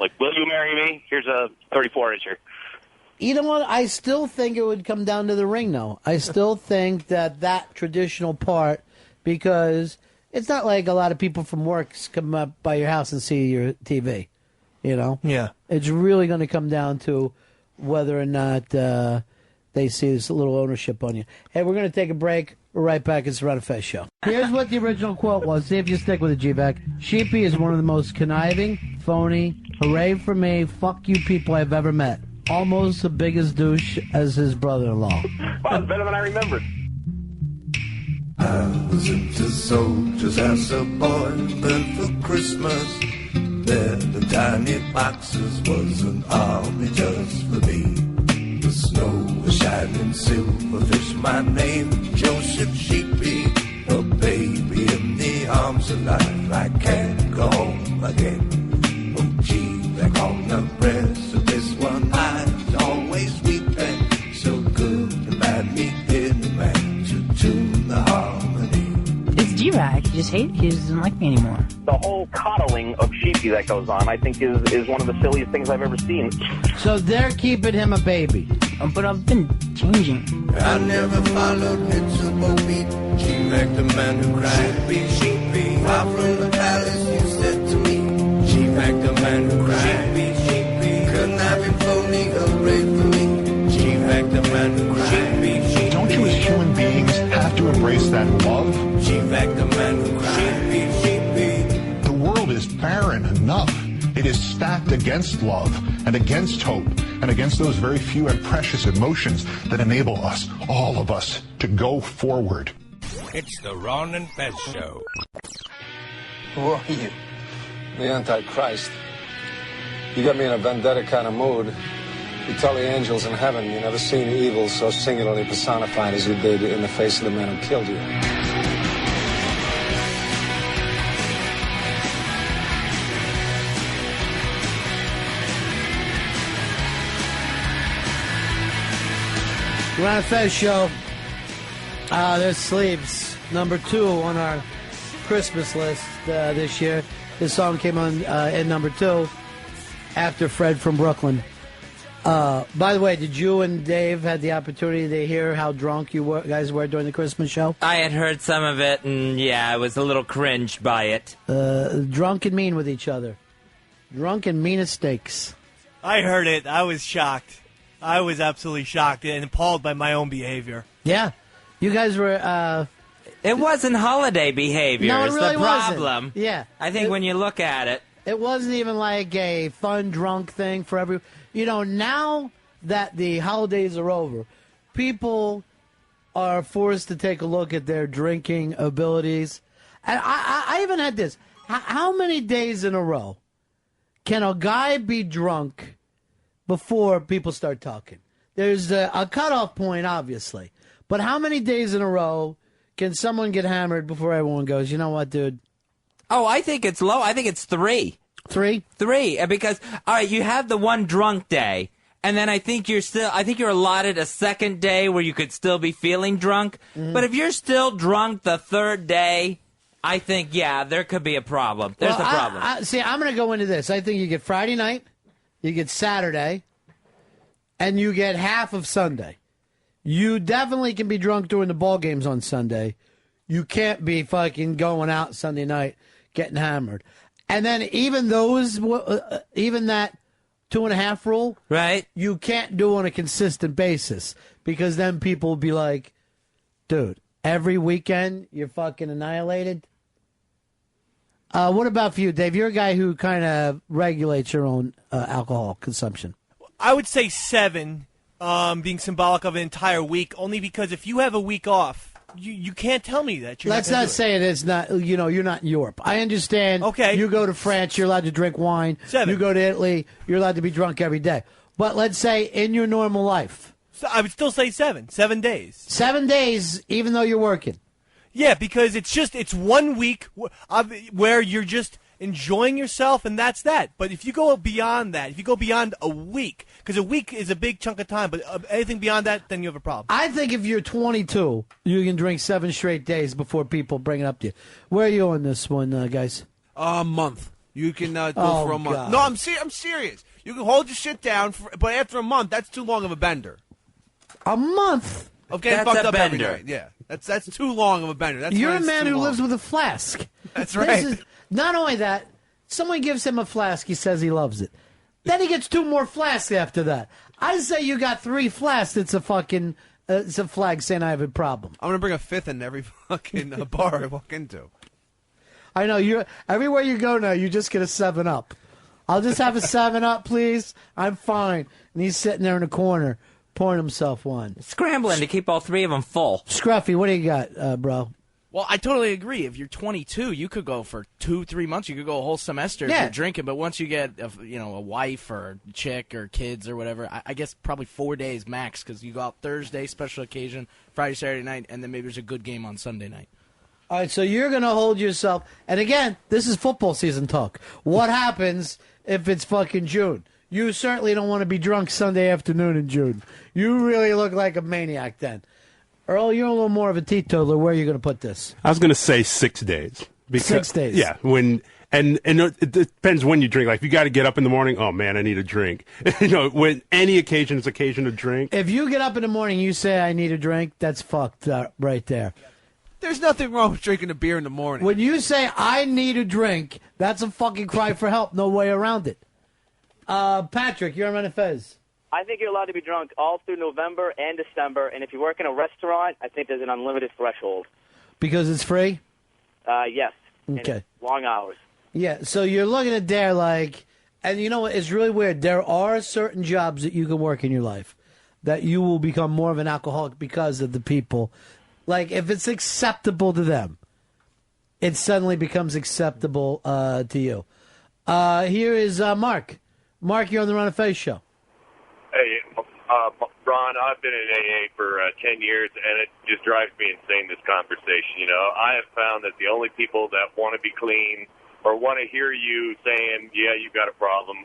Like, will you marry me? Here's a 34-incher. You know what? I still think it would come down to the ring, though. I still think that traditional part, because it's not like a lot of people from work come up by your house and see your TV, Yeah. It's really going to come down to whether or not they see this little ownership on you. Hey, we're going to take a break. We're right back. It's the Ron and Fez show. Here's what the original quote was. See if you stick with it, G-Back. Sheepy is one of the most conniving, phony, hooray for me, fuck you people I've ever met. Almost the biggest douche as his brother-in-law. Wow, it's better than I remembered. I was into soldiers as a boy, but for Christmas, there the tiny boxes was an army just for me. The snow was shining silverfish, my name Joseph Sheepy, a baby in the arms of life. I can't go home again. Oh gee, back on the precipice, one eye's always weeping. So good about me in the man to tune the harmony. It's G-Rag. He just he doesn't like me anymore. The whole coddling of Sheepy that goes on, I think, is one of the silliest things I've ever seen. So they're keeping him a baby. But I've been changing. I never followed little Bobby. G-Rag, the man who cried. Sheepy, out from the palace, you said to me. G-Rag, the man who cried. Sheepy, couldn't have been phony, hooray for me. G-Rag, the man who cried. Don't you as human beings have to embrace that love? G-Rag, the man who cried. is barren enough. It is stacked against love and against hope and against those very few and precious emotions that enable us, all of us, to go forward. It's the Ron and Fez Show. Who are you? The Antichrist. You got me in a vendetta kind of mood. You tell the angels in heaven you never seen evil so singularly personified as you did in the face of the man who killed you. Ron and Fez Show. There's Sleeves, number 2 on our Christmas list this year. This song came on in number 2 after Fred from Brooklyn. By the way, did you and Dave had the opportunity to hear how drunk you guys were during the Christmas show? I had heard some of it, and yeah, I was a little cringed by it. Drunk and mean with each other. Drunk and mean as steaks. I heard it. I was shocked. I was absolutely shocked and appalled by my own behavior. Yeah. You guys were... It wasn't holiday behavior. No, it is really the problem. wasn't. Yeah. I think when you look at it... It wasn't even like a fun drunk thing for every... You know, now that the holidays are over, people are forced to take a look at their drinking abilities. And I even had this. How many days in a row can a guy be drunk before people start talking? There's a cutoff point, obviously. But how many days in a row can someone get hammered before everyone goes, you know what, dude? Oh, I think it's low. I think it's 3. 3? 3, because, all right, you have the one drunk day, and then I think you're allotted a second day where you could still be feeling drunk. Mm-hmm. But if you're still drunk the third day, I think, yeah, there could be a problem. There's a problem. See, I'm going to go into this. I think you get Friday night, you get Saturday, and you get half of Sunday. You definitely can be drunk during the ball games on Sunday. You can't be fucking going out Sunday night getting hammered. And then even that 2.5 rule, right? You can't do on a consistent basis because then people will be like, dude, every weekend you're fucking annihilated. What about for you, Dave? You're a guy who kind of regulates your own alcohol consumption. I would say 7, being symbolic of an entire week, only because if you have a week off, you can't tell me that. Let's not say it is not, you're not in Europe. I understand. Okay. You go to France, you're allowed to drink wine. 7. You go to Italy, you're allowed to be drunk every day. But let's say in your normal life. So I would still say 7. 7 days. 7 days, even though you're working. Yeah, because it's 1 week where you're just enjoying yourself, and that's that. But if you go beyond that, if you go beyond a week, because a week is a big chunk of time, but anything beyond that, then you have a problem. I think if you're 22, you can drink 7 straight days before people bring it up to you. Where are you on this one, guys? A month. You can go for a month. God. No, I'm serious. You can hold your shit down, but after a month, that's too long of a bender. A month? Okay, That's fucked a up every bender. night. Yeah, that's too long of a bender. You're a man who lives with a flask. That's right. Not only that, someone gives him a flask, he says he loves it. Then he gets 2 more flasks after that. I say you got 3 flasks, it's a fucking, it's a flag saying I have a problem. I'm going to bring a 5th in every fucking bar I walk into. I know, everywhere you go now, you just get a 7-Up. I'll just have a 7-Up, please. I'm fine. And he's sitting there in the corner, pouring himself one. Scrambling to keep all 3 of them full. Scruffy, what do you got, bro? Well, I totally agree. If you're 22, you could go for 2-3 months. You could go a whole semester if you're drinking. But once you get a wife or a chick or kids or whatever, I guess probably 4 days max, because you go out Thursday, special occasion, Friday, Saturday night, and then maybe there's a good game on Sunday night. All right, so you're going to hold yourself. And again, this is football season talk. What happens if it's fucking June? You certainly don't want to be drunk Sunday afternoon in June. You really look like a maniac then. Earl, you're a little more of a teetotaler. Where are you going to put this? I was going to say 6 days. 6 days. Yeah, and it depends when you drink. Like, if you got to get up in the morning, oh man, I need a drink. When any occasion is occasion to drink. If you get up in the morning, you say I need a drink. That's fucked up right there. There's nothing wrong with drinking a beer in the morning. When you say I need a drink, that's a fucking cry for help. No way around it. Patrick, you're on Ron and Fez. I think you're allowed to be drunk all through November and December, and if you work in a restaurant, I think there's an unlimited threshold. Because it's free? Yes. Okay. And long hours. Yeah, so you're looking at there like, and you know what? It's really weird. There are certain jobs that you can work in your life that you will become more of an alcoholic because of the people. Like, if it's acceptable to them, it suddenly becomes acceptable to you. Here is Mark. Mark, you're on the Ron and Fez show. Hey, Ron, I've been in AA for 10 years, and it just drives me insane, this conversation. You know, I have found that the only people that want to be clean or want to hear you saying, yeah, you got a problem,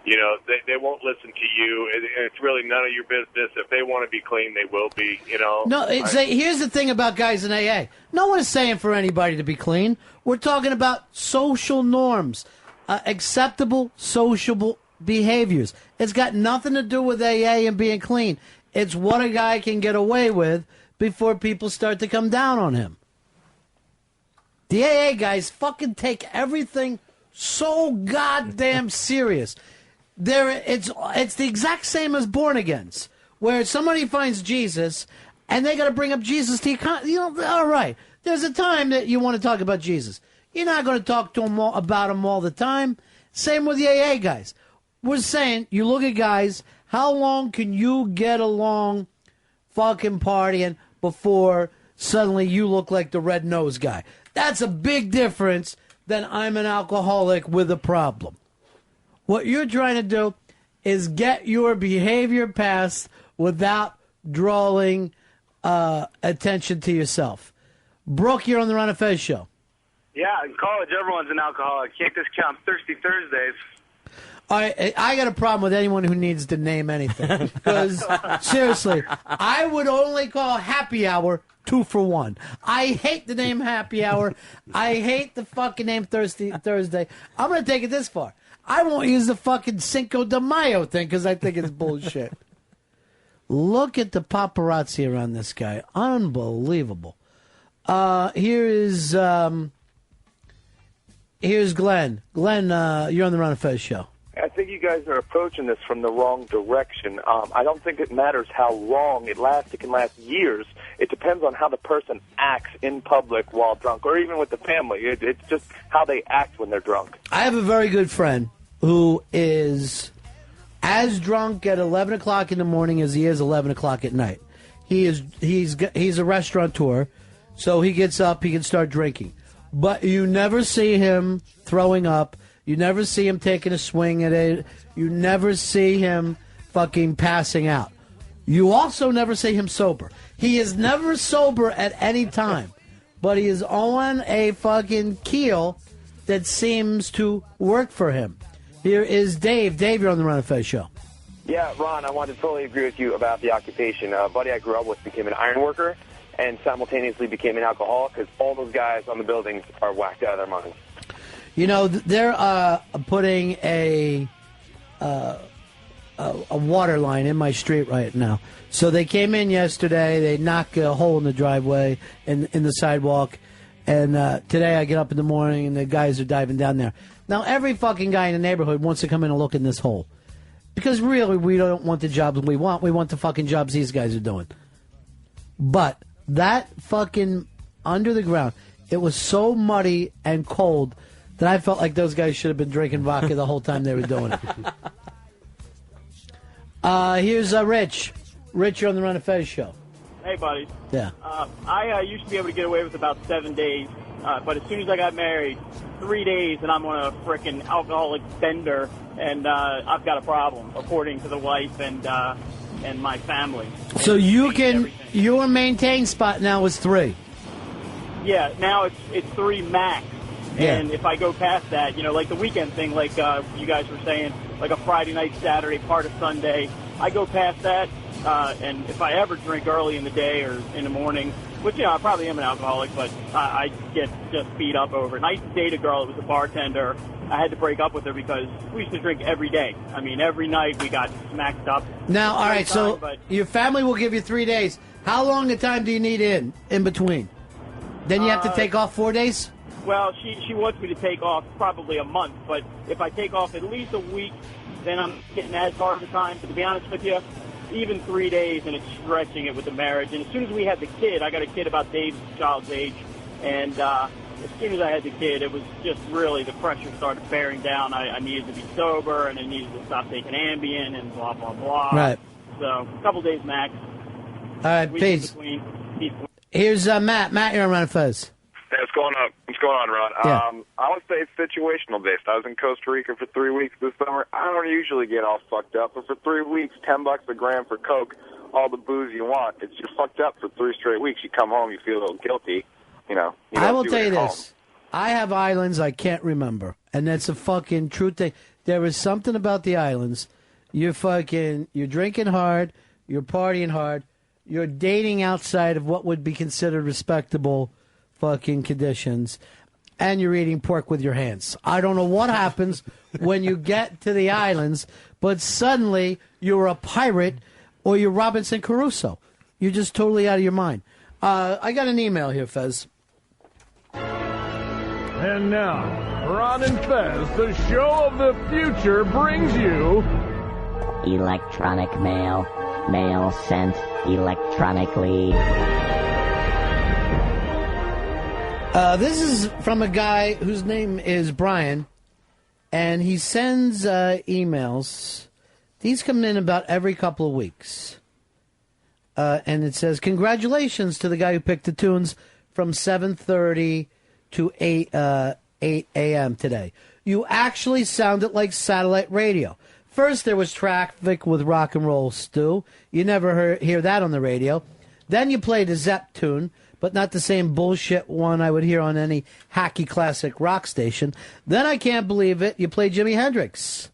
you know, they won't listen to you. It's really none of your business. If they want to be clean, they will be, you know. No, here's the thing about guys in AA. No one is saying for anybody to be clean. We're talking about social norms, acceptable social behaviors. It's got nothing to do with AA and being clean. It's what a guy can get away with before people start to come down on him. The AA guys fucking take everything so goddamn serious. It's the exact same as born agains, where somebody finds Jesus and they got to bring up Jesus to you know, all right. There's a time that you want to talk about Jesus. You're not going to talk to him about him all the time. Same with the AA guys. We're saying, you look at guys, how long can you get along fucking partying before suddenly you look like the red-nosed guy? That's a big difference than I'm an alcoholic with a problem. What you're trying to do is get your behavior passed without drawing attention to yourself. Brooke, you're on the Ron and Fez show. Yeah, in college, everyone's an alcoholic. Can't discount Thirsty Thursdays. All right, I got a problem with anyone who needs to name anything. Because, seriously, I would only call happy hour 2 for $1. I hate the name happy hour. I hate the fucking name Thirsty Thursday. I'm going to take it this far. I won't use the fucking Cinco de Mayo thing because I think it's bullshit. Look at the paparazzi around this guy. Unbelievable. Here's Glenn. Glenn, you're on the Ron and Fez show. I think you guys are approaching this from the wrong direction. I don't think it matters how long it lasts. It can last years. It depends on how the person acts in public while drunk, or even with the family. It's just how they act when they're drunk. I have a very good friend who is as drunk at 11 o'clock in the morning as he is 11 o'clock at night. He's a restaurateur, so he gets up, he can start drinking. But you never see him throwing up. You never see him taking a swing at it. You never see him fucking passing out. You also never see him sober. He is never sober at any time. But he is on a fucking keel that seems to work for him. Here is Dave. Dave, you're on the Ron and Fez show. Yeah, Ron, I want to totally agree with you about the occupation. A buddy I grew up with became an iron worker and simultaneously became an alcoholic because all those guys on the buildings are whacked out of their minds. You know, they're putting a water line in my street right now. So they came in yesterday. They knocked a hole in the driveway in the sidewalk. And today I get up in the morning and the guys are diving down there. Now, every fucking guy in the neighborhood wants to come in and look in this hole. Because really, we don't want the jobs we want. We want the fucking jobs these guys are doing. But that fucking under the ground, it was so muddy and cold that I felt like those guys should have been drinking vodka the whole time they were doing it. Here's Rich. Rich, you're on the Ron and Fez show. Hey, buddy. Yeah. I used to be able to get away with about 7 days, but as soon as I got married, 3 days, and I'm on a frickin' alcoholic bender, and I've got a problem, according to the wife and my family. So your maintain spot now is 3. Yeah, now it's 3 max. Yeah. And if I go past that, you know, like the weekend thing, like you guys were saying, like a Friday night, Saturday, part of Sunday, I go past that, and if I ever drink early in the day or in the morning, which, you know, I probably am an alcoholic, but I get just beat up over it. And I used to date a girl that was a bartender. I had to break up with her because we used to drink every day. I mean, every night we got smacked up. Now, all right, so your family will give you 3 days. How long a time do you need in between? Then you have to take off 4 days? Well, she wants me to take off probably a month, but if I take off at least a week, then I'm getting as hard a time. But to be honest with you, even 3 days, and it's stretching it with the marriage. And as soon as we had the kid, I got a kid about Dave's child's age, and as soon as I had the kid, it was just really the pressure started bearing down. I needed to be sober, and I needed to stop taking Ambien, and blah blah blah. Right. So a couple days max. All right, Week peace. in between. Here's Matt. Matt, you're on Ron and Fez. Hey, what's going on? What's going on, Ron? Yeah. I would say it's situational based. I was in Costa Rica for 3 weeks this summer. I don't usually get all fucked up, but for 3 weeks, $10 a gram for Coke, all the booze you want. It's you're fucked up for 3 straight weeks. You come home, you feel a little guilty. You know. You I don't will do tell it you at this. I have islands I can't remember, and that's a fucking true thing. There is something about the islands. You're drinking hard, you're partying hard, you're dating outside of what would be considered respectable fucking conditions, and you're eating pork with your hands. I don't know what happens when you get to the islands, but suddenly you're a pirate or you're Robinson Crusoe. You're just totally out of your mind. I got an email here, Fez. And now, Ron and Fez, the show of the future, brings you electronic mail. Mail sent electronically. This is from a guy whose name is Brian, and he sends emails. These come in about every couple of weeks. And it says, congratulations to the guy who picked the tunes from 7:30 to 8 a.m. today. You actually sounded like satellite radio. First, there was Traffic with Rock and Roll Stew. You never hear that on the radio. Then you played a Zepp tune, but not the same bullshit one I would hear on any hacky classic rock station. Then I can't believe it, you played Jimi Hendrix.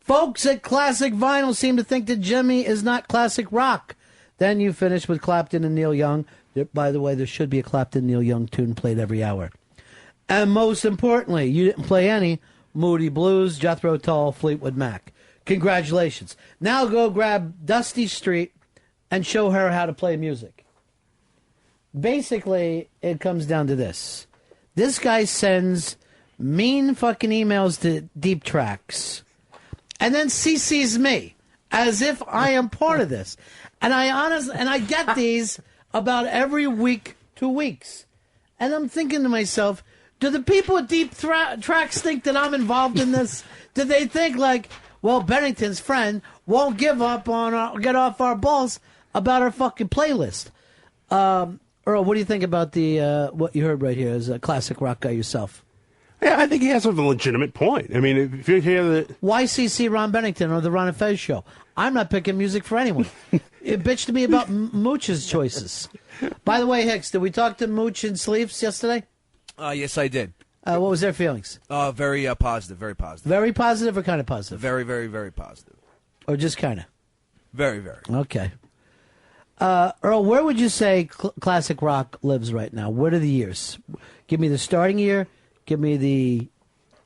Folks at Classic Vinyl seem to think that Jimmy is not classic rock. Then you finished with Clapton and Neil Young. By the way, there should be a Clapton Neil Young tune played every hour. And most importantly, you didn't play any Moody Blues, Jethro Tull, Fleetwood Mac. Congratulations. Now go grab Dusty Street and show her how to play music. Basically, it comes down to this. This guy sends mean fucking emails to Deep Tracks and then CCs me as if I am part of this. And I get these about every week, 2 weeks. And I'm thinking to myself, do the people at Deep Tracks think that I'm involved in this? Do they think like, well, Bennington's friend won't get off our balls about our fucking playlist? Earl, what do you think about the what you heard right here as a classic rock guy yourself? Yeah, I think he has a legitimate point. I mean, if you hear the... Why CC Ron Bennington or the Ron and Fez show? I'm not picking music for anyone. It bitched to me about Mooch's choices. By the way, Hicks, did we talk to Mooch and Sleeves yesterday? Yes, I did. What was their feelings? Very positive, very positive. Very positive or kind of positive? Very, very, very positive. Or just kind of? Very, very. Okay. Earl, where would you say classic rock lives right now? What are the years? Give me the starting year. Give me the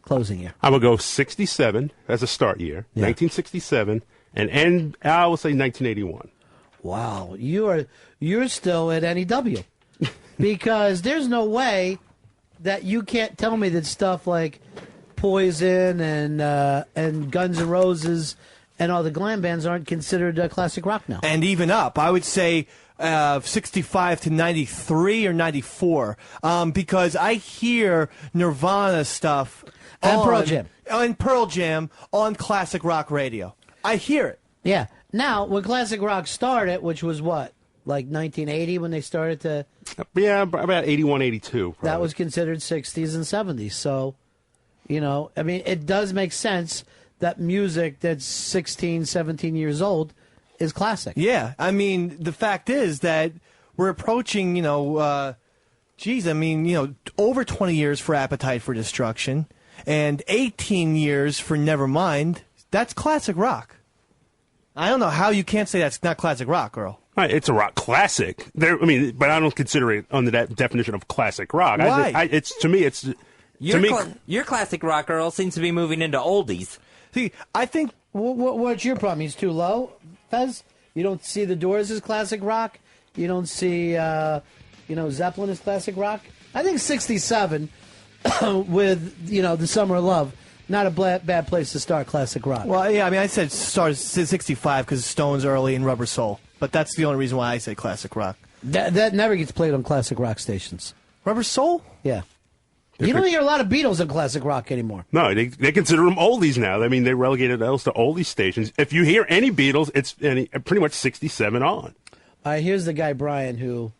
closing year. I would go 67 as a start year, 1967, and end, I would say 1981. Wow, you're still at NEW. Because there's no way that you can't tell me that stuff like Poison and Guns N' Roses and all the glam bands aren't considered classic rock now. And even up, I would say 65 to 93 or 94, because I hear Nirvana stuff and Pearl Jam. And Pearl Jam on classic rock radio. I hear it. Yeah. Now, when classic rock started, which was what? Like 1980 when they started to... Yeah, about 81, 82. That was considered 60s and 70s. So, you know, I mean, it does make sense that music that's 16, 17 years old is classic. Yeah. I mean, the fact is that we're approaching, over 20 years for Appetite for Destruction and 18 years for Nevermind. That's classic rock. I don't know how you can't say that's not classic rock, Earl. Right, it's a rock classic. But I don't consider it under that definition of classic rock. Why? Your classic rock, Earl, seems to be moving into oldies. See, I think... What's your problem? He's too low, Fez? You don't see the Doors as classic rock? You don't see, Zeppelin as classic rock? I think 67 with, The Summer of Love, not a bad place to start classic rock. Well, yeah, I mean, I said start 65 because Stones early and Rubber Soul. But that's the only reason why I say classic rock. That never gets played on classic rock stations. Rubber Soul? Yeah. You don't hear a lot of Beatles in classic rock anymore. No, they consider them oldies now. I mean, they relegated those to oldie stations. If you hear any Beatles, it's pretty much 67 on. Here's the guy, Brian, who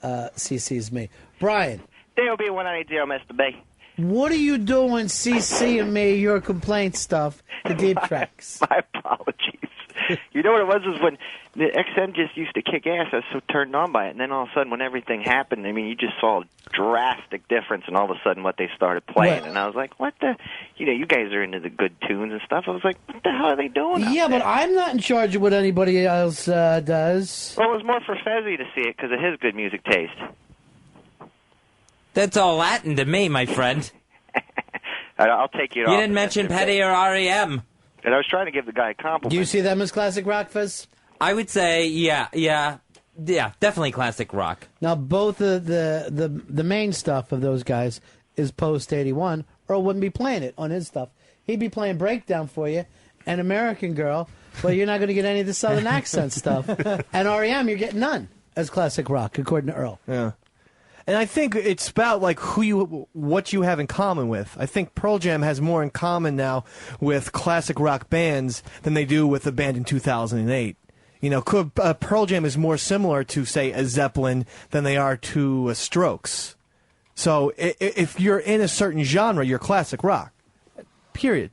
CC's me. Brian. DOB 190, Mr. B. What are you doing CCing me your complaint stuff, the deep tracks? My apologies. You know what it was when the XM just used to kick ass. I was so turned on by it. And then all of a sudden when everything happened, I mean, you just saw a drastic difference in all of a sudden what they started playing. What? And I was like, what the? You know, you guys are into the good tunes and stuff. I was like, what the hell are they doing out Yeah, there? but I'm not in charge of what anybody else does. Well, it was more for Fezzy to see it because of his good music taste. That's all Latin to me, my friend. I'll take you off. You didn't mention Petty or REM. And I was trying to give the guy a compliment. Do you see them as classic rock, Fez? I would say, yeah, definitely classic rock. Now, both of the main stuff of those guys is post-81. Earl wouldn't be playing it on his stuff. He'd be playing Breakdown for you and American Girl, but you're not going to get any of the Southern accent stuff. And REM, you're getting none as classic rock, according to Earl. Yeah. And I think it's about like what you have in common with. I think Pearl Jam has more in common now with classic rock bands than they do with a band in 2008. You know, Pearl Jam is more similar to, say, a Zeppelin than they are to a Strokes. So if you're in a certain genre, you're classic rock. Period.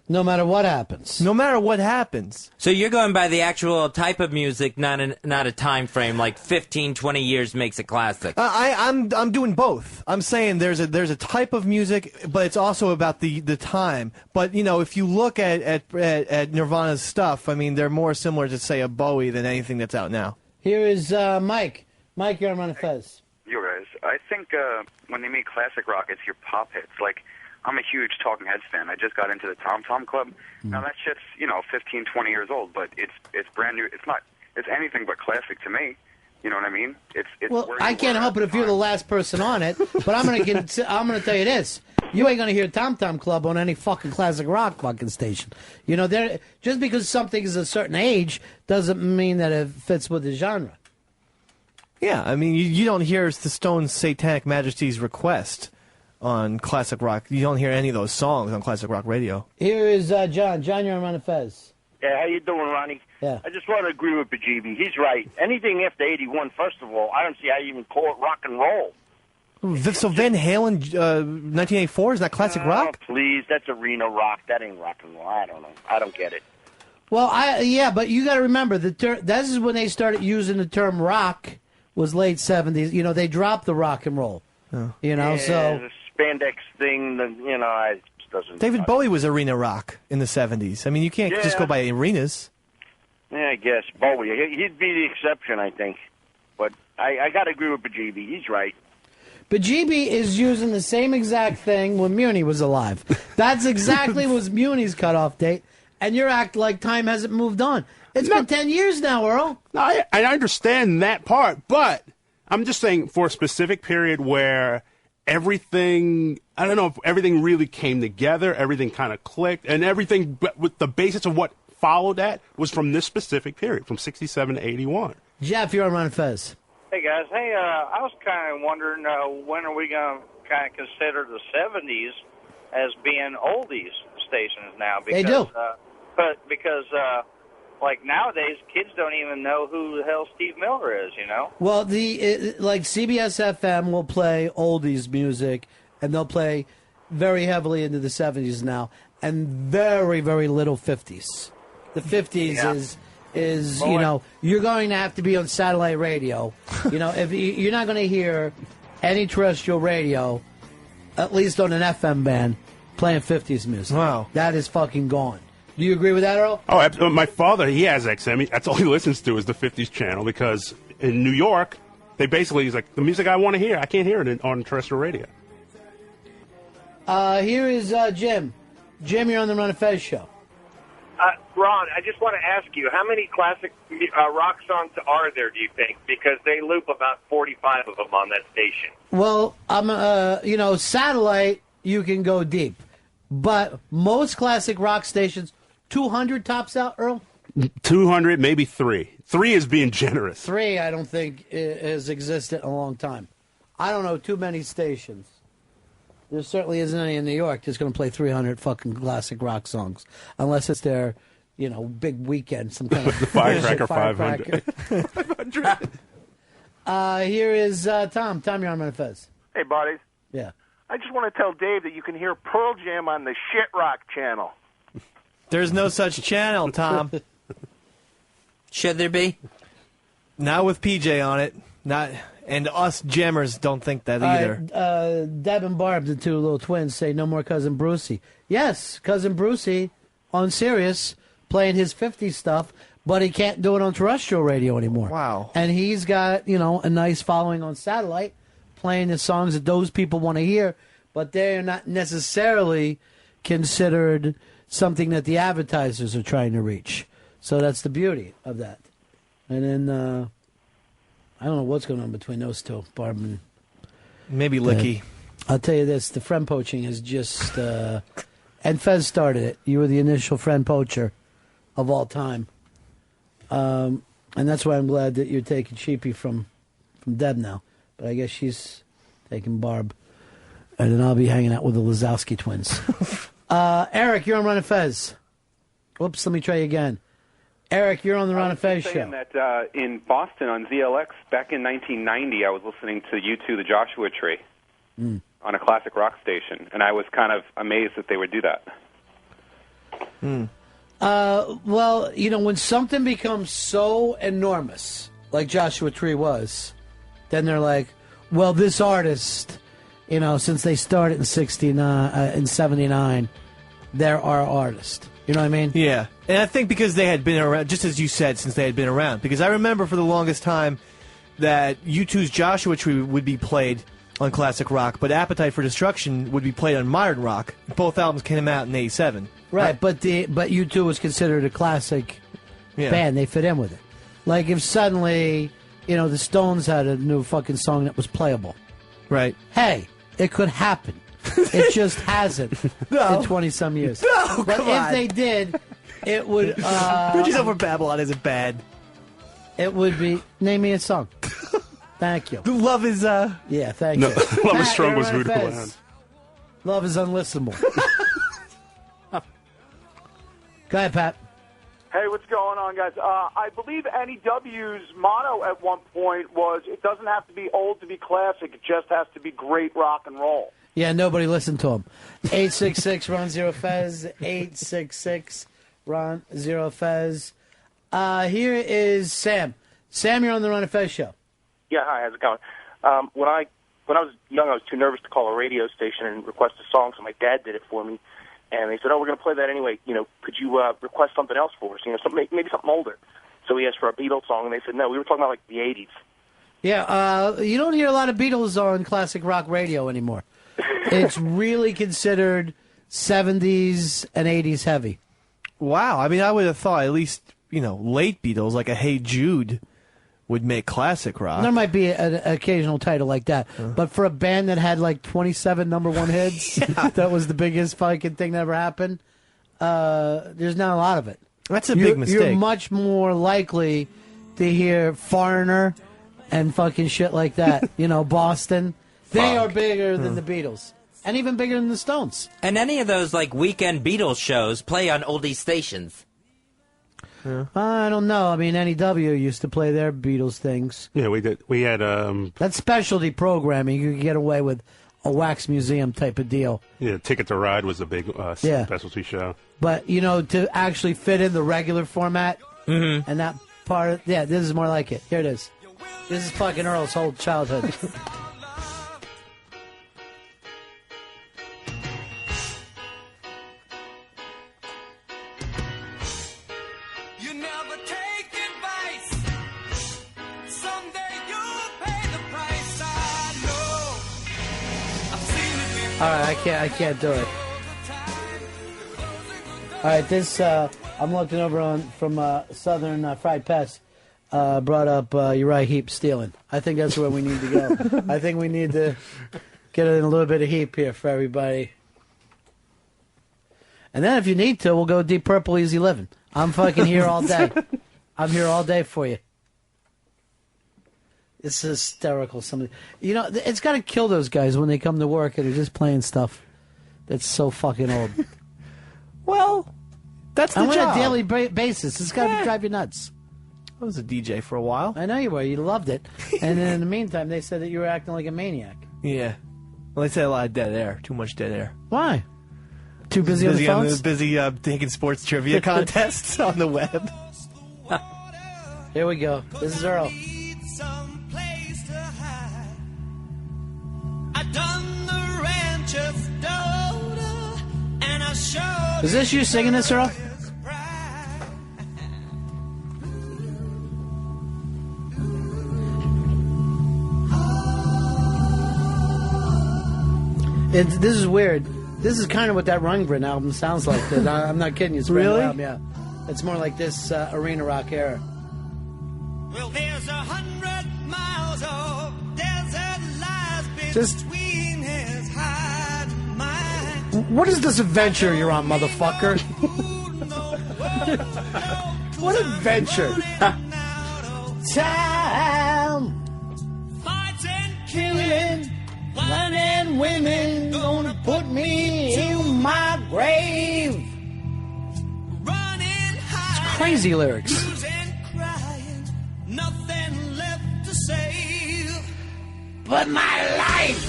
No matter what happens. No matter what happens. So you're going by the actual type of music, not a time frame, like 15, 20 years makes a classic. I'm doing both. I'm saying there's a type of music, but it's also about the time. But you know, if you look at Nirvana's stuff, I mean, they're more similar to, say, a Bowie than anything that's out now. Here is Mike. Mike, you're on Ron and Fez. You guys, I think when they make classic rock, it's your pop hits. Like, I'm a huge Talking Heads fan. I just got into the Tom Tom Club. Now that shit's 15, 20 years old, but it's brand new. It's anything but classic to me. You know what I mean? It's Well, where I you can't were help at it if you're the last person on it, but I'm gonna tell you this: you ain't gonna hear Tom Tom Club on any fucking classic rock fucking station. You know, just because something is a certain age doesn't mean that it fits with the genre. Yeah, I mean, you don't hear the Stones' Satanic Majesty's Request on classic rock. You don't hear any of those songs on classic rock radio. Here is John. John, you're on Ron and Fez. Yeah, how you doing, Ronnie? Yeah. I just want to agree with Bajibi. He's right. Anything after 81, first of all, I don't see how you even call it rock and roll. So Van Halen, 1984, is that classic rock? Please, that's arena rock. That ain't rock and roll. I don't know. I don't get it. Well, but you got to remember this is when they started using the term rock. Was late 70s. You know, they dropped the rock and roll. Oh. You know, so the spandex thing. I doesn't. David Bowie was arena rock in the 70s. I mean, you can't just go by arenas. Yeah, I guess Bowie. He'd be the exception, I think. But I got to agree with Bajibi. He's right. Bajibi is using the same exact thing when Muni was alive. That's exactly was Muni's cutoff date, and you're acting like time hasn't moved on. It's been 10 years now, Earl. No, I understand that part, but I'm just saying for a specific period where everything, I don't know if everything really came together, everything kind of clicked, and everything, but with the basis of what followed that was from this specific period, from 67 to 81. Jeff, you're on Ron and Fez. Hey, guys. Hey, I was kind of wondering when are we going to kind of consider the 70s as being oldies stations now? Because, They do. Because like nowadays, kids don't even know who the hell Steve Miller is, you know? Well, like CBS FM will play oldies music, and they'll play very heavily into the 70s now, and very, very little 50s. The 50s is you know, you're going to have to be on satellite radio. You know, if you're not going to hear any terrestrial radio, at least on an FM band, playing 50s music. Wow. That is fucking gone. Do you agree with that, Earl? Oh, absolutely. My father, he has XM. That's all he listens to is the 50s channel because in New York, they basically, he's like, the music I want to hear, I can't hear it on terrestrial radio. Here is Jim. Jim, you're on the Ron and Fez show. Ron, I just want to ask you, how many classic rock songs are there, do you think? Because they loop about 45 of them on that station. Well, you know, satellite, you can go deep. But most classic rock stations, 200 tops out, Earl? 200, maybe 3. 3 is being generous. 3, I don't think, has existed in a long time. I don't know too many stations. There certainly isn't any in New York that's going to play 300 fucking classic rock songs, unless it's their, big weekend, some kind of the Firecracker 500. Here is Tom. Tom, you're on Ron and Fez. Hey, buddies. Yeah. I just want to tell Dave that you can hear Pearl Jam on the Shit Rock channel. There's no such channel, Tom. Should there be? Not with PJ on it. And us jammers don't think that either. Deb and Barb, the two little twins, say no more Cousin Brucey. Yes, Cousin Brucey on Sirius playing his 50s stuff, but he can't do it on terrestrial radio anymore. Wow. And he's got, a nice following on satellite, playing the songs that those people want to hear, but they're not necessarily considered something that the advertisers are trying to reach. So that's the beauty of that. And then, I don't know what's going on between those two, Barb and... Maybe Licky. I'll tell you this, the friend poaching is just... and Fez started it. You were the initial friend poacher of all time. And that's why I'm glad that you're taking Sheepy from Deb now. But I guess she's taking Barb. And then I'll be hanging out with the Lazowski twins. Eric, you're on Ron and Fez. Whoops, let me try you again. Eric, you're on the Ron and Fez show. That in Boston on ZLX back in 1990, I was listening to U2, The Joshua Tree, on a classic rock station, and I was kind of amazed that they would do that. Well, when something becomes so enormous, like Joshua Tree was, then they're like, well, this artist, since they started in 79, they're our artist. You know what I mean? Yeah. And I think because they had been around, just as you said, since they had been around. Because I remember for the longest time that U2's Joshua Tree would be played on classic rock, but Appetite for Destruction would be played on modern rock. Both albums came out in 87. Right, but U2 was considered a classic band. They fit in with it. Like if suddenly, the Stones had a new fucking song that was playable. Right. Hey, it could happen. It just hasn't in 20-some years. No, but come if on. they did, it would... Bridges Over Babylon isn't bad. It would be... Name me a song. Thank you. Love is... Yeah, thank you. Love is Strong you're was on Voodoo Fez. Clown. Love is unlistenable. Go ahead, Pat. Hey, what's going on, guys? I believe NEW's motto at one point was, it doesn't have to be old to be classic, it just has to be great rock and roll. Yeah, nobody listened to him. 866-RON-0-FEZ, 866-RON-0-FEZ. Here is Sam. Sam, you're on the Ron and Fez show. Yeah, hi, how's it going? When I was young, I was too nervous to call a radio station and request a song, so my dad did it for me. And they said, "Oh, we're going to play that anyway. Could you request something else for us? Maybe something older." So he asked for a Beatles song, and they said, "No, we were talking about like the '80s." Yeah, you don't hear a lot of Beatles on classic rock radio anymore. It's really considered 70s and 80s heavy. Wow. I mean, I would have thought at least, late Beatles, like a Hey Jude, would make classic rock. There might be an occasional title like that. But for a band that had like 27 number one hits, that was the biggest fucking thing that ever happened, there's not a lot of it. That's a big mistake. You're much more likely to hear Foreigner and fucking shit like that. Boston. They are bigger than the Beatles. And even bigger than the Stones. And any of those like weekend Beatles shows play on oldie stations. I don't know. I mean, NEW used to play their Beatles things. Yeah, we did. We had That's specialty programming. You could get away with a wax museum type of deal. Ticket to Ride was a big specialty show. But to actually fit in the regular format and that part, this is more like it. Here it is. This is fucking Earl's whole childhood. All right, I can't do it. All right, this I'm looking over from Southern Fried Pest brought up Uriah Heep stealing. I think that's where we need to go. I think we need to get in a little bit of Heep here for everybody. And then if you need to, we'll go Deep Purple, Easy Living. I'm fucking here all day. I'm here all day for you. It's hysterical. It's got to kill those guys when they come to work and they're just playing stuff that's so fucking old. Well, that's the job. On a daily basis. It's got to drive you nuts. I was a DJ for a while. I know you were. You loved it. And then in the meantime, they said that you were acting like a maniac. Yeah. Well, they said a lot of dead air. Too much dead air. Why? Too busy on the phones? Busy taking sports trivia contests on the web. Here we go. This is Earl. Is this you singing this, Earl? This is weird. This is kind of what that Rundgren album sounds like. I'm not kidding you. It's really? Album, yeah. It's more like this arena rock era. Well, there's 100 miles of desert lies between his heart and mine. What is this adventure you're on, motherfucker? What adventure? Time. Fighting, killing, men and women gonna put me in my grave. It's crazy lyrics. Nothing left to say. But my life.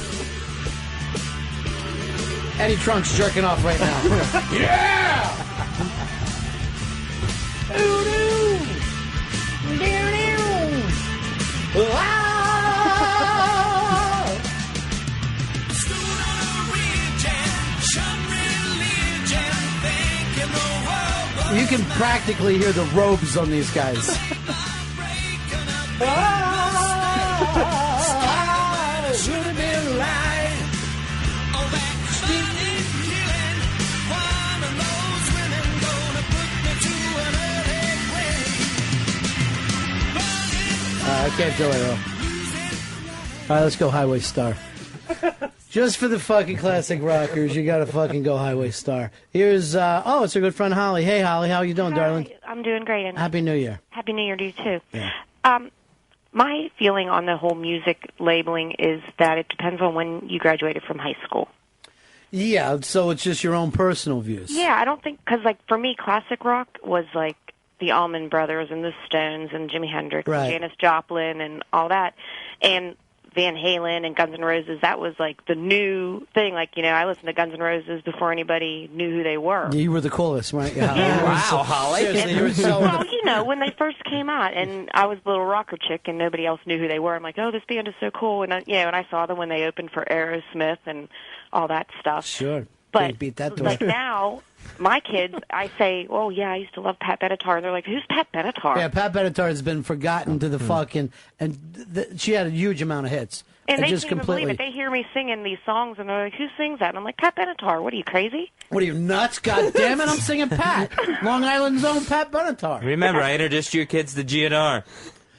Eddie Trunk's jerking off right now. Yeah! You can practically hear the robes on these guys. Should have been lying. I can't do it, Earl. All right, let's go Highway Star. Just for the fucking classic rockers, you gotta fucking go Highway Star. Here's, it's our good friend Holly. Hey, Holly, how you doing, darling? I'm doing great. And Happy New Year. Happy New Year to you, too. Yeah. My feeling on the whole music labeling is that it depends on when you graduated from high school. Yeah, so it's just your own personal views. Yeah, I don't think, because, like, for me, classic rock was, like, the Allman Brothers and the Stones and Jimi Hendrix Right. and Janis Joplin and all that. And Van Halen and Guns N' Roses, that was, like, the new thing. Like, I listened to Guns N' Roses before anybody knew who they were. You were the coolest, right? Yeah. Yeah. Wow, Holly. Seriously, you were so... Well, when they first came out, and I was a little rocker chick, and nobody else knew who they were. I'm like, oh, this band is so cool. And I saw them when they opened for Aerosmith and all that stuff. Sure. But Can't beat that door. like now, my kids, I say, oh yeah, I used to love Pat Benatar. And they're like, who's Pat Benatar? Yeah, Pat Benatar has been forgotten to the fucking... And she had a huge amount of hits. And they just can't even believe it. They hear me singing these songs, and they're like, who sings that? And I'm like, Pat Benatar. What are you, crazy? What are you, nuts? God damn it, I'm singing Pat. Long Island's own Pat Benatar. Remember, I introduced your kids to GNR.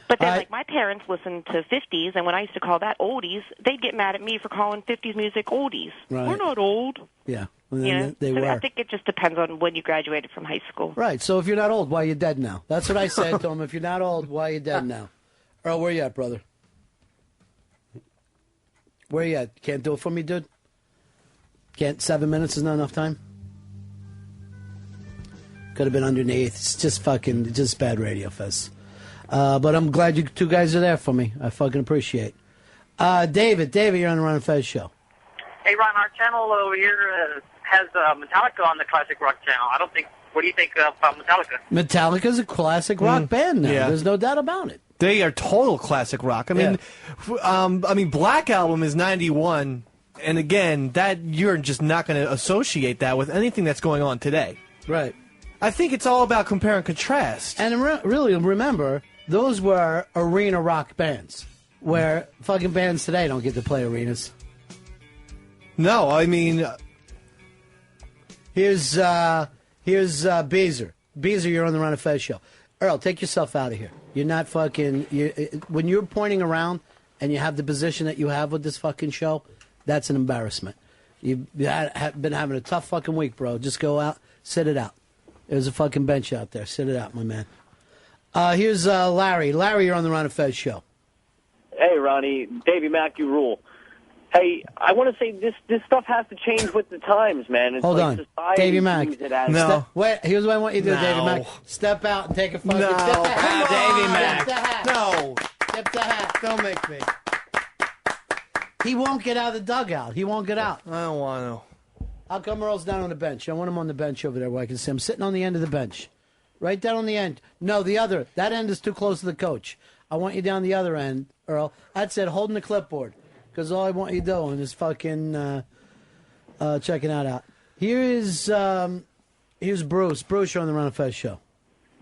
But then, like, my parents listened to 50s, and when I used to call that oldies, they'd get mad at me for calling 50s music oldies. Right. We're not old. Yeah, well, So they were. I think it just depends on when you graduated from high school. Right, so if you're not old, why are you dead now? That's what I said to him. If you're not old, why are you dead now? Earl, where you at, brother? Where you at? Can't do it for me, dude? 7 minutes is not enough time? Could have been underneath. It's just bad radio, Fez. But I'm glad you two guys are there for me. I fucking appreciate it. David, you're on the Ron and Fez show. Hey, Ron, our channel over here has Metallica on the classic rock channel. What do you think about Metallica? Metallica's a classic rock band now. Yeah. There's no doubt about it. They are total classic rock. I mean, Black Album is 91, and again, that you're just not going to associate that with anything that's going on today. Right. I think it's all about compare and contrast. And really, remember, those were arena rock bands, where fucking bands today don't get to play arenas. No, I mean... Here's Beezer. Beezer, you're on the Ron and Fez show. Earl, take yourself out of here. You're not fucking... when you're pointing around and you have the position that you have with this fucking show, that's an embarrassment. You've been having a tough fucking week, bro. Just go out, sit it out. There's a fucking bench out there. Sit it out, my man. Here's Larry. Larry, you're on the Ron and Fez show. Hey, Ronnie. Davey Mack, you rule. Hey, I want to say this stuff has to change with the times, man. It's Hold like on. society Davey Mack. sees it as- No. Wait, here's what I want you to do, No. Davey Mack. Step out and take a fucking No. Tip the hat. Davey Tip Mack. the hat. No. Tip the hat. Don't make me. He won't get out of the dugout. He won't get out. I don't want to. How come Earl's down on the bench? I want him on the bench over there where I can see him sitting on the end of the bench. Right down on the end. No, the other. That end is too close to the coach. I want you down the other end, Earl. That's it, holding the clipboard. Because all I want you doing is fucking checking that out. Here's Bruce. Bruce, you're on the Ron and Fez show.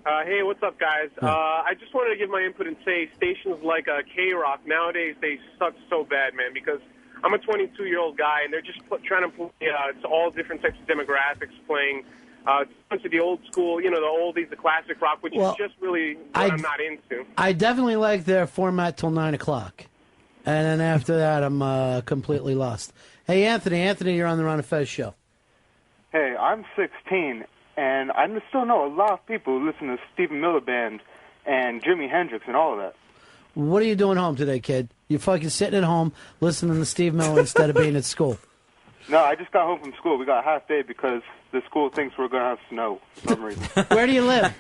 Hey, what's up, guys? I just wanted to give my input and say stations like K-Rock, nowadays, they suck so bad, man, because I'm a 22-year-old guy, and they're just trying to play it's all different types of demographics playing to the old school, the oldies, the classic rock, which is just really what I'm not into. I definitely like their format till 9 o'clock. And then after that, I'm completely lost. Hey, Anthony, you're on the Ron and Fez show. Hey, I'm 16, and I still know a lot of people who listen to Stephen Miller Band and Jimi Hendrix and all of that. What are you doing home today, kid? You fucking sitting at home listening to Steve Miller instead of being at school. No, I just got home from school. We got a half day because the school thinks we're going to have snow for some reason. Where do you live?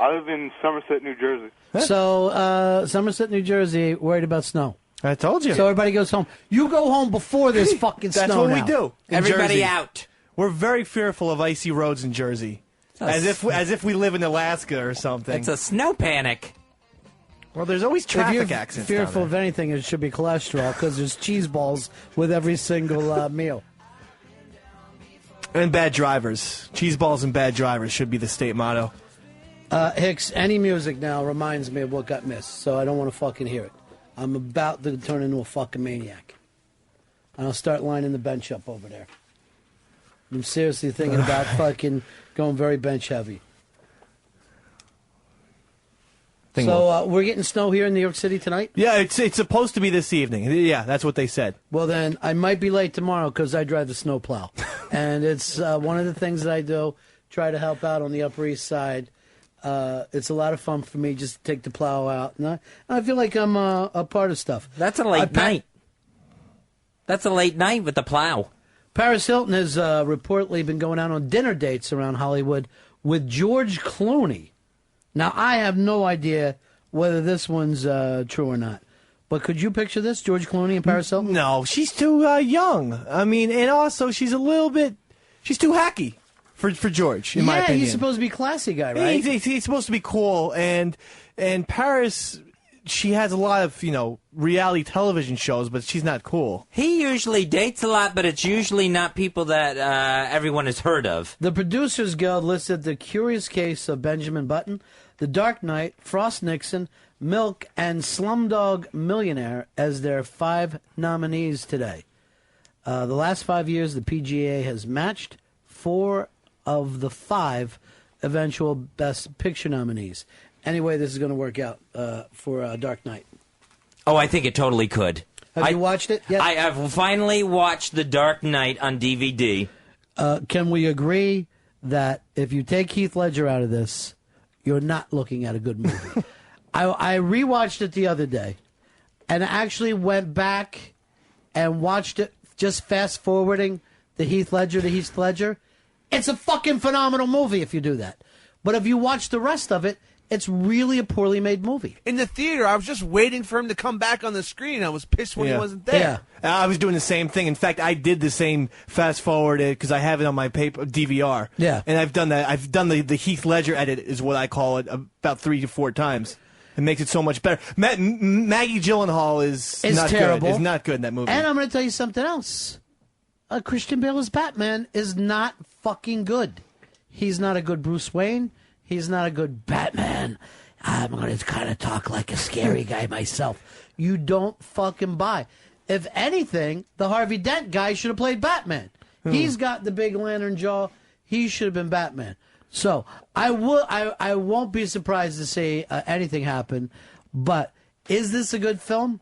I live in Somerset, New Jersey. So, Somerset, New Jersey, worried about snow. I told you. So everybody goes home. You go home before there's fucking That's snow what we now. do. in Everybody Jersey. out. We're very fearful of icy roads in Jersey. As if we live in Alaska or something. It's a snow panic. Well, there's always If you're traffic accidents. fearful of anything, it should be cholesterol because there's cheese balls with every single meal. And bad drivers. Cheese balls and bad drivers should be the state motto. Hicks, any music now reminds me of what got missed, so I don't want to fucking hear it. I'm about to turn into a fucking maniac. And I'll start lining the bench up over there. I'm seriously thinking about fucking going very bench heavy. So we're getting snow here in New York City tonight? Yeah, it's supposed to be this evening. Yeah, that's what they said. Well, then I might be late tomorrow because I drive the snowplow. And it's one of the things that I do, try to help out on the Upper East Side. It's a lot of fun for me just to take the plow out. And I feel like I'm a part of stuff. That's a late night. That's a late night with the plow. Paris Hilton has reportedly been going out on dinner dates around Hollywood with George Clooney. Now, I have no idea whether this one's true or not. But could you picture this, George Clooney and Paris Hilton? No, she's too young. I mean, and also she's she's too hacky for George, in my opinion. He's supposed to be a classy guy, right? He's supposed to be cool, and Paris, she has a lot of, reality television shows, but she's not cool. He usually dates a lot, but it's usually not people that everyone has heard of. The Producers Guild listed The Curious Case of Benjamin Button, The Dark Knight, Frost Nixon, Milk, and Slumdog Millionaire as their 5 nominees today. The last 5 years, the PGA has matched 4 of the 5 eventual Best Picture nominees. Anyway, this is going to work out for Dark Knight. Oh, I think it totally could. Have you watched it yet? I have finally watched The Dark Knight on DVD. Can we agree that if you take Heath Ledger out of this, you're not looking at a good movie? I rewatched it the other day and actually went back and watched it, just fast forwarding the Heath Ledger to Heath Ledger. It's a fucking phenomenal movie if you do that. But if you watch the rest of it, it's really a poorly made movie. In the theater, I was just waiting for him to come back on the screen. I was pissed when he wasn't there. Yeah. I was doing the same thing. In fact, I did the same fast forwarded because I have it on my paper DVR. Yeah. And I've done that. I've done the Heath Ledger edit, is what I call it, about 3 to 4 times. It makes it so much better. Maggie Gyllenhaal is not terrible. good. Is not good in that movie. And I'm going to tell you something else. Christian Bale as Batman is not fucking good. He's not a good Bruce Wayne. He's not a good Batman. I'm going to kind of talk like a scary guy myself. You don't fucking buy. If anything, the Harvey Dent guy should have played Batman. He's got the big lantern jaw. He should have been Batman. So I won't be surprised to see anything happen. But is this a good film?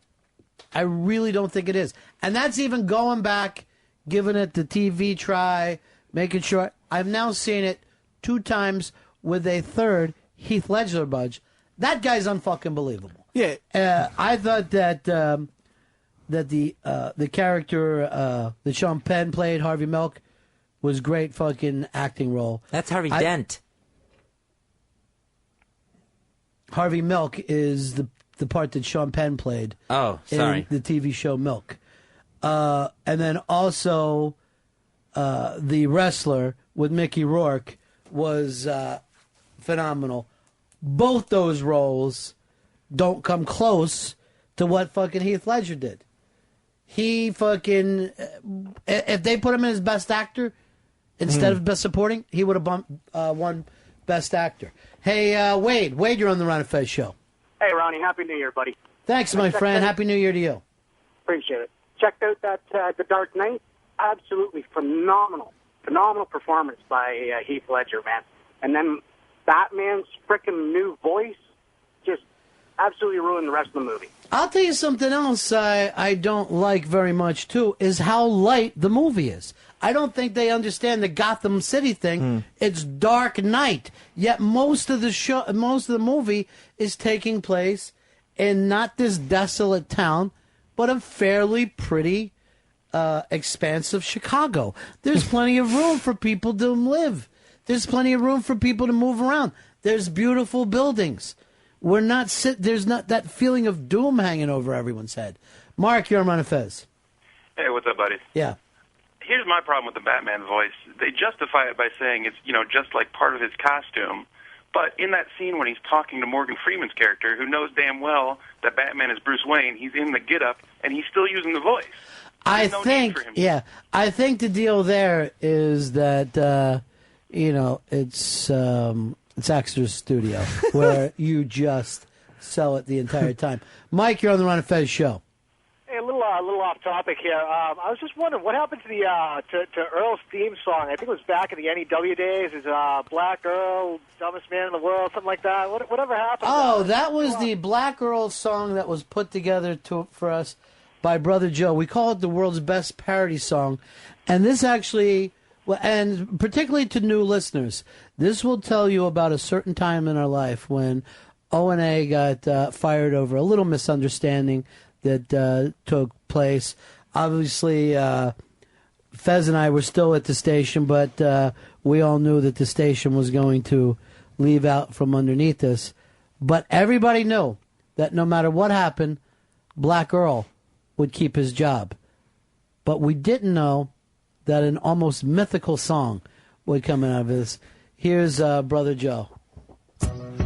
I really don't think it is. And that's even going back, giving it the TV try, making sure. I've now seen it 2 times with a third Heath Ledger budge. That guy's unfucking believable. Yeah. I thought that the character that Sean Penn played, Harvey Milk, was great fucking acting role. That's Harvey Dent. Harvey Milk is the part that Sean Penn played. Oh, sorry. In the TV show Milk. And then also the wrestler with Mickey Rourke was phenomenal. Both those roles don't come close to what fucking Heath Ledger did. He fucking... if they put him in as best actor instead of best supporting, he would have won best actor. Hey, Wade. Wade, you're on the Ron and Fez show. Hey, Ronnie. Happy New Year, buddy. Thanks, my friend. Happy New Year to you. Appreciate it. Checked out that The Dark Knight. Absolutely phenomenal performance by Heath Ledger, man. And then Batman's frickin' new voice just absolutely ruined the rest of the movie. I'll tell you something else I don't like very much, too, is how light the movie is. I don't think they understand the Gotham City thing. It's Dark Knight. Yet most of the movie is taking place in not this desolate town, but a fairly pretty, expansive Chicago. There's plenty of room for people to live. There's plenty of room for people to move around. There's beautiful buildings. There's not that feeling of doom hanging over everyone's head. Mark, you're on Ron and Fez. Hey, what's up, buddy? Yeah. Here's my problem with the Batman voice. They justify it by saying it's, just like part of his costume. But in that scene when he's talking to Morgan Freeman's character, who knows damn well that Batman is Bruce Wayne, he's in the getup, and he's still using the voice. I think the deal there is that, it's Extra's studio where you just sell it the entire time. Mike, you're on the Ron and Fez show. Hey, a little off topic here. I was just wondering what happened to the to Earl's theme song. I think it was back in the NEW days. Is Black Earl, dumbest man in the world, something like that. Whatever happened? Oh, that was the Black Earl song that was put together for us by Brother Joe. We call it the world's best parody song, and this actually, and particularly to new listeners, this will tell you about a certain time in our life when O&A got fired over a little misunderstanding that took place. Obviously, Fez and I were still at the station, but we all knew that the station was going to leave out from underneath us. But everybody knew that no matter what happened, Black Earl would keep his job. But we didn't know that an almost mythical song would come out of this. Here's Brother Joe.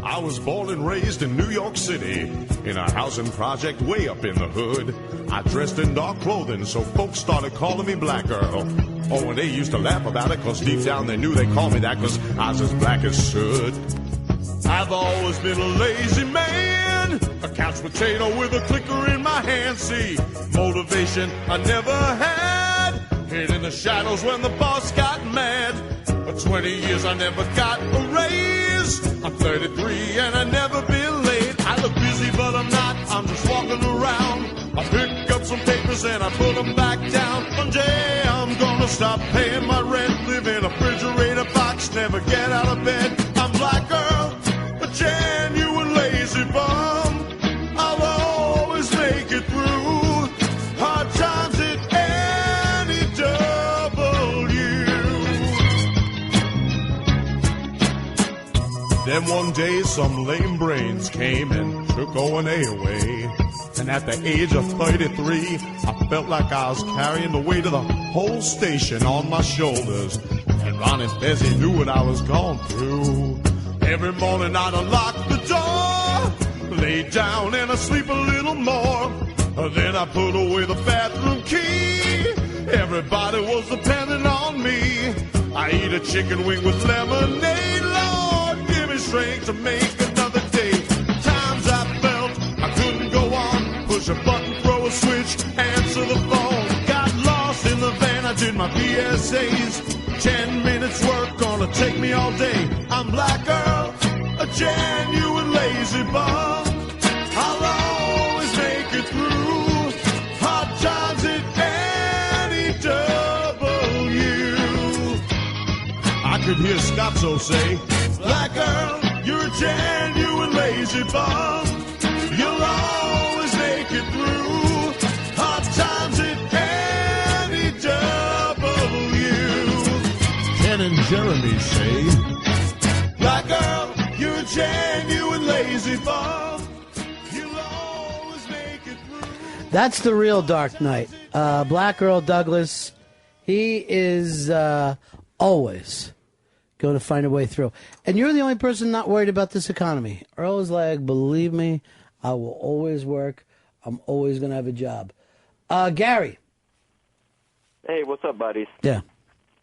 I was born and raised in New York City, in a housing project way up in the hood. I dressed in dark clothing, so folks started calling me Black Earl. Oh, and they used to laugh about it, because deep down they knew they called me that, because I was as black as soot. I've always been a lazy man, a couch potato with a clicker in my hand. See, motivation I never had, hid in the shadows when the boss got mad. For 20 years I never got a raise. I'm 33 and I never been late. I look busy but I'm not, I'm just walking around. I pick up some papers and I put them back down. One day I'm gonna stop paying my rent, live in a refrigerator box, never get out of bed. I'm Black Earl, a genuine lazy bum. I'll always make it through hard times at any W. Then one day some lame brains came and took O&A away. And at the age of 33, I felt like I was carrying the weight of the whole station on my shoulders. And Ron and Fez knew what I was going through. Every morning I'd unlock the door, lay down and I'd sleep a little more. Then I put away the bathroom key. Everybody was depending on me. I eat a chicken wing with lemonade. Lord, give me strength to make another day. Times I felt I couldn't go on. Push a button, throw a switch, answer the phone. Got lost in the van, I did my PSAs. 10 minutes work gonna take me all day. I'm Black Earl, a genuine lazy bum. I'll always make it through hard times at any W. I could hear Scotzo say, Black Earl, you're a genuine lazy lazy bum. You'll always make it through hard times at any W. Ken and Jeremy say, Black girl, you're a genuine lazy bum. You'll always make it through. That's the real Dark Knight. Black Earl Douglas, he is always going to find a way through. And you're the only person not worried about this economy. Earl is like, believe me, I will always work. I'm always going to have a job. Gary. Hey, what's up, buddies? Yeah.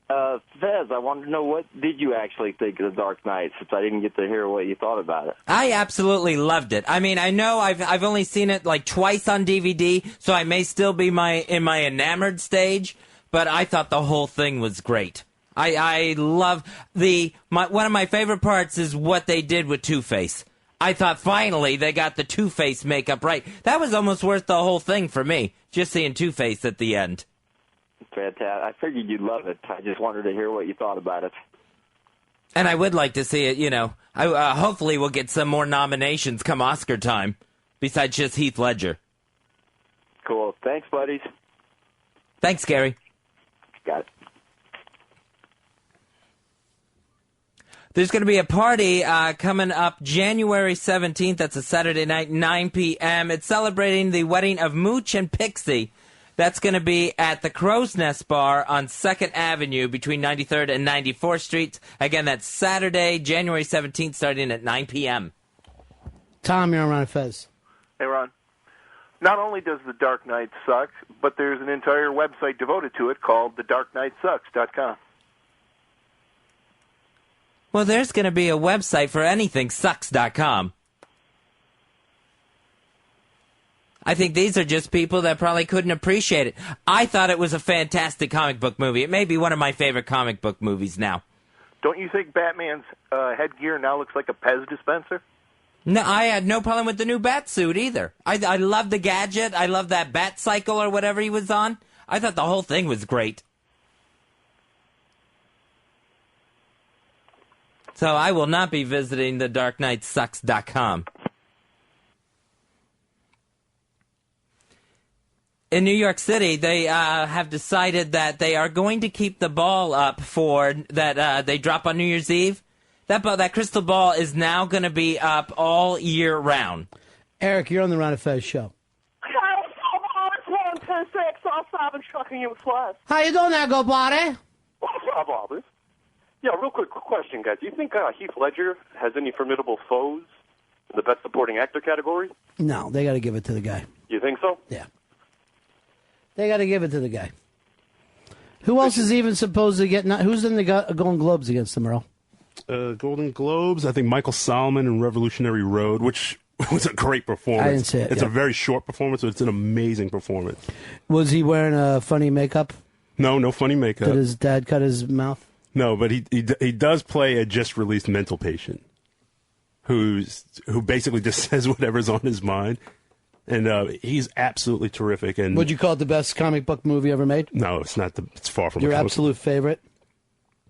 Fez, I wanted to know, what did you actually think of The Dark Knight, since I didn't get to hear what you thought about it? I absolutely loved it. I mean, I know I've only seen it like twice on DVD, so I may still be in my enamored stage, but I thought the whole thing was great. I love one of my favorite parts is what they did with Two-Face. I thought finally they got the Two-Face makeup right. That was almost worth the whole thing for me, just seeing Two-Face at the end. Fantastic. I figured you'd love it. I just wanted to hear what you thought about it. And I would like to see it, you know. Hopefully we'll get some more nominations come Oscar time, besides just Heath Ledger. Cool. Thanks, buddies. Thanks, Gary. Got it. There's going to be a party coming up January 17th. That's a Saturday night, 9 p.m. It's celebrating the wedding of Mooch and Pixie. That's going to be at the Crow's Nest Bar on 2nd Avenue between 93rd and 94th Streets. Again, that's Saturday, January 17th, starting at 9 p.m. Tom, you're on Ron and Fez. Hey, Ron. Not only does The Dark Knight suck, but there's an entire website devoted to it called thedarknightsucks.com. Well, there's going to be a website for anything, sucks.com. I think these are just people that probably couldn't appreciate it. I thought it was a fantastic comic book movie. It may be one of my favorite comic book movies now. Don't you think Batman's headgear now looks like a Pez dispenser? No, I had no problem with the new bat suit either. I love the gadget. I love that bat cycle or whatever he was on. I thought the whole thing was great. So I will not be visiting the darknightsucks.com. In New York City, they have decided that they are going to keep the ball up for that they drop on New Year's Eve. That crystal ball is now going to be up all year round. Eric, you're on the Ron and Fez show. How you doing there, go buddy? What's up, Bobby? Yeah, real quick question, guys. Do you think Heath Ledger has any formidable foes in the Best Supporting Actor category? No, they got to give it to the guy. You think so? Yeah. They got to give it to the guy. Who else is even supposed to get... who's in the Golden Globes against them, Earl? Golden Globes, I think Michael Solomon in Revolutionary Road, which was a great performance. I didn't see it. It's a very short performance, but it's an amazing performance. Was he wearing a funny makeup? No funny makeup. Did his dad cut his mouth? No, but he does play a just-released mental patient who basically just says whatever's on his mind. And he's absolutely terrific. And would you call it the best comic book movie ever made? No, it's not. It's far from your a comic absolute book. favorite.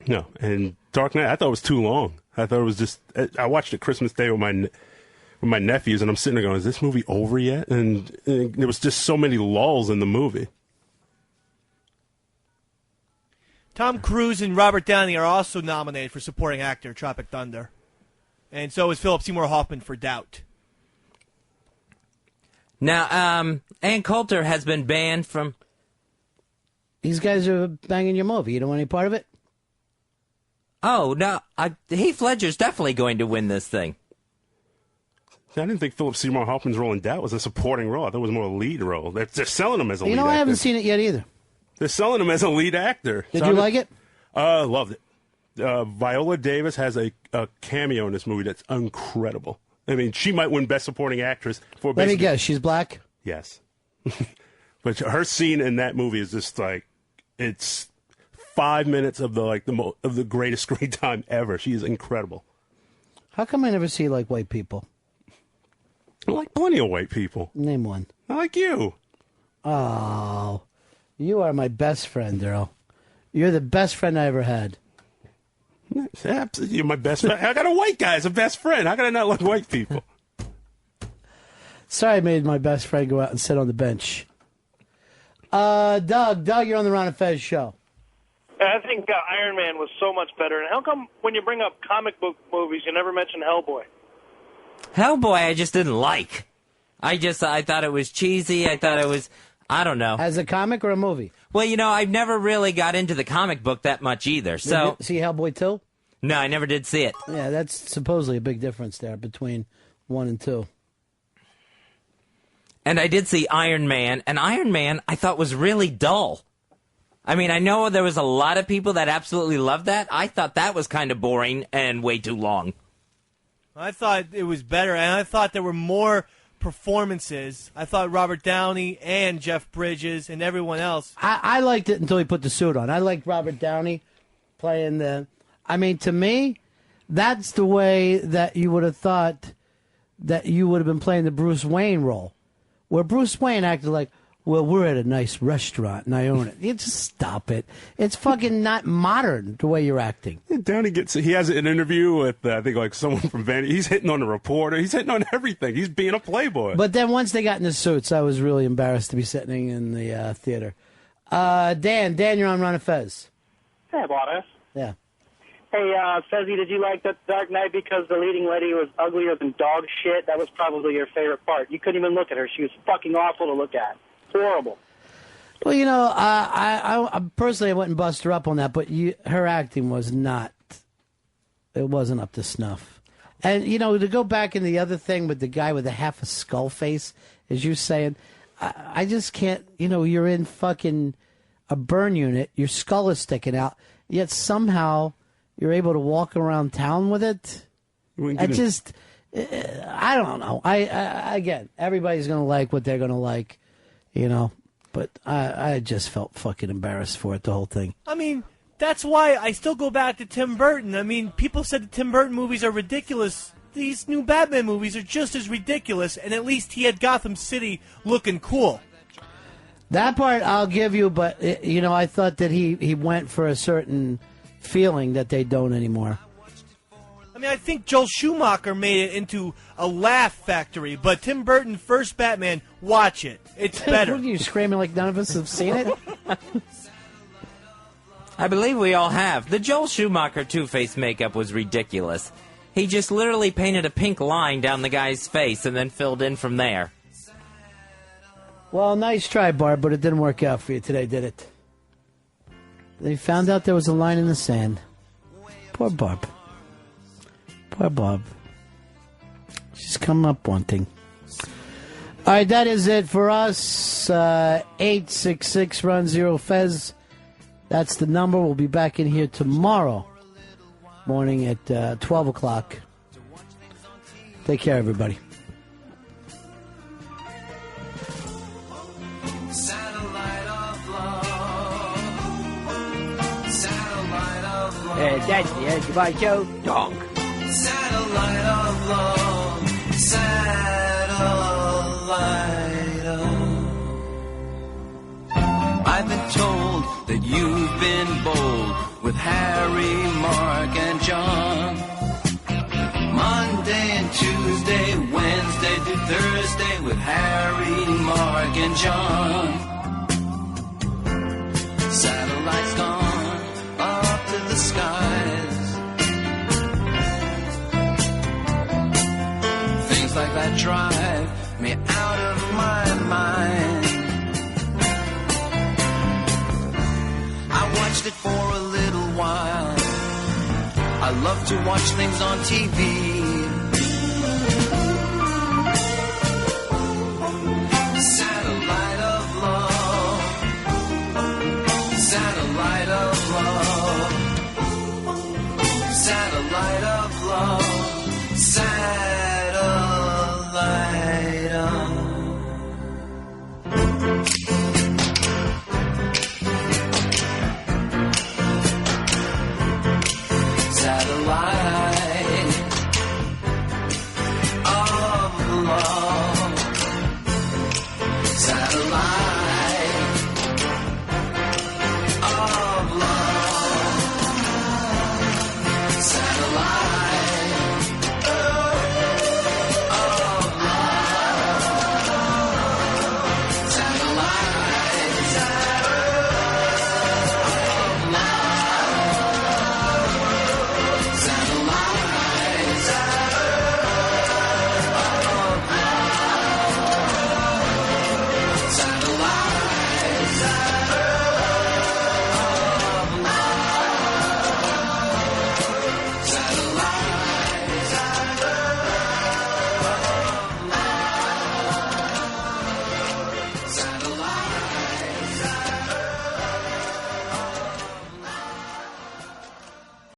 No, and Dark Knight, I thought it was too long. I thought it was just. I watched it Christmas Day with my nephews, and I'm sitting there going, "Is this movie over yet?" And there was just so many lulls in the movie. Tom Cruise and Robert Downey are also nominated for supporting actor, Tropic Thunder, and so is Philip Seymour Hoffman for Doubt. Now, Ann Coulter has been banned from... These guys are banging your movie. You don't want any part of it? Oh, no. Heath Ledger's definitely going to win this thing. I didn't think Philip Seymour Hoffman's role in Doubt was a supporting role. I thought it was more a lead role. They're selling him as a lead actor. I haven't seen it yet either. They're selling him as a lead actor. Did you like it? Loved it. Viola Davis has a cameo in this movie that's incredible. I mean, she might win Best Supporting Actress for. Let me guess, she's black? Yes. But her scene in that movie is just like, it's 5 minutes of the greatest screen time ever. She is incredible. How come I never see like white people? I like plenty of white people. Name one. I like you. Oh, you are my best friend, Earl. You're the best friend I ever had. You're my best friend. I got a white guy as a best friend. How can I not like white people? Sorry I made my best friend go out and sit on the bench. Doug, you're on the Ron and Fez show. I think Iron Man was so much better. And how come when you bring up comic book movies, you never mention Hellboy? Hellboy, I just didn't like. I thought it was cheesy. I thought it was, I don't know. As a comic or a movie? Well, I've never really got into the comic book that much either. So Did you see Hellboy 2? No, I never did see it. Yeah, that's supposedly a big difference there between 1 and 2. And I did see Iron Man, and Iron Man I thought was really dull. I mean, I know there was a lot of people that absolutely loved that. I thought that was kind of boring and way too long. I thought it was better, and I thought there were more performances. I thought Robert Downey and Jeff Bridges and everyone else. I liked it until he put the suit on. I liked Robert Downey playing the... I mean, to me, that's the way that you would have thought that you would have been playing the Bruce Wayne role. Where Bruce Wayne acted like, well, we're at a nice restaurant and I own it. You just stop it. It's fucking not modern the way you're acting. Downey he has an interview with, I think, like someone from Vanity. He's hitting on the reporter. He's hitting on everything. He's being a playboy. But then once they got in the suits, I was really embarrassed to be sitting in the theater. Dan, you're on Ron and Fez. Hey, Boris. Yeah. Hey, Fezzy, did you like that Dark Knight because the leading lady was uglier than dog shit? That was probably your favorite part. You couldn't even look at her. She was fucking awful to look at. Horrible. Well, I personally I wouldn't bust her up on that, but her acting was not. It wasn't up to snuff. And to go back in the other thing with the guy with the half a skull face, as you're saying, I just can't. You're in fucking a burn unit. Your skull is sticking out, yet somehow you're able to walk around town with it. I don't know. Again, everybody's going to like what they're going to like. But I just felt fucking embarrassed for it, the whole thing. I mean, that's why I still go back to Tim Burton. I mean, people said the Tim Burton movies are ridiculous. These new Batman movies are just as ridiculous, and at least he had Gotham City looking cool. That part I'll give you, but, I thought that he went for a certain feeling that they don't anymore. I mean, I think Joel Schumacher made it into a laugh factory, but Tim Burton, first Batman, watch it. It's better. What are you screaming like none of us have seen it? I believe we all have. The Joel Schumacher Two-Face makeup was ridiculous. He just literally painted a pink line down the guy's face and then filled in from there. Well, nice try, Barb, but it didn't work out for you today, did it? They found out there was a line in the sand. Poor Barb. Poor Bob. She's come up wanting. All right, that is it for us. 866-RUN-0-FEZ. That's the number. We'll be back in here tomorrow morning at 12 o'clock. Take care, everybody. That's the end of my show. Donk. Satellite of love, satellite of... I've been told that you've been bold with Harry, Mark, and John. Monday and Tuesday, Wednesday through Thursday with Harry, Mark, and John. Satellites gone up to the skies. Things like that drive me out of my mind. I watched it for a little while. I love to watch things on TV. Satellite of love. Satellite of love. Satellite of love. Satellite of... Satellite of love. Satellite